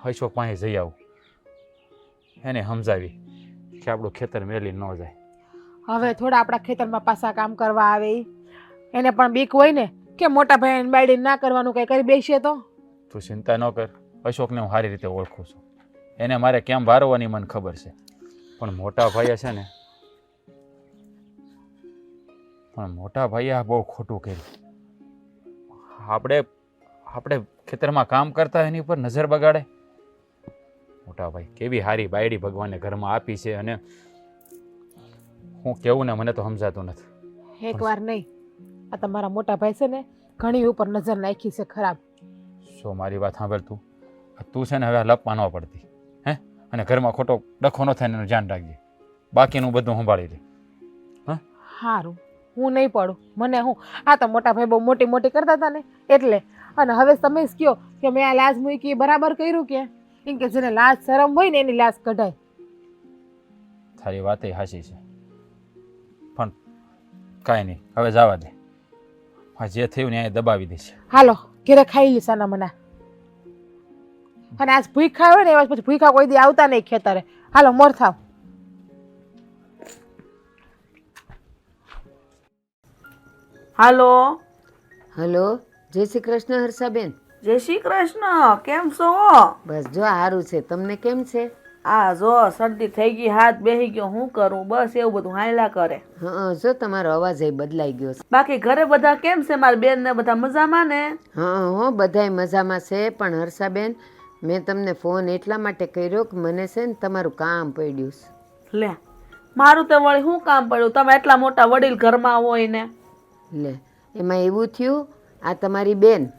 Speaker 1: અશોક પાસે જઈ આવું, એને સમજાવી કે આપણું ખેતર મેલી ન જાય.
Speaker 2: હવે થોડા આપણા ખેતરમાં પાછા કામ કરવા આવે એને પણ બીક હોય ને કે મોટા ભાઈ બાયડીને ના કરવાનું કંઈ કરી બેસીએ તો.
Speaker 1: તું ચિંતા ન કર, અશોકને હું સારી રીતે ઓળખું છું. એને મારે કેમ વારવાની મને ખબર છે. પણ મોટા ભાઈએ આ બહુ ખોટું કર્યું. આપણે ખેતરમાં કામ કરતા એની ઉપર નજર બગાડે. મોટા ભાઈ કેવી સારી બાયડી ભગવાને ઘરમાં આપી છે, અને હું કેવું ને મને તો સમજાતું નથી.
Speaker 2: એકવાર નહીં, આ તમારા મોટા ભાઈ છે ને ઘણી ઉપર નજર નાખી છે ખરાબ.
Speaker 1: શું મારી વાત સાંભળ તું છે ને હવે લપવા ન પડતી હે, અને ઘરમાં ખોટો ડખો ન થાય એનું ધ્યાન રાખજે. બાકીનું બધું સંભાળી લે.
Speaker 2: સારું, હું નહીં પડું. મને હું આ તો મોટા ભાઈ બહુ મોટી મોટી કરતા હતા ને એટલે. અને હવે તમે જ કહો કે મેં આ લાજ મૂકી બરાબર કર્યું કે? એમ કે જેને લાજ શરમ હોય ને એની લાજ કઢાય.
Speaker 1: તારી વાત એ હાચી છે, પણ કાંઈ નહીં, હવે જવા દે. આ જે થયું ને એ દબાવી દે છે.
Speaker 2: હાલો ઘેરે ખાઈ લી સાના મના. અને આજ ભૂખા હોય ને એવા પછી ભૂખા કોઈ દી આવતા નહીં ખેતરે. હાલો મોર થાવ.
Speaker 4: હાલો.
Speaker 3: હલો, જય શ્રી કૃષ્ણ હર્ષાબેન.
Speaker 4: જય શ્રી કૃષ્ણ. કેમ છો?
Speaker 3: બસ જો સારું છે. તમને કેમ છે?
Speaker 4: આ જો શરદી થઈ ગઈ, હાથ બેહી ગયો, હું કરું? બસ એવું બધું હાયલા કરે.
Speaker 3: હા જો તમારો અવાજ એ બદલાઈ ગયો છે.
Speaker 4: બાકી ઘરે બધા કેમ છે? મારી બેન ને બધા મજામાં ને?
Speaker 3: હા હો બધાય મજામાં છે. પણ હર્ષાબેન, મેં તમને ફોન એટલા માટે કર્યો કે મને છે ને તમારું કામ પડ્યું છે.
Speaker 4: લે, મારું તો વળી શું કામ પડ્યું? તમે એટલા મોટા વડીલ ઘરમાં હોય ને.
Speaker 3: લે, એમાં એવું થયું, આ તમારી બેન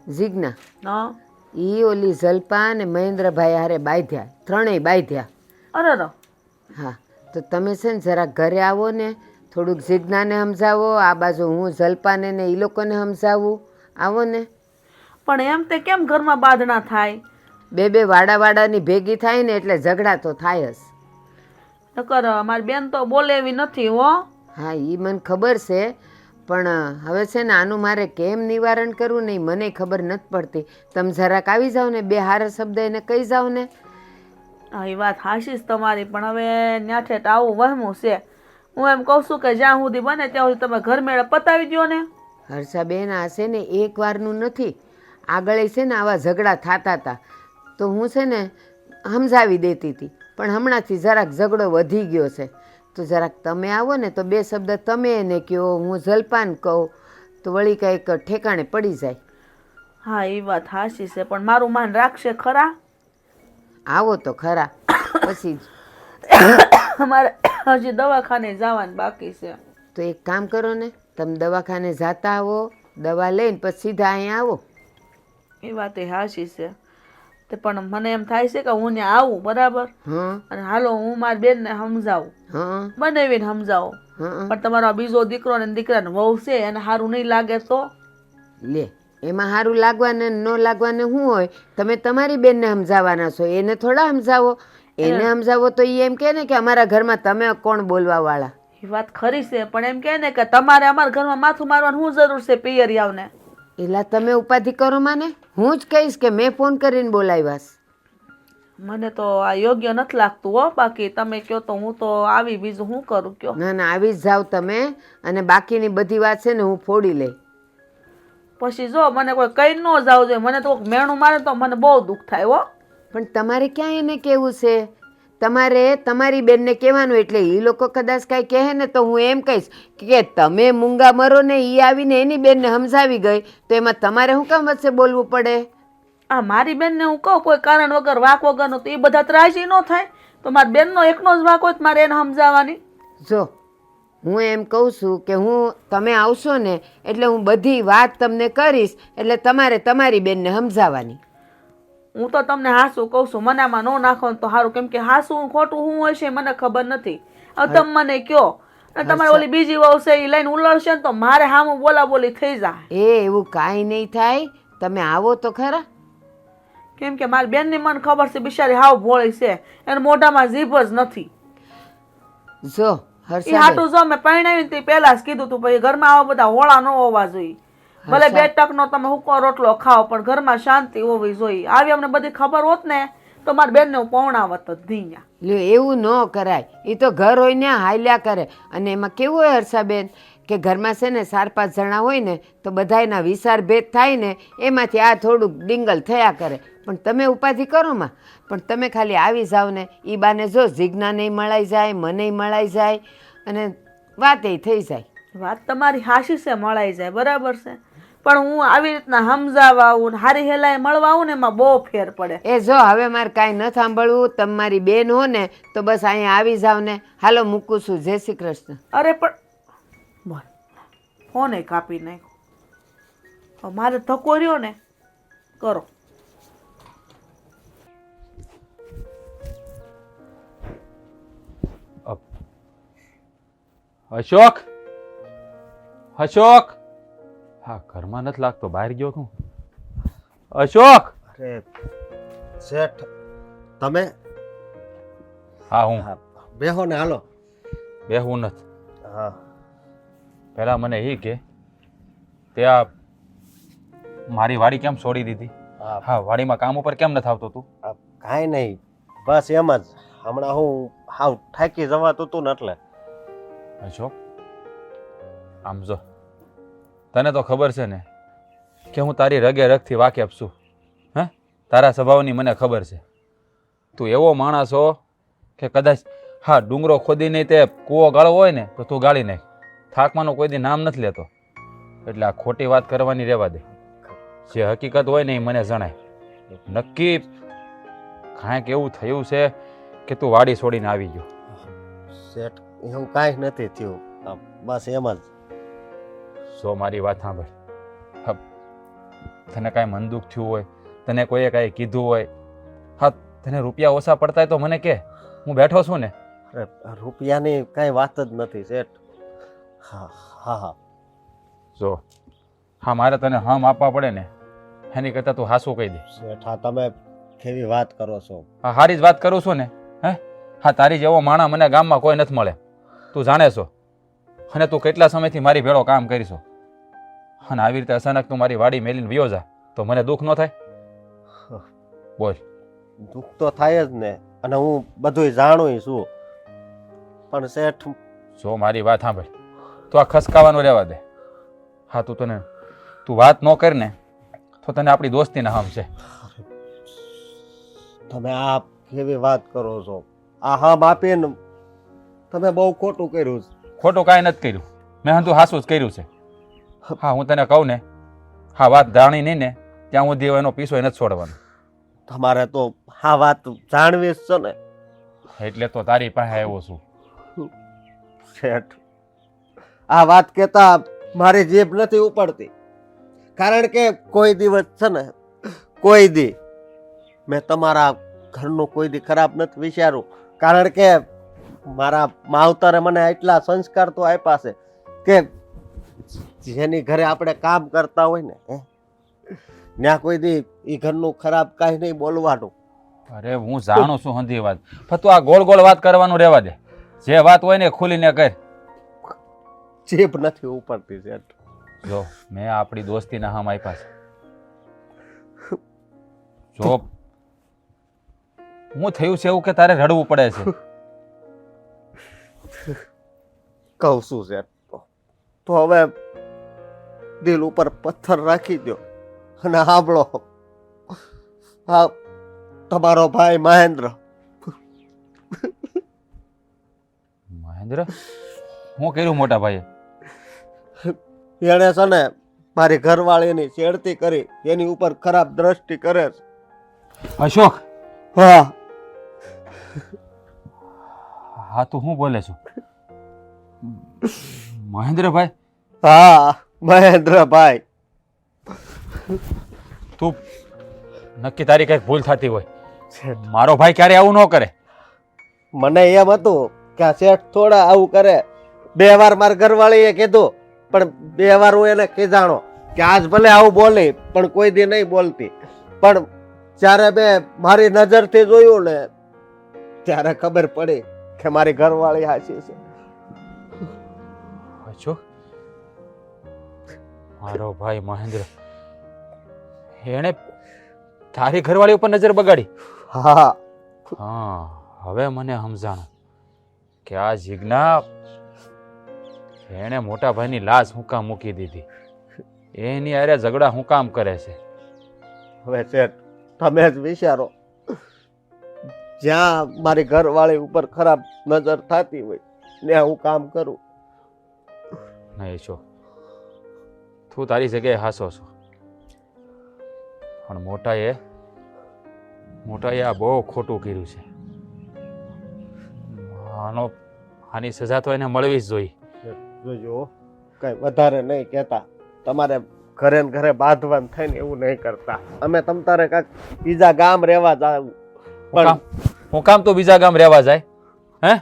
Speaker 3: જીજ્ઞા
Speaker 4: હા.
Speaker 3: ઈ ઓલી જલ્પા અને મહેન્દ્રભાઈ હારે બાંધ્યા, ત્રણેય બાંધ્યા.
Speaker 4: અરે રો.
Speaker 3: હા, તો તમે છે ને જરાક ઘરે આવો ને, થોડુંક જીજ્ઞાને સમજાવો, આ બાજુ હું જલ્પાને ને એ લોકોને સમજાવું. આવો ને.
Speaker 4: પણ એમ તે કેમ ઘરમાં બાંધણા થાય?
Speaker 3: બે વાડાની ભેગી થાય ને એટલે ઝઘડા તો થાય જ.
Speaker 4: નકર મારી બેન તો બોલે એવી નથી હો.
Speaker 3: હા એ મને ખબર છે, પણ હવે છે ને આનું મારે કેમ નિવારણ કરવું ને ઈ મને ખબર નથી પડતી. તમે જરાક આવી જાઓ ને, બે હારા શબ્દ એને કહી જાઓ ને.
Speaker 4: હા એ વાત હાશી જ તમારી, પણ હવે ન્યાઠેટ આવું વહેમું છે. હું એમ કહું છું કે જ્યાં સુધી બને ત્યાં સુધી તમે ઘર મેળે પતાવી દો ને.
Speaker 3: હર્ષાબેન, આ છે ને એક વારનું નથી, આગળ છે ને આવા ઝઘડા થતા હતા તો હું છે ને સમજાવી દેતી હતી, પણ હમણાંથી જરાક ઝઘડો વધી ગયો છે. તો જરાક તમે આવો ને તો બે શબ્દ તમે એને કહો, હું જલપાન કહું, તો વળી કંઈક ઠેકાણે પડી જાય.
Speaker 4: હા એ વાત હાશી છે, પણ મારું માન રાખશે ખરા?
Speaker 3: આવો તો ખરા, પછી જ.
Speaker 4: અમારે હજી દવાખાને જવાનું બાકી છે.
Speaker 3: તો એક કામ કરો ને, તમે દવાખાને જાતા આવો, દવા લઈને પછી સીધા અહીંયા આવો.
Speaker 4: એ વાત એ હાશી છે, તે પણ મને એમ થાય છે કે હું ત્યાં આવું, બરાબર,
Speaker 3: હં
Speaker 4: અને હાલો હું મારી બેનને સમજાવું,
Speaker 3: હં
Speaker 4: બનાવીને સમજાવો.
Speaker 3: હં
Speaker 4: પણ તમારો આ બીજો દીકરો ને દીકરાને વહુ છે એને સારું નહીં લાગે તો?
Speaker 3: લે, એમાં સારું લાગવાને ન લાગવાને શું હોય? તમે તમારી બેનને સમજાવવાના છો, એને થોડા સમજાવો. એને સમજાવો તો એ એમ કહે ને કે અમારા ઘરમાં તમે કોણ બોલવા વાળા.
Speaker 4: એ વાત ખરી છે, પણ એમ કહે ને કે તમારે અમારા ઘરમાં માથું મારવાનું શું જરૂર છે પિયરિયાઓને?
Speaker 3: એલા તમે ઉપાધિ કરો માને, હું જ કહીશ કે મેં ફોન કરીને બોલાવ્યાસ.
Speaker 4: મને તો આ યોગ્ય નથી લાગતું હો. બાકી તમે કહો તો હું તો આવી, બીજું શું કરું કયો?
Speaker 3: ના ના, આવી જ જાઓ તમે, અને બાકીની બધી વાત છે ને હું ફોડી લઈ.
Speaker 4: પછી જો મને કોઈ કઈ ન જાવ જોઈએ, મને તો કોઈક મેણું મારે તો મને બહુ દુઃખ થાય હો.
Speaker 3: પણ તમારે ક્યાં એને કેવું છે? તમારે તમારી બેનને કહેવાનું, એટલે એ લોકો કદાચ કાંઈ કહે ને તો હું એમ કહીશ કે તમે મૂંગા મરો ને એ આવીને એની બેનને સમજાવી ગઈ, તો એમાં તમારે શું કામ વચ્ચે બોલવું પડે?
Speaker 4: આ મારી બેનને હું કહું કોઈ કારણ વગર, વાક વગરનું, તો એ બધા ત્રાજી ન થાય? તો મારી બેનનો એકનો જ વાક હોય તો મારે એને સમજાવવાની.
Speaker 3: જો હું એમ કહું છું કે તમે આવશો ને એટલે હું બધી વાત તમને કરીશ, એટલે તમારે તમારી બેનને સમજાવવાની.
Speaker 4: હું તો તમને હાસું કહું છું, મને આમાં ન નાખો તો સારું, કેમ કે હાસું ખોટું શું હોય છે મને ખબર નથી. હવે તમે મને કહો, અને તમારી ઓલી બીજી વહુ છે એ લઈને ઉલળશે ને તો મારે હામું બોલા બોલી થઈ જાય.
Speaker 3: એવું કાંઈ નહીં થાય, તમે આવો તો ખરા.
Speaker 4: કેમ કે મારી બેનની મને ખબર છે બિચારી હાવ ભોળી છે, એને મોઢામાં જીભ જ નથી.
Speaker 3: જો
Speaker 4: એ
Speaker 3: હર્ષાબેન,
Speaker 4: હાટું જો મેં પરણાવી તે પહેલા જ કીધું તું, પછી ઘરમાં આવા બધા હોળા ન હોવા જોઈએ. ભલે બે ટકનો તમે હુકો રોટલો ખાઓ, પણ ઘરમાં શાંતિ હોવી જોઈએ. આવી અમને બધી ખબર હોત ને તો મારી બેનને હું પૌણાવત જ ધીયા.
Speaker 3: લ્યો એવું ન કરાય, એ તો ઘર હોય ને હાલ્યા કરે. અને એમાં કેવું હોય હર્ષાબેન કે ઘરમાં છે ને 4-5 જણા હોય ને તો બધાયના વિચાર ભેદ થાય ને, એમાંથી આ થોડુંક ડિંગલ થયા કરે. પણ તમે ઉપાધિ કરો માં, પણ તમે ખાલી આવી જાઓ ને, એ બાને જો જીજ્ઞાને મળાઈ જાય, મને મળાઈ જાય, અને વાત એ થઈ જાય.
Speaker 4: વાત તમારી હાશી છે, મળાઈ જાય, બરાબર છે, પણ હું આવી રીતના સમજાવવા આવું ને હારી હેલાએ મળવા આવું ને એમાં બહુ ફેર પડે.
Speaker 3: એ જો હવે મારે કાંઈ ન સાંભળવું, તમારી બેન હો ને તો બસ અહીંયા આવી જાવ ને. હાલો મૂકું છું, જય શ્રી કૃષ્ણ.
Speaker 4: અરે પણ બોલ, ફોને કાપી નાખ્યો. મારે ધક્કો રહ્યો ને, કરો.
Speaker 1: અશોક, અશોક, હા ઘરમાં નથી લાગતો, બહાર ગયો તું. અશોક!
Speaker 8: અરે શેઠ, તમે?
Speaker 1: હા હું.
Speaker 8: બેહો ને, હાલો.
Speaker 1: બેહવું નથી.
Speaker 8: હા.
Speaker 1: પહેલા મને એ કે તે આ મારી વાડી કેમ છોડી દીધી? હા, વાડીમાં કામ ઉપર કેમ નથી આવતો તું?
Speaker 8: કાંઈ નહીં, બસ એમ જ. હમણાં હું હાવ થાકી જવાતું તું ને એટલે.
Speaker 1: અશોક, આમ જો, તને તો ખબર છે ને કે હું તારી રગે રગથી વાકેફ છું. હે, તારા સ્વભાવની મને ખબર છે. તું એવો માણસ હો કે કદાચ હા ડુંગરો ખોદી નહીં તે કૂવો ગાળવો હોય ને તો તું ગાળી નાખ. થાકવાનું કોઈ દી નામ નથી લેતો. એટલે આ ખોટી વાત કરવાની રહેવા દે. જે હકીકત હોય ને એ મને જણાય. નક્કી કાંઈક એવું થયું છે કે તું વાડી છોડીને આવી ગયો.
Speaker 8: શેઠ એવું કાંઈ નથી થયું. બસ એમ જ.
Speaker 1: જો મારી વાત સાંભળ. તને કાંઈ મન દુઃખ થયું હોય, તને કોઈએ કાંઈ કીધું હોય, હા તને રૂપિયા ઓછા પડતા હોય તો મને કે, હું બેઠો છું ને.
Speaker 8: અરે રૂપિયાની કાંઈ વાત જ નથી શેઠ. હા હા હા.
Speaker 1: જો હા મારે તને હમ આપવા પડે ને એની કરતાં તું હાસું કહી દે.
Speaker 8: શેઠ હા તમે કેવી વાત કરો છો.
Speaker 1: હા સારી જ વાત કરું છું ને. હે હા તારી જેવો માણસ મને ગામમાં કોઈ નથી મળે, તું જાણે છો. અને તું કેટલા સમયથી મારી ભેળો કામ કરીશો, અને આવી રીતે અચાનક તું મારી વાડી મેલીને વયો જા તો મને દુઃખ ન થાય? બોલ.
Speaker 8: દુઃખ તો થાય જ ને, અને હું બધુંય જાણું છું, પણ શેઠ
Speaker 1: જો મારી વાત સાંભળ. તું આ ખસકાવાનું રહેવા દે. હા તું વાત ન કર ને તો તને આપણી દોસ્તીના હમ છે.
Speaker 8: તમે આ કેવી વાત કરો છો? આ હમ આપીને તમે બહુ ખોટું કર્યું છે.
Speaker 1: ખોટું કાંઈ નથી કર્યું, મેં હંધું હાસું જ કર્યું છે. હા હું તને કહું ને, હા વાત જાણી નહીં ને ત્યાં સુધી એનો પીછો નથી છોડવાનો.
Speaker 8: તમારે તો આ વાત જાણવી જ છે ને.
Speaker 1: એટલે તો તારી પાસે આવ્યો છું.
Speaker 8: શેઠ આ વાત કહેતા મારી જીભ નથી ઉપડતી, કારણ કે કોઈ દિવસ છે ને, કોઈ દી મેં તમારા ઘરનું કોઈ દી ખરાબ નથી વિચાર્યું, કારણ કે મારા માવતરે મને એટલા સંસ્કાર તો આપ્યા છે કે જેની ઘરે આપણે કામ કરતા હોય ને ત્યાં કોઈ દી એ ઘરનું ખરાબ કાંઈ નહીં બોલવાનું.
Speaker 1: અરે હું જાણું છું હંધી વાત, પણ તું આ ગોળ ગોળ વાત કરવાનું રહેવા દે. જે વાત હોય ને ખુલીને કર.
Speaker 8: જીભ નથી ઉપડતી શેઠ.
Speaker 1: જો મેં આપણી દોસ્તીના હમ આપ્યા છે. જો હું થયું છે એવું કે તારે રડવું પડે છે.
Speaker 8: કહું છું શેઠ, તો હવે દિલ ઉપર પથ્થર રાખી દો અને સાંભળો. હા તમારો ભાઈ મહેન્દ્ર.
Speaker 1: મહેન્દ્ર? હું કર્યું મોટા ભાઈએ?
Speaker 8: એણે છે ને મારી ઘરવાળીની છેડતી કરી, એની ઉપર ખરાબ દ્રષ્ટિ કરે છે.
Speaker 1: અશોક?
Speaker 8: હા
Speaker 1: હા તું શું બોલે છો? મહેન્દ્રભાઈ?
Speaker 8: હા મહેન્દ્રભાઈ.
Speaker 1: તું નક્કી તારી કઈક ભૂલ થતી હોય. મારો ભાઈ ક્યારે આવું ન કરે.
Speaker 8: મને એમ હતું કે આ શેઠ થોડા આવું કરે. 2 વાર મારા ઘરવાળીએ કીધું, પણ 2 વાર હું એને કીધાણો કે આજ ભલે આવું બોલી પણ કોઈ દી નહીં બોલતી. પણ જ્યારે મેં મારી નજરથી જોયું ને ત્યારે ખબર પડી કે મારી ઘરવાળી હાચી છે.
Speaker 1: અશોક? મારો ભાઈ મહેન્દ્ર એણે તારી ઘરવાળી ઉપર નજર બગાડી?
Speaker 8: હા
Speaker 1: હા હવે મને સમજાણું કે આ જીજ્ઞા એણે મોટા ભાઈની લાશ હું કામ મૂકી દીધી, એની અરે ઝઘડા હું કામ કરે છે.
Speaker 8: હવે શેઠ તમે જ વિચારો, જ્યાં મારી ઘરવાળી ઉપર ખરાબ નજર થતી હોય ત્યાં હું કામ કરું.
Speaker 1: નહીં છો, તું તારી જગ્યાએ હાસો છો, પણ મોટાએ આ બહુ ખોટું કર્યું છે. આની સજા તો એને મળવી જ જોઈએ.
Speaker 8: જોજો કઈ વધારે નહીં કહેતા, તમારે ઘરે ને ઘરે બાંધવાન થઈને એવું નહીં કરતા. અમે તમ તારે કાંઈક બીજા ગામ રહેવા જાવ. પણ
Speaker 1: હું કામ તો બીજા ગામ રહેવા જાય? હે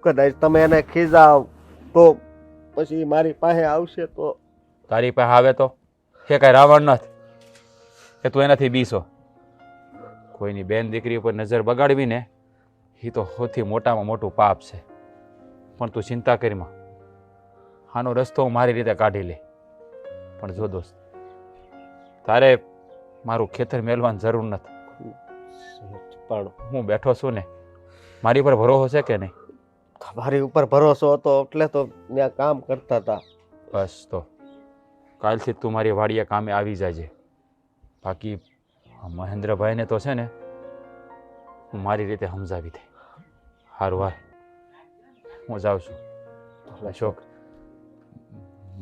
Speaker 8: કદાચ તમે એને ખીજાવ તો પછી મારી પાસે આવશે તો?
Speaker 1: તારી પાસે આવે તો એ કઈ રાવણ નથી કે તું એનાથી બીસો. કોઈની બેન દીકરી ઉપર નજર બગાડવી ને એ તો સૌથી મોટામાં મોટું પાપ છે. પણ તું ચિંતા કરીમાં, આનો રસ્તો હું મારી રીતે કાઢી લે. પણ જો દોસ્ત, તારે મારું ખેતર મેલવાની જરૂર નથી.
Speaker 8: પણ
Speaker 1: હું બેઠો છું ને, મારી પર ભરોસો છે કે નહીં?
Speaker 8: તમારી ઉપર ભરોસો હતો એટલે તો ત્યાં કામ કરતા હતા.
Speaker 1: બસ તો કાલથી તું મારી વાડીએ કામે આવી જાજે. બાકી મહેન્દ્રભાઈને તો છે ને હું મારી રીતે સમજાવી દે. સારું હાલ, હું જાઉં છું. અશોક,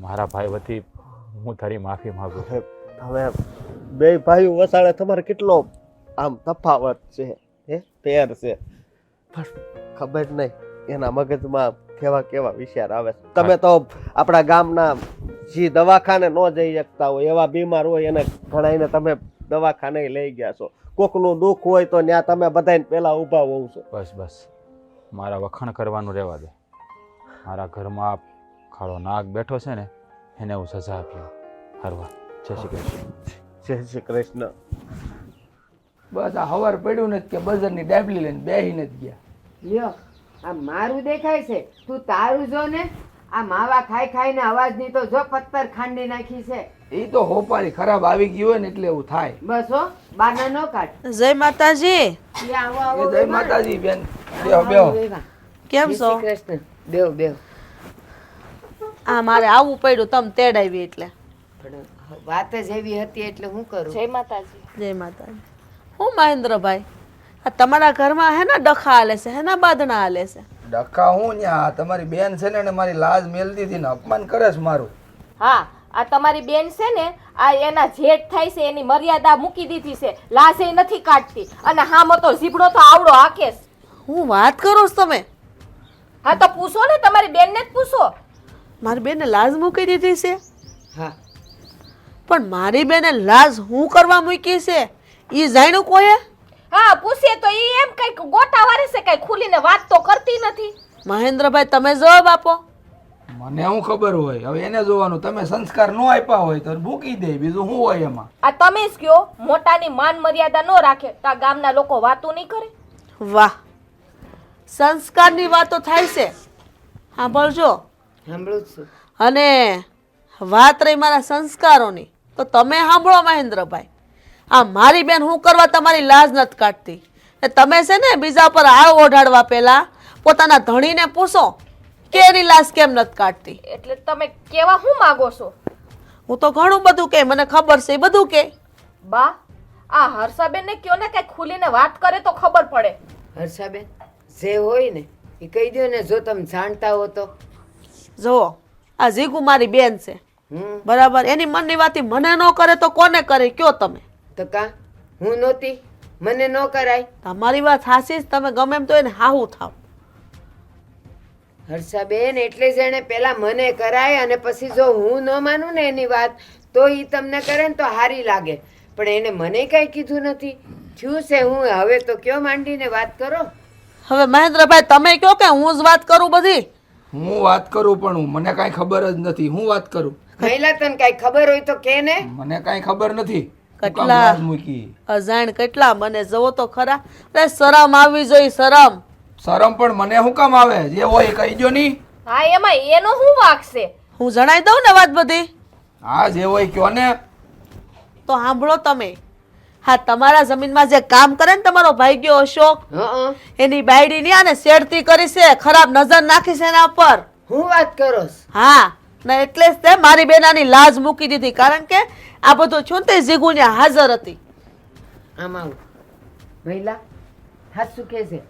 Speaker 1: મારા ભાઈ વતી હું તારી માફી માગું છું.
Speaker 8: હવે બે ભાઈઓ વસાડે તમારે કેટલો આમ તફાવત છે, હે ફેર છે, પણ ખબર નહીં એના મગજમાં કેવા કેવા વિચાર આવે છે. તમે તો આપણા ગામના જે દવાખાને ન જઈ શકતા હોય એવા બીમાર હોય એને ઘણાઈને તમે દવાખાને લઈ ગયા છો. કોકનું દુઃખ હોય તો ત્યાં તમે બધાને પહેલા ઊભા હોવ છો.
Speaker 1: બસ બસ, મારા વખાણ કરવાનું રહેવા દે. મારા ઘરમાં ખાડો નાગ બેઠો છે ને, એને હું સજા આપ્યો. હરવા, જય શ્રી કૃષ્ણ.
Speaker 8: જય શ્રી કૃષ્ણ.
Speaker 6: બસ આ હવાર પડ્યું ને કે બજારની ડાબલી લઈને બેહીને જ ગયા.
Speaker 3: લ્યો આ મારું દેખાય છે, તું તારું જો ને. આ માવા ખાઈ ખાઈને અવાજની તો જો પત્તર ખાંડી નાખી છે.
Speaker 6: એ તો હોપારી ખરાબ આવી ગઈ હોય ને એટલે એવું થાય.
Speaker 3: બસ હો, બાના નો કાઢ.
Speaker 4: જય માતાજી.
Speaker 3: ઈ આવો આવો
Speaker 6: એ જય
Speaker 3: બેહો.
Speaker 6: માતાજી બેન. બેહો બેહો.
Speaker 3: બેહો.
Speaker 4: કેમ
Speaker 3: જય
Speaker 4: છો?
Speaker 3: શ્રી કૃષ્ણ. બેહો બેહો.
Speaker 4: આ મારે આવવું પડ્યું, તમે તેડાવી એટલે.
Speaker 3: પણ વાત જ એવી હતી એટલે હું કરું.
Speaker 7: જય માતાજી.
Speaker 4: જય માતાજી. હું મહેન્દ્રભાઈ, આ તમારા ઘરમાં હેના ડખા હાલે છે, હેના બાંધણા હાલે છે?
Speaker 6: ડખા હું ન્યા તમારી બેન છે ને મારી લાજ મેલ દીધી ને અપમાન કરે છે મારું.
Speaker 7: હા, આ તમારી બેન છે ને, આ એના જેઠ થાય છે એની મર્યાદા મૂકી દીધી છે, લાજે નથી કાઢતી, અને હામો તો ઝીબડો તો આવડો હાકે છે.
Speaker 4: હું વાત કરો છો તમે?
Speaker 7: હા તો પૂછો ને, તમારી બેનને જ પૂછો.
Speaker 4: મારી બેને લાજ મૂકી દીધી છે?
Speaker 3: હા
Speaker 4: પણ મારી બેને લાજ હું કરવા મૂકી છે ઈ જાણ્યું કોઈએ?
Speaker 7: હા પૂછીએ તો ઈ એમ કઈક ગોટા વારે છે, કઈ ખુલીને વાત તો કરતી નથી.
Speaker 4: મહેન્દ્રભાઈ તમે જવાબ આપો.
Speaker 6: મને શું ખબર હોય, હવે એને જોવાનું. તમે સંસ્કાર ન આપ્યા હોય તો મૂકી દે, બીજું શું હોય એમાં?
Speaker 7: આ તમે જ કયો, મોટાની માન મર્યાદા ન રાખે તો આ ગામના લોકો વાતું નહીં કરે.
Speaker 4: વાહ, સંસ્કારની વાતો થાય છે. સાંભળજો.
Speaker 3: સાંભળું જ છું.
Speaker 4: અને વાત રહી મારા સંસ્કારોની, તો તમે સાંભળો મહેન્દ્રભાઈ. આ મારી બેન હું કરવા તમારી લાજ નથી કાઢતી. ને તમે છે ને બીજા પર આળ ઓઢાડવા પહેલા પોતાના ધણીને પૂછો કે એની લાજ કેમ નથી કાઢતી.
Speaker 7: એટલે તમે કેવા હું માગો છો?
Speaker 4: હું તો ઘણું બધું કે મને ખબર છે એ બધું કે.
Speaker 7: બા, આ હર્ષાબેન ને કયો ને કઈ ખુલીને વાત કરે તો ખબર પડે.
Speaker 3: હર્ષાબેન જે હોય ને એ કહી દો ને, જો તમે જાણતા હો તો.
Speaker 4: જુઓ, આ જીગુ મારી બેન છે,
Speaker 3: હમ
Speaker 4: બરાબર? એની મનની વાત મને ન કરે તો કોને કરે કયો તમે?
Speaker 3: તો કા હું નહોતી, મને ન કરાય.
Speaker 4: તમારી વાત સાચી જ, તમે ગમે એમ તો એને હાહુ થાવ.
Speaker 3: હર્ષાબેન એટલે જ એને પેલા મને કરાય, અને પછી જો હું ન માનું ને એની વાત તો ઈ તમને કરે ને તો હારી લાગે. પણ એને મને કઈ કીધું નથી. થયું છે હું હવે તો કયો માંડીને વાત કરો.
Speaker 4: હવે મહેન્દ્રભાઈ તમે કયો કે હું જ વાત કરું બધી?
Speaker 6: હું વાત કરું પણ મને કાંઈ ખબર જ નથી. હું વાત કરું?
Speaker 3: મહિલા તને કઈ ખબર હોય તો કે ને.
Speaker 6: મને કાંઈ ખબર નથી. હું કામ
Speaker 4: કેટલા
Speaker 6: લાજ મૂકી?
Speaker 4: અજાણ કેટલા, મને જવો તો ખરા. અરે શરમ આવવી જોઈએ, શરમ.
Speaker 6: શરમ પણ મને શું કામ આવે? જે હોય એ કહી દો ની.
Speaker 7: હા એમાં એનો શું વાંક છે?
Speaker 4: હું જણાઈ દઉં ને વાત બધી?
Speaker 6: હા જે હોય કયો ને.
Speaker 4: તો સાંભળો તમે. હા, તમારા જમીનમાં જે કામ કરે ને તમારો ભાઈ ગયો અશોક,
Speaker 3: હં
Speaker 4: એની બાયડી ની આને શેડતી કરી છે, ખરાબ નજર નાખી છે એના પર.
Speaker 3: હું વાત કરો છો?
Speaker 4: હા, ને એટલે જ તે મારી બેનાની લાજ મૂકી દીધી, કારણ કે આ બધું છું ને તે જીગુને હાજર હતી.
Speaker 3: આમ આવું મહિલા હાચું કે છે?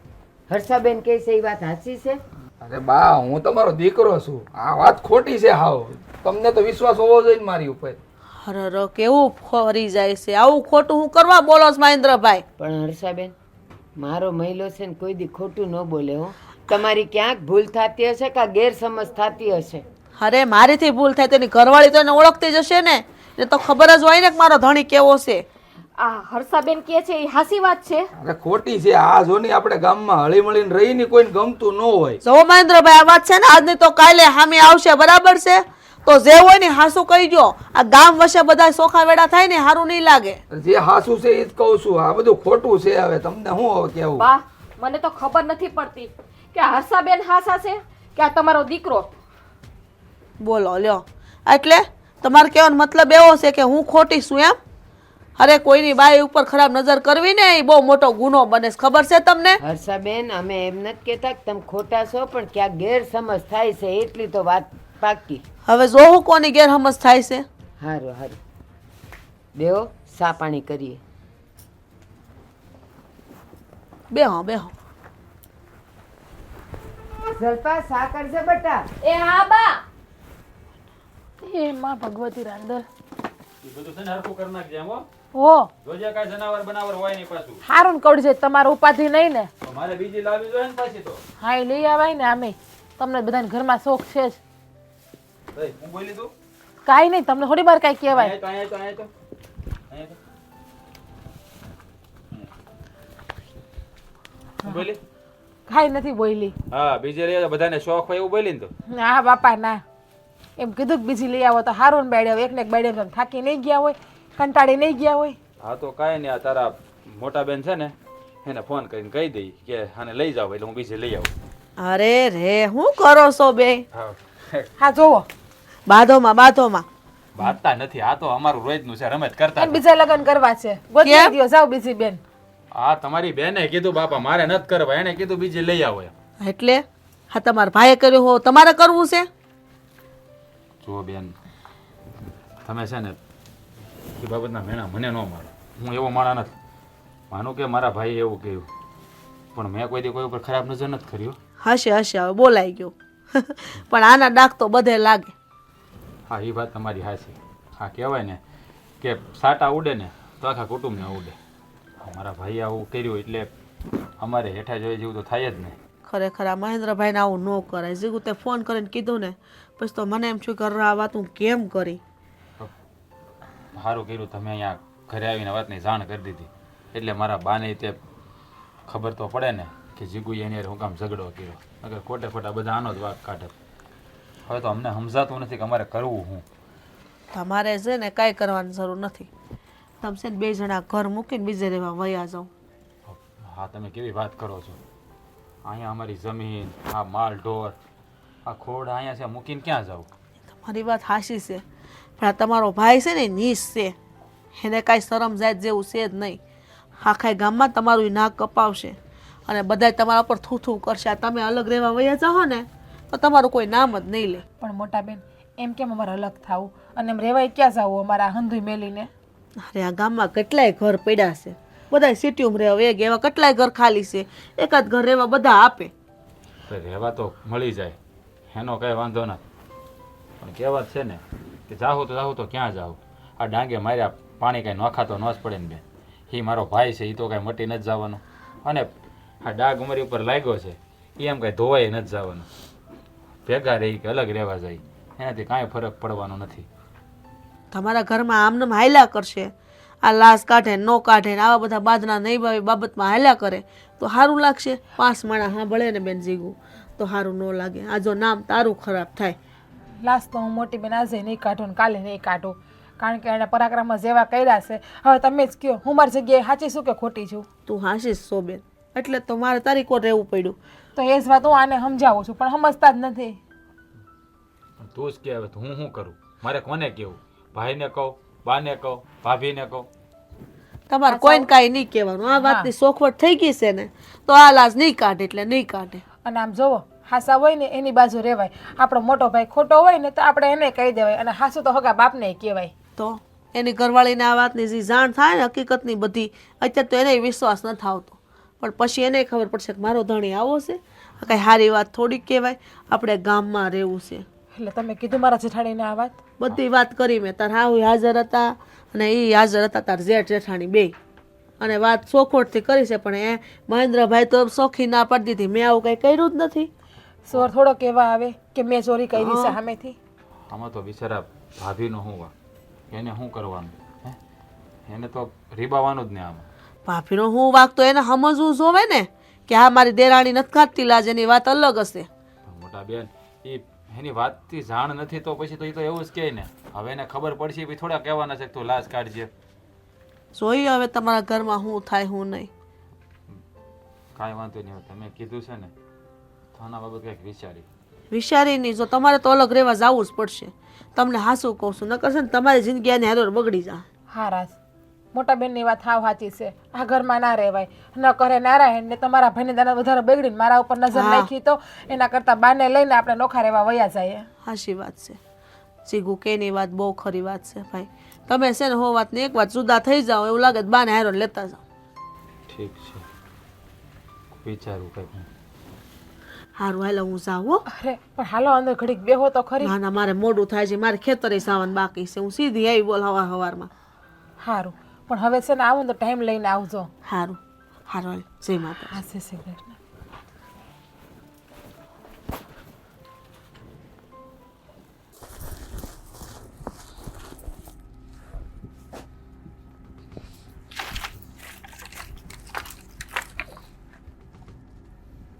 Speaker 3: હર્ષાબેન કહે છે એ વાત સાચી છે?
Speaker 6: અરે બા, હું તમારો દીકરો છું. આ વાત ખોટી છે હાવ. તમને તો વિશ્વાસ હોવો જોઈએ ને મારી ઉપર.
Speaker 4: અરે કેવું ફરી જાય છે, આવું ખોટું હું કરવા બોલો છો મહેન્દ્રભાઈ?
Speaker 3: પણ હર્ષાબેન મારો મહિલો છે ને કોઈ દી ખોટું ન બોલે હો. તમારી ક્યાંક ભૂલ થતી હશે કે ગેરસમજ થતી હશે.
Speaker 4: અરે મારીથી ભૂલ થાય તેની ઘરવાળી તો એને ઓળખતી જ હશે ને, એને તો ખબર જ હોય ને કે મારો ધણી કેવો છે.
Speaker 7: આ હર્ષાબેન કે છે એ હાસી વાત છે.
Speaker 6: અરે ખોટી છે આ. જો ની આપણે ગામમાં હળી મળીને રહી ની કોઈને ગમતું ન હોય.
Speaker 4: જો મહેન્દ્રભાઈ આ વાત છે ને આજની તો કાલે હામી આવશે, બરાબર છે? તો જે હોય ને હાસુ કહી દો. આ ગામ વચ્ચે બધા સોખા વેડા થાય ને સારું નહીં લાગે.
Speaker 6: જે હાસુ છે એ જ કહું છું. આ બધું ખોટું છે. હવે તમને શું હવે કેવું?
Speaker 7: બા, મને તો ખબર નથી પડતી કે આ હર્ષાબેન હાસા છે કે આ તમારો દીકરો.
Speaker 4: બોલો લ્યો, એટલે તમારે કહેવાનો મતલબ એવો છે કે હું ખોટી છું એમ? અરે કોઈની બાઈ ઉપર ખરાબ નજર કરવી ને એ બહુ મોટો ગુનો બને છે, ખબર છે તમને?
Speaker 3: હર્ષાબેન અમે એમ નથી કહેતા કે તમે ખોટા છો, પણ ક્યાંક ગેરસમજ થાય છે એટલી તો વાત પાકી.
Speaker 4: હવે જોવું કોની ગેરસમજ થાય છે.
Speaker 3: હારું હારું બેહો, સા પાણી કરીએ.
Speaker 4: બેહો બેહો.
Speaker 3: જલપા શા કરશે બટા?
Speaker 7: એ હા બા.
Speaker 2: એ માં ભગવતી રાંદર
Speaker 1: એ બધું છે ને હરખું કરી નાખજે એમ હો.
Speaker 2: હો
Speaker 1: જોજે કાંઈ જનાવર બનાવર હોય નહીં પાછું.
Speaker 2: હારું કવડજે, તમારે ઉપાધિ નહીં ને.
Speaker 1: તો મારે બીજી લાવવી જોઈએ ને પાછી તો.
Speaker 2: હા એ લઈ આવાય ને. આમે તમને બધાને ઘરમાં શોખ છે જ.
Speaker 1: ભાઈ હું બોલી તું
Speaker 2: કાંઈ નહીં, તમને થોડી વાર કાંઈ કહેવાય.
Speaker 1: અહીંયા તો હું બોલી
Speaker 2: કાંઈ નથી બોલી.
Speaker 1: હા બીજે લઈ આવજો, બધાને શોખ હોય એવું બોલી ને તો.
Speaker 2: ના બાપા ના, એમ કીધું કે બીજી લઈ આવો તો હારું ને બેડે એકને એક બેડે તમે થાકી નહીં ગયા હોય, કંટાળી નહીં ગયા હોય.
Speaker 1: હા તો કાંઈ નહીં, આ તારા મોટા બેન છે ને એને ફોન કરીને કહી દઈ કે આને લઈ જાવ એટલે હું બીજે લઈ આવું.
Speaker 4: અરે રે હું કરો છો બે?
Speaker 2: હા જોવો
Speaker 4: બાધોમાં
Speaker 1: વાતતા નથી, આ તો અમારું રોજનું છે, રમત કરતા
Speaker 2: અને બીજા લગ્ન કરવા છે. ગોતી
Speaker 4: કેમ?
Speaker 2: દ્યો, જાઓ બીજી બેન.
Speaker 1: આ તમારી બેને કીધું બાપા મારે નથી કરવા, એને કીધું બીજે લઈ આવો એમ.
Speaker 4: એટલે હા તમારા ભાઈએ કર્યું હો તમારે કરવું છે?
Speaker 1: જુઓ બેન, તમે છે ને એ બાબતના મેણા મને ન મારો. હું એવો માણા નથી. માનું કે મારા ભાઈએ એવું કહ્યું, પણ મેં કોઈ દી કોઈ ઉપર ખરાબ નજર નથી કર્યો.
Speaker 4: હશે હવે બોલાઈ ગયો. પણ આના ડાક તો બધે લાગે.
Speaker 1: હા એ વાત તમારી હાચી. હા કહેવાય ને કે સાટા ઉડે ને તો આખા કુટુંબને ઉડે. મારા ભાઈએ આવું કર્યું એટલે અમારે હેઠા જોઈ જેવું તો થાય જ નહીં.
Speaker 4: ખરેખર આ મહેન્દ્રભાઈને આવું ન કરાય. જીગું તે ફોન કરીને કીધું ને પછી તો મને એમ થયું કે આ વાત હું કેમ કરી.
Speaker 1: સારું કર્યું તમે અહીંયા ઘરે આવીને વાતની જાણ કરી દીધી, એટલે મારા બાને તે ખબર તો પડે ને કે જીગુએ એની હારે હું કામ ઝઘડો કર્યો. અગર ખોટે ખોટા બધા આનો જ વાક કાઢે. હવે તો અમને સમજાતું નથી કે અમારે કરવું શું.
Speaker 4: તમારે છે ને કાંઈ કરવાની જરૂર નથી. તમે છે ને બે જણા ઘર મૂકીને બીજે રહેવા વયા જાઓ.
Speaker 1: હા તમે કેવી વાત કરો છો. અહીંયા અમારી જમીન, આ માલ ઢોર, આ ખોડ અહીંયા છે, મૂકીને ક્યાં જાવ?
Speaker 4: તમારી વાત હાચી છે, પણ આ તમારો ભાઈ છે ને નીચ છે. એને કાંઈ શરમ જાત જેવું છે જ નહીં. આખા ગામમાં તમારું નાક કપાવશે અને બધાય તમારા પર થૂથું કરશે. આ તમે અલગ રહેવા વયા જાઓ ને તો તમારું કોઈ નામ જ નહીં લે.
Speaker 2: પણ મોટા બેન એમ કેમ અમારે અલગ થાવું અને એમ રેવાય ક્યાં જાવું અમારા હંધુઈ મેલીને?
Speaker 4: અરે આ ગામમાં કેટલાય ઘર પડ્યા છે, બધા સિટીમાં રહેવા એક એવા કેટલાય ઘર ખાલી છે. એકાદ ઘર રહેવા બધા આપે.
Speaker 1: તો રહેવા તો મળી જાય, એનો કાંઈ વાંધો નથી. પણ કહેવત છે ને કે જાહું તો ક્યાં જાવું? આ ડાંગે માર્યા પાણી કાંઈ નોખા તો ન જ પડે ને બેન. એ મારો ભાઈ છે, એ તો કાંઈ મટી નથી જવાનો. અને આ ડાઘ અમારી ઉપર લાગ્યો છે એ એમ કાંઈ ધોવાય નથી જવાનું. ભેગા રહી કે અલગ રહેવા જાય એનાથી કાંઈ ફરક પડવાનો નથી.
Speaker 4: તમારા ઘરમાં આમને હાલ્યા કરશે, આ લાશ કાઢે ન કાઢે ને આવા બધા બાદના નહીં બાબતમાં હાલ્યા કરે તો સારું લાગશે? 5 માણા સાંભળે ને બેન જીગું તો સારું ન લાગે. આ જો નામ તારું ખરાબ થાય.
Speaker 2: લાસ્ટ તો હું મોટી બેન આજે નહીં કાઢું ને કાલે નહીં કાઢું, કારણ કે એને પરાક્રમમાં જેવા કર્યા છે. હવે તમે જ કહો, હું મારી જગ્યાએ સાચી છું કે ખોટી છું?
Speaker 4: તું હાંસીશ સો બેન, એટલે તો મારે તારી કોટ રહેવું પડ્યું.
Speaker 2: તો એ જ વાત હું આને સમજાવું છું, પણ સમજતા જ નથી.
Speaker 1: પણ તું જ કહે, હવે તો હું શું કરું? મારે કોને કહેવું? ભાઈને કહું, બાને કહું, ભાભીને કહું?
Speaker 4: તમારે કોઈને કાંઈ નહીં કહેવાનું. આ વાતની સોખવટ થઈ ગઈ છે ને તો આ લાજ નહીં કાઢે એટલે નહીં કાઢે.
Speaker 2: અને આમ જોવો, હાસા હોય ને એની બાજુ રહેવાય. આપણો મોટો ભાઈ ખોટો હોય ને તો આપણે એને કહી દેવાય, અને હાસુ તો હગા બાપને કહેવાય.
Speaker 4: તો એની ઘરવાળીને આ વાતની જે જાણ થાય ને હકીકતની બધી, અત્યારે તો એને વિશ્વાસ નથી આવતો, પણ પછી એને ખબર પડશે કે મારો ધણી આવો છે. આ કાંઈ સારી વાત થોડીક કહેવાય. આપણે ગામમાં રહેવું છે.
Speaker 2: એટલે તમે કીધું મારા જેઠાણીને આ વાત?
Speaker 4: બધી વાત કરી મેં. તાર હાહુ હાજર હતા અને એ હાજર હતા, તાર જેઠ જેઠાણી બે, અને વાત ચોખવટથી કરી છે. પણ એ મહેન્દ્રભાઈ તો સોખી ના પાડી દીધી. મેં આવું કંઈ કર્યું જ નથી.
Speaker 2: સોર થોડો કહેવા આવે કે મેં ચોરી કરી છે સામેથી?
Speaker 1: આમાં તો બિચારા ભાભીનો શું વાંક? એને શું કરવાનું? હે, એને તો રીબાવાનું જ ને આમાં.
Speaker 4: ભાભીનો હું વાગ તો એને સમજવું જોવે ને કે આ મારી દેરાણી નથી ખાતી લાજ, એની વાત અલગ હશે.
Speaker 1: મોટા બેન એની વાતથી જાણ નથી તો પછી તો એ તો એવું જ કહે ને. હવે એને ખબર પડશે પછી થોડા કહેવાના છે કે તું લાશ કાઢજે.
Speaker 4: જોઈએ હવે તમારા ઘરમાં શું થાય શું નહીં.
Speaker 1: કાંઈ વાંધો નહીં. તમે કીધું છે ને તો આના બાબત કંઈક
Speaker 4: વિચારી નહીં. જો તમારે તો અલગ રહેવા જવું જ પડશે. તમને હાસું કહું છું, નકર છે ને તમારી જિંદગી આની હારે બગડી જાય.
Speaker 2: હા રાજ, મોટા બેનની વાત હાવ સાચી છે. આ ઘરમાં ના રહેવાય. ન કરે નારાયણ ને તમારા ભાઈને દાના વધારે બગડીને મારા ઉપર નજર નાખી તો એના કરતાં બાને લઈને આપણે નોખા રહેવા વયા જાય.
Speaker 4: હાચી વાત છે જીગુ, કેની વાત બહુ ખરી વાત છે ભાઈ. તમે છે ને હો વાત ને એક વાત જુદા થઈ જાઓ એવું લાગે બાને હારો લેતા જાઓ.
Speaker 1: ઠીક છે. વિચારું કંઈક હું.
Speaker 4: હારું હાલો હું જાઉં હો.
Speaker 2: અરે પણ હાલો અંદર ઘડીક બેહો તો ખરી.
Speaker 4: ના ના મારે મોડું થાય છે, મારે ખેતરે જવાનું બાકી છે. હું સીધી આવી બોલ હવારમાં.
Speaker 2: સારું પણ હવે છે ને આવું ને તો ટાઈમ લઈને આવજો.
Speaker 4: હારું હારું હાલ જય માતા.
Speaker 2: હા જય શ્રી કૃષ્ણ.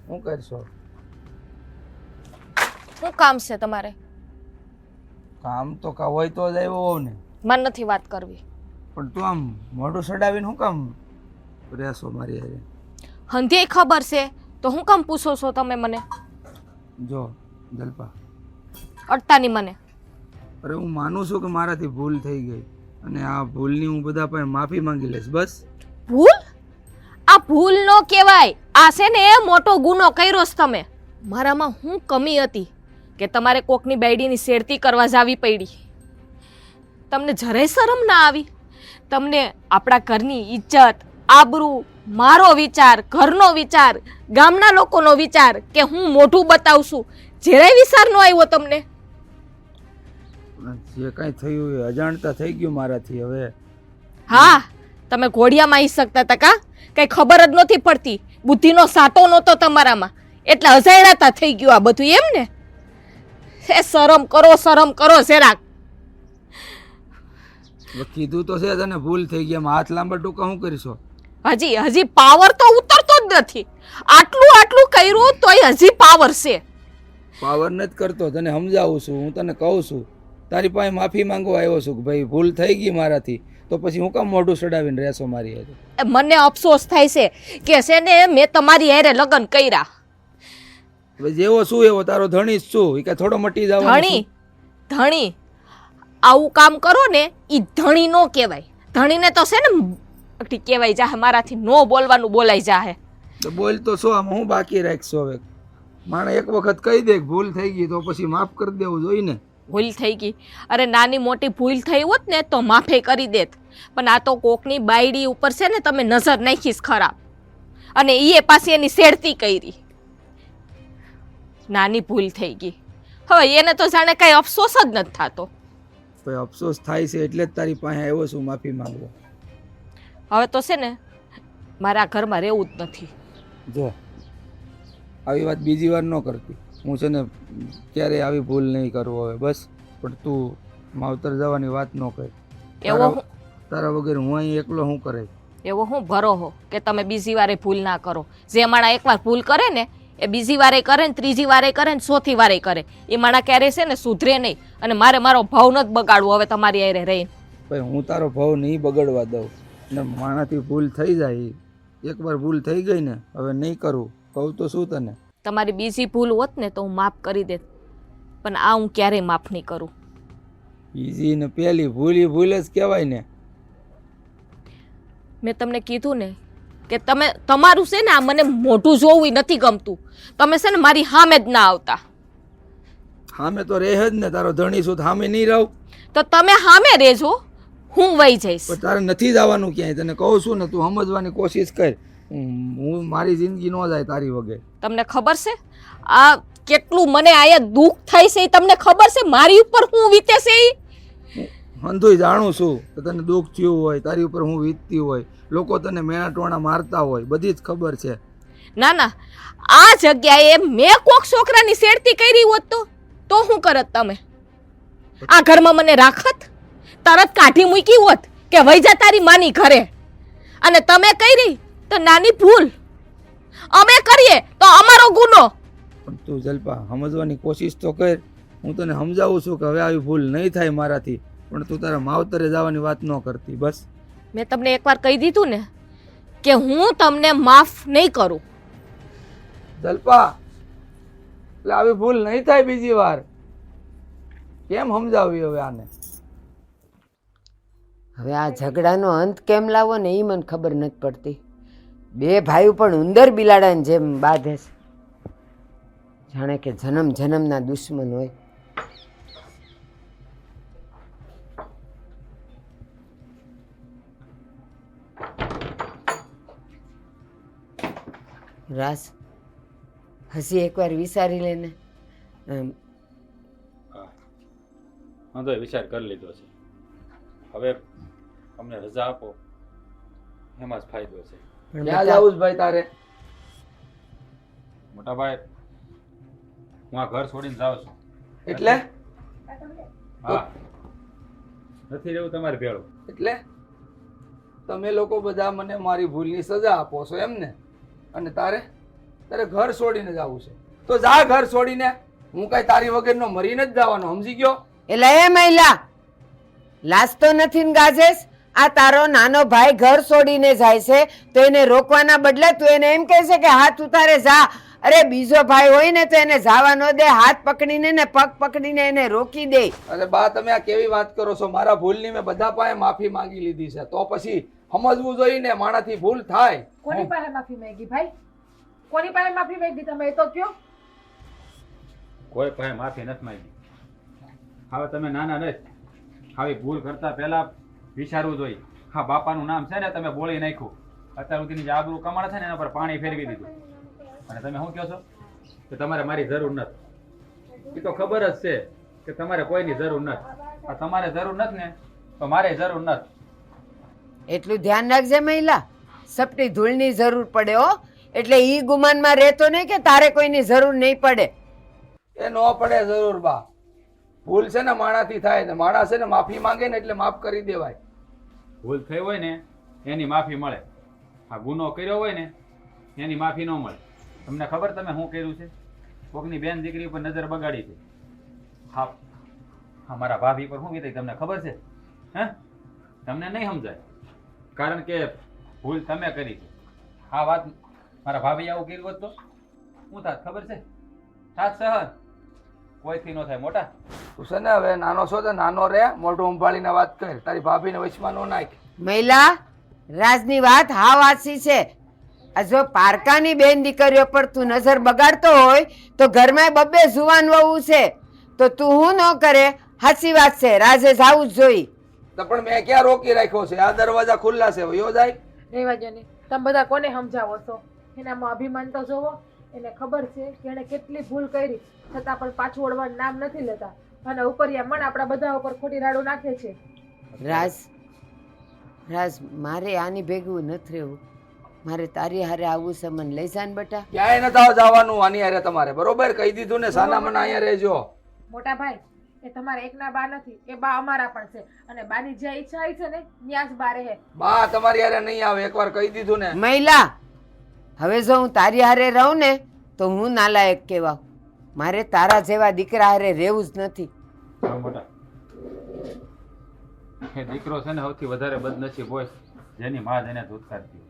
Speaker 6: શું કરશો?
Speaker 7: શું કામ છે તમારે?
Speaker 6: કામ તો કા હોય તો જ આવ્યો હોવ ને.
Speaker 7: મને નથી વાત કરવી.
Speaker 6: પણ તું આમ મોઢું સડાવીને શું કામ રહેશો મારી હારે?
Speaker 7: હંધે ખબર છે તો હું કામ પૂછો છો તમે મને?
Speaker 6: જો જલ્પા,
Speaker 7: અડતાની મને.
Speaker 6: અરે હું માનું છું કે મારાથી ભૂલ થઈ ગઈ અને આ ભૂલની હું બધા પાસે માફી માંગી લઈશ બસ.
Speaker 7: ભૂલ? આ ભૂલ નો કહેવાય. આ છે ને એ મોટો ગુનો કર્યો છે તમે. મારામાં હું કમી હતી કે તમારે કોકની બાયડીની શેરતી કરવા જાવી પડી? તમને જરાય શરમ ના આવી? તમને આપણા ઘરની ઇજ્જત, આબરૂ, મારો વિચાર, ઘરનો વિચાર, ગામના લોકોનો વિચાર કે હું મોઢું બતાવશું, જરાય વિચાર ન આવ્યો તમને?
Speaker 6: જે કાંઈ થયું એ અજાણતા થઈ ગયું મારાથી. હવે
Speaker 7: હા, તમે ઘોડિયામાં આવી શકતા હતા કા? કઈ ખબર જ નથી પડતી, બુદ્ધિનો સાટો નહોતો તમારામાં, એટલે અજાણ્યાતા થઈ ગયું આ બધું એમ ને? એ શરમ કરો જરાક.
Speaker 6: કીધું તો છે તને ભૂલ થઈ ગઈ, એમાં હાથ લાંબા ટૂંકા શું કરીશો?
Speaker 7: હજી પાવર તો ઉતરતો જ નથી. આટલું કર્યું તોય હજી પાવર છે.
Speaker 6: પાવર નથી કરતો, તને સમજાવું છું, હું તને કહું છું. તારી પાસે માફી માંગવા આવ્યો છું કે ભાઈ ભૂલ થઈ ગઈ મારાથી, તો પછી હું કામ મોઢું ચડાવીને રહેશો મારી હારે?
Speaker 7: મને અફસોસ થાય છે કે છે ને મેં તમારી હારે લગ્ન કર્યા.
Speaker 6: હવે જેવો શું એવો તારો ધણી જ છું, એ કાંઈ થોડો મટી જવાનો છું?
Speaker 7: ધણી આવું કામ કરો ને ઈ ધણી નો કહેવાય. ધણીને તો છે ને કહેવાય જાહે મારાથી નો બોલવાનું બોલાઈ જાહે.
Speaker 6: તો બોલ તો શું, આમાં હું બાકી રાખશો? હવે માણે એક વખત કહી દે કે ભૂલ થઈ ગઈ તો પછી માફ કરી દેવું જોઈએ ને.
Speaker 7: ભૂલ થઈ ગઈ? અરે નાની મોટી ભૂલ થઈ હોત ને તો માફે કરી દેત, પણ આ તો કોકની બાયડી ઉપર છે ને તમે નજર નાખીશ ખરાબ, અને એ પાછી એની શેરતી કરી. નાની ભૂલ થઈ ગઈ, હવે એને તો જાણે કઈ અફસોસ જ નથી થતો.
Speaker 6: ભાઈ અફસોસ થાય છે એટલે જ તારી પાસે આવ્યો છું માફી માંગવા.
Speaker 7: હવે તો છે ને મારા ઘરમાં રહેવું જ નથી.
Speaker 6: જો આવી વાત બીજી વાર ન કરતી. હું છે ને ક્યારેય આવી ભૂલ નહીં કરું હવે બસ. પણ તું માવતર જવાની વાત ન કર. તારા વગર હું અહીં એકલો શું કરે?
Speaker 7: એવો હું ભરો હો કે તમે બીજી વારે ભૂલ ના કરો? જે માણા એકવાર ભૂલ કરે ને એ બીજી વારે કરે ને, ત્રીજી વારે કરે ને, ચોથી વારે કરે. એ માણા ક્યારે છે ને સુધરે નહીં, અને મારે મારો ભાવ નથી બગાડવો હવે તમારી હારે રહીને.
Speaker 6: ભાઈ હું તારો ભાવ નહીં બગડવા દઉં, ને માણાથી ભૂલ થઈ જાય. એકવાર ભૂલ થઈ ગઈ ને હવે નહીં કરું. કહું તો શું તને?
Speaker 7: તમારી બીજી ભૂલ હોત ને તો હું માફ કરી દેત, પણ આ હું ક્યારેય માફ નહીં કરું.
Speaker 6: બીજી ને પહેલી ભૂલ એ ભૂલ જ કહેવાય ને.
Speaker 7: મેં તમને કીધું ને કે તમારું છે ને આ મને મોઢું જોવું નથી ગમતું. તમે છે ને મારી સામે જ ના આવતા.
Speaker 6: સામે તો રહે જ ને, તારો ધણી છું સામે નહીં રહું
Speaker 7: તો તમે સામે રહેજો, હું વહી જઈશ.
Speaker 6: પણ તારે નથી જવાનું ક્યાંય. તને કહું છું ને, તું સમજવાની કોશિશ કર. હું મારી જિંદગી ન જાય તારી વગર.
Speaker 7: તમને ખબર છે આ કેટલું મને આયા દુઃખ થાય છે? તમને ખબર છે મારી ઉપર હું વીતે છે?
Speaker 6: હંધુય જાણું છું કે તને દુઃખ થયું હોય, તારી ઉપર હું વીતતી હોય, લોકો તને મેણા ટોણા મારતા હોય, બધી જ ખબર છે.
Speaker 7: ના આ જગ્યાએ મેં કોક છોકરાની શેરતી કરી હોત તો શું કરત તમે? આ ઘરમાં મને રાખત? તરત કાઢી મૂકી હોત કે વઈ જા તારી માની ઘરે? અને તમે કરી તો નાની ભૂલ, અમે કરીએ તો અમારો ગુનો.
Speaker 6: પણ તું જલ્પા સમજવાની કોશિશ તો કર. હું તને સમજાવું છું કે હવે આવી ભૂલ નહીં થાય મારાથી, પણ તું તારા માવતરે જવાની વાત ન કરતી બસ.
Speaker 7: મેં તમને એકવાર કહી દીધું ને કે હું તમને માફ નહીં કરું.
Speaker 6: જલ્પા એટલે આવી ભૂલ નહીં થાય બીજી વાર. કેમ સમજાવી હવે આને?
Speaker 3: હવે આ ઝઘડાનો અંત કેમ લાવવો ને એ મને ખબર નથી પડતી. બે ભાઈઓ પણ ઉંદર બિલાડાની જેમ બાંધે છે, જાણે કે જન્મ જન્મના દુશ્મન હોય. રાસ હજી એકવાર વિચારી લેને.
Speaker 1: વાંધો એ વિચાર કરી લીધો છે. હવે અમને રજા આપો, એમાં જ ફાયદો છે.
Speaker 3: પણ
Speaker 6: ક્યાં
Speaker 3: બેટા,
Speaker 6: જવું છે ભાઈ તારે?
Speaker 1: મોટા ભાઈ, હું આ ઘર છોડીને જાઉં છું.
Speaker 6: એટલે
Speaker 1: હા, નથી રહેવું તમારે ભેળું.
Speaker 6: એટલે તમે લોકો બધા મને મારી ભૂલની સજા આપો છો એમ ને? અને તારે તારે ઘર છોડીને જવું છે તો જા ઘર છોડીને. હું કઈ તારી વગરનો મરીને જ જવાનો, સમજી ગયો?
Speaker 3: એટલે એ મહિલા લાજતો નથી ને ગાજેશ? આ તારો નાનો ભાઈ ઘર છોડીને જાય છે તો એને રોકવાના બદલે તું એને એમ કહે છે કે હાથ ઉતારે જા. અરે બીજો ભાઈ હોય ને તો એને જવા ન દે, હાથ પકડીને ને પગ પકડીને એને રોકી દે.
Speaker 6: અરે બા, તમે આ કેવી વાત કરો છો? મારા ભૂલની મેં બધા પાસે માફી માંગી લીધી છે, તો પછી સમજવું જોઈએ ને, માણાથી ભૂલ થાય.
Speaker 2: કોની પાસે માફી માંગી ભાઈ? કોની પાસે માફી માંગી તમે એ તો કયો?
Speaker 1: કોઈ પાસે માફી નથી માંગી. હવે તમે નાના નથી, આવી ભૂલ કરતા પહેલા વિચારવું જોઈએ. હા, બાપાનું નામ છે ને તમે બોલી નાખ્યું, અત્યાર સુધીની જે આબરૂ કમાણ છે ને એના પર પાણી ફેરવી દીધું. અને તમે શું કહો છો કે તમારે મારી જરૂર નથી? એ તો ખબર જ છે કે તમારે કોઈની જરૂર નથી. આ તમારે જરૂર નથી ને તો મારે જરૂર નથી.
Speaker 3: એટલું ધ્યાન રાખજે મહિલા, સપટી ધૂળની જરૂર પડે હો. એટલે ઈ ગુમાનમાં રહેતો નહીં કે તારે કોઈની જરૂર નહીં પડે.
Speaker 6: એ ન પડે જરૂર બા. ભૂલ છે ને માણાથી થાય ને, માણસ છે ને માફી માંગે ને એટલે માફ કરી દેવાય.
Speaker 1: ભૂલ થઈ હોય ને એની માફી મળે, આ ગુનો કર્યો હોય ને એની માફી ન મળે. તમને ખબર તમે શું કર્યું છે? કોકની બેન દીકરી ઉપર નજર બગાડી છે. હા, મારા ભાભી પર શું કીધું તમને ખબર છે? હે, તમને નહીં સમજાય, કારણ કે ભૂલ તમે કરી છે. આ વાત મારા ભાભી આવું કર્યું હોત તો શું થાત ખબર છે? થાત સહન કોઈથી ન થાય. મોટા
Speaker 6: તું છે ને હવે નાનો છો તો નાનો રે, મોઢું સંભાળીને વાત કર. તારી ભાભીને વચમાં ન નાખ.
Speaker 3: મહિલા, રાજની વાત હા વાંચી છે. આ જો પારકાની બેન દીકરીઓ પર તું નજર બગાડતો હોય તો ઘરમાં બબ્બે જુવાન વહુ છે તો તું હું ન કરે? સાચી વાત છે, રાજે જાવું જ જોઈ.
Speaker 6: તો પણ મેં ક્યાં રોકી રાખ્યો છે? આ દરવાજા ખુલ્લા છે, વયો જાય.
Speaker 2: રહેવા દો ને. તમે બધા કોને સમજાવો છો? એનામાં અભિમાન તો જોવો. એને ખબર છે કે એને કેટલી ભૂલ કરી, છતાં પણ પાછું વળવાનું નામ નથી લેતા અને ઉપરિયા મન આપણા બધા ઉપર ખોટી રાડું નાખે છે.
Speaker 3: રાજ, મારે આની ભેગું નથી રહેવું. મારે તારી હારે આવવું છે. મને લઈ જા ને બેટા.
Speaker 6: ક્યાંય નથી જવાનું આની હારે તમારે, બરોબર? કહી દીધું ને, સાના મને અહીંયા રહેજો.
Speaker 2: મોટા ભાઈ, એ તમારા એકના બા નથી, એ બા અમારા પણ છે અને બાની જે ઈચ્છા આવી છે ને ન્યાસ બા રહે.
Speaker 6: બા તમારી હારે નહીં આવે, એકવાર કહી દીધું ને.
Speaker 3: મહિલા, હવે જો હું તારી હારે રહું ને તો હું નાલાયક કહેવાઉં. મારે તારા જેવા દીકરા હારે રહેવું જ નથી.
Speaker 1: હા, મોટા એ દીકરો છે ને સૌથી વધારે બદનસીબ હોય જેની માં જ એને ધૂતકારતી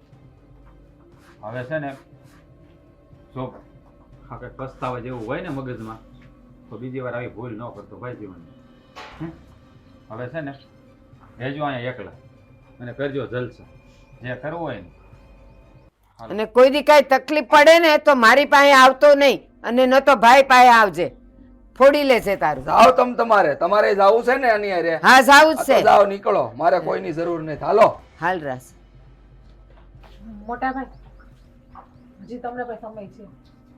Speaker 1: હોય. હવે છે ને જો આ કંઈક પસ્તાવા જેવું હોય ને મગજમાં તો બીજી વાર આવી ભૂલ ન કરતો ભાઈ જીવનમાં. હવે છે ને રહેજો અહીંયા એકલા અને કરજો જલસા જે કરવું હોય ને.
Speaker 3: અને કોઈ દી કાંઈ તકલીફ પડે ને તો મારી પાસે આવતો નહીં અને ન તો ભાઈ પાસે આવજે. ફોડી લેશે તારું.
Speaker 6: જાઓ તમારે જાવું છે ને આની હારે?
Speaker 3: હા, જાવું જ છે.
Speaker 6: જાઓ, નીકળો, મારે કોઈની જરૂર નથી. હાલો.
Speaker 3: હાલ રાસ.
Speaker 2: મોટા ભાઈ, હજી તમને કોઈ સમય છે,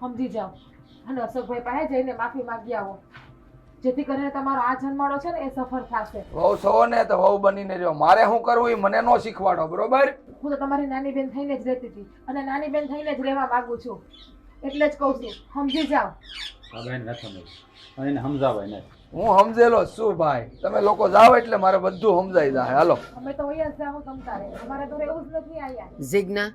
Speaker 2: સમજી જાઓ અને અશોકભાઈ પાસે જઈને માફી માંગી આવો, જેથી કરીને તમારો આ જન્માડો છે ને એ સફળ થશે.
Speaker 6: વહુ છો ને તો વહુ બનીને રહ્યો. મારે શું કરવું એ મને ન શીખવાડો, બરોબર?
Speaker 2: હું તો તમારી નાની બેન થઈને જ રહેતી હતી અને નાની બેન થઈને જ રહેવા માંગુ છું, એટલે જ કહું છું સમજી જાઓ.
Speaker 1: આ બેન નથી સમજ અને એને સમજાવાય નહીં.
Speaker 6: હું સમજેલો જ છું ભાઈ. તમે લોકો જાઓ એટલે મારે બધું સમજાઈ જાય. હાલો.
Speaker 2: અમે તો અહીંયા જ જાઉં તમતારે, અમારે તો એવું જ નથી આયા.
Speaker 3: જીજ્ઞા,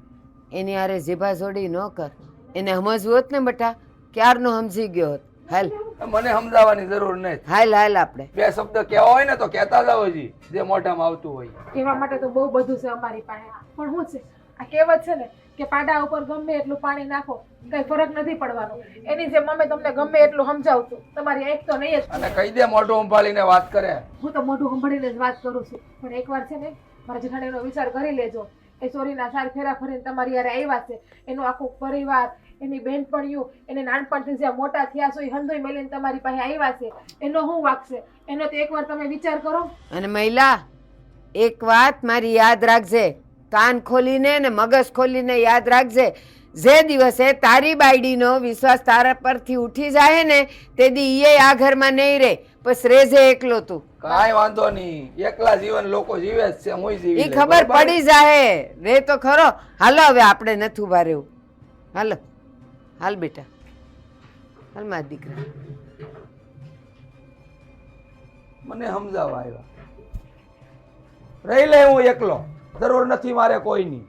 Speaker 3: એની હારે જીભા જોડી ન કર. એને સમજવું હોત ને બેટા ક્યારનો સમજી ગયો હોત. હાલ.
Speaker 6: મને સમજાવવાની જરૂર નથી.
Speaker 3: હાલ હાલ આપણે
Speaker 6: બે શબ્દ કહેવા હોય ને તો કહેતા જાવ, હજી જે મોઢામાં આવતું હોય.
Speaker 2: કહેવા માટે તો બહુ બધું છે અમારી પાસે, પણ શું છે આ કહેવત છે ને કે પાડા ઉપર ગમે એટલું પાણી નાખો કઈ ફરક નથી પડવાનો. એની જેમ અમે તમને ગમે એટલું સમજાવતું, તમારી એક તો નહીં જ.
Speaker 6: અને કહી દે મોઢું સંભાળીને વાત કરે.
Speaker 2: હું તો મોઢું સંભાળીને જ વાત કરું છું, પણ એકવાર છે ને મારા જેઠાણીનો વિચાર કરી લેજો. એ ચોરીના સાર ફેરા ફરીને તમારી યારે આવ્યા છે, એનો આખો પરિવાર, એની બહેનપણીઓ, એને નાનપણથી જ્યાં મોટા થયા છો એ હંધોઈ મળીને તમારી પાસે આવ્યા છે, એનો શું વાંક છે? એનો તો એકવાર તમે વિચાર કરો.
Speaker 3: અને મહિલા, એક વાત મારી યાદ રાખજે, કાન ખોલીને ને મગજ ખોલીને યાદ રાખજે. જે દિવસે તારી બાયડીનો વિશ્વાસ તારા પરથી ઉઠી જાય ને તે દી એ આ ઘરમાં નહીં રહે, બસ રેજે એકલો તું.
Speaker 6: કાંઈ વાંધો નહીં, એકલા જીવન લોકો જીવે જ છે, હું જીવી
Speaker 3: એ ખબર પડી જાય, રે તો ખરો. હાલો હવે આપણે નથી ઉભા રહેવું. હાલો, હાલ બેટા, હાલ મારા દીકરા.
Speaker 6: મને સમજાવવા આવ્યા, રહી લે હું એકલો, જરૂર નથી મારે કોઈની.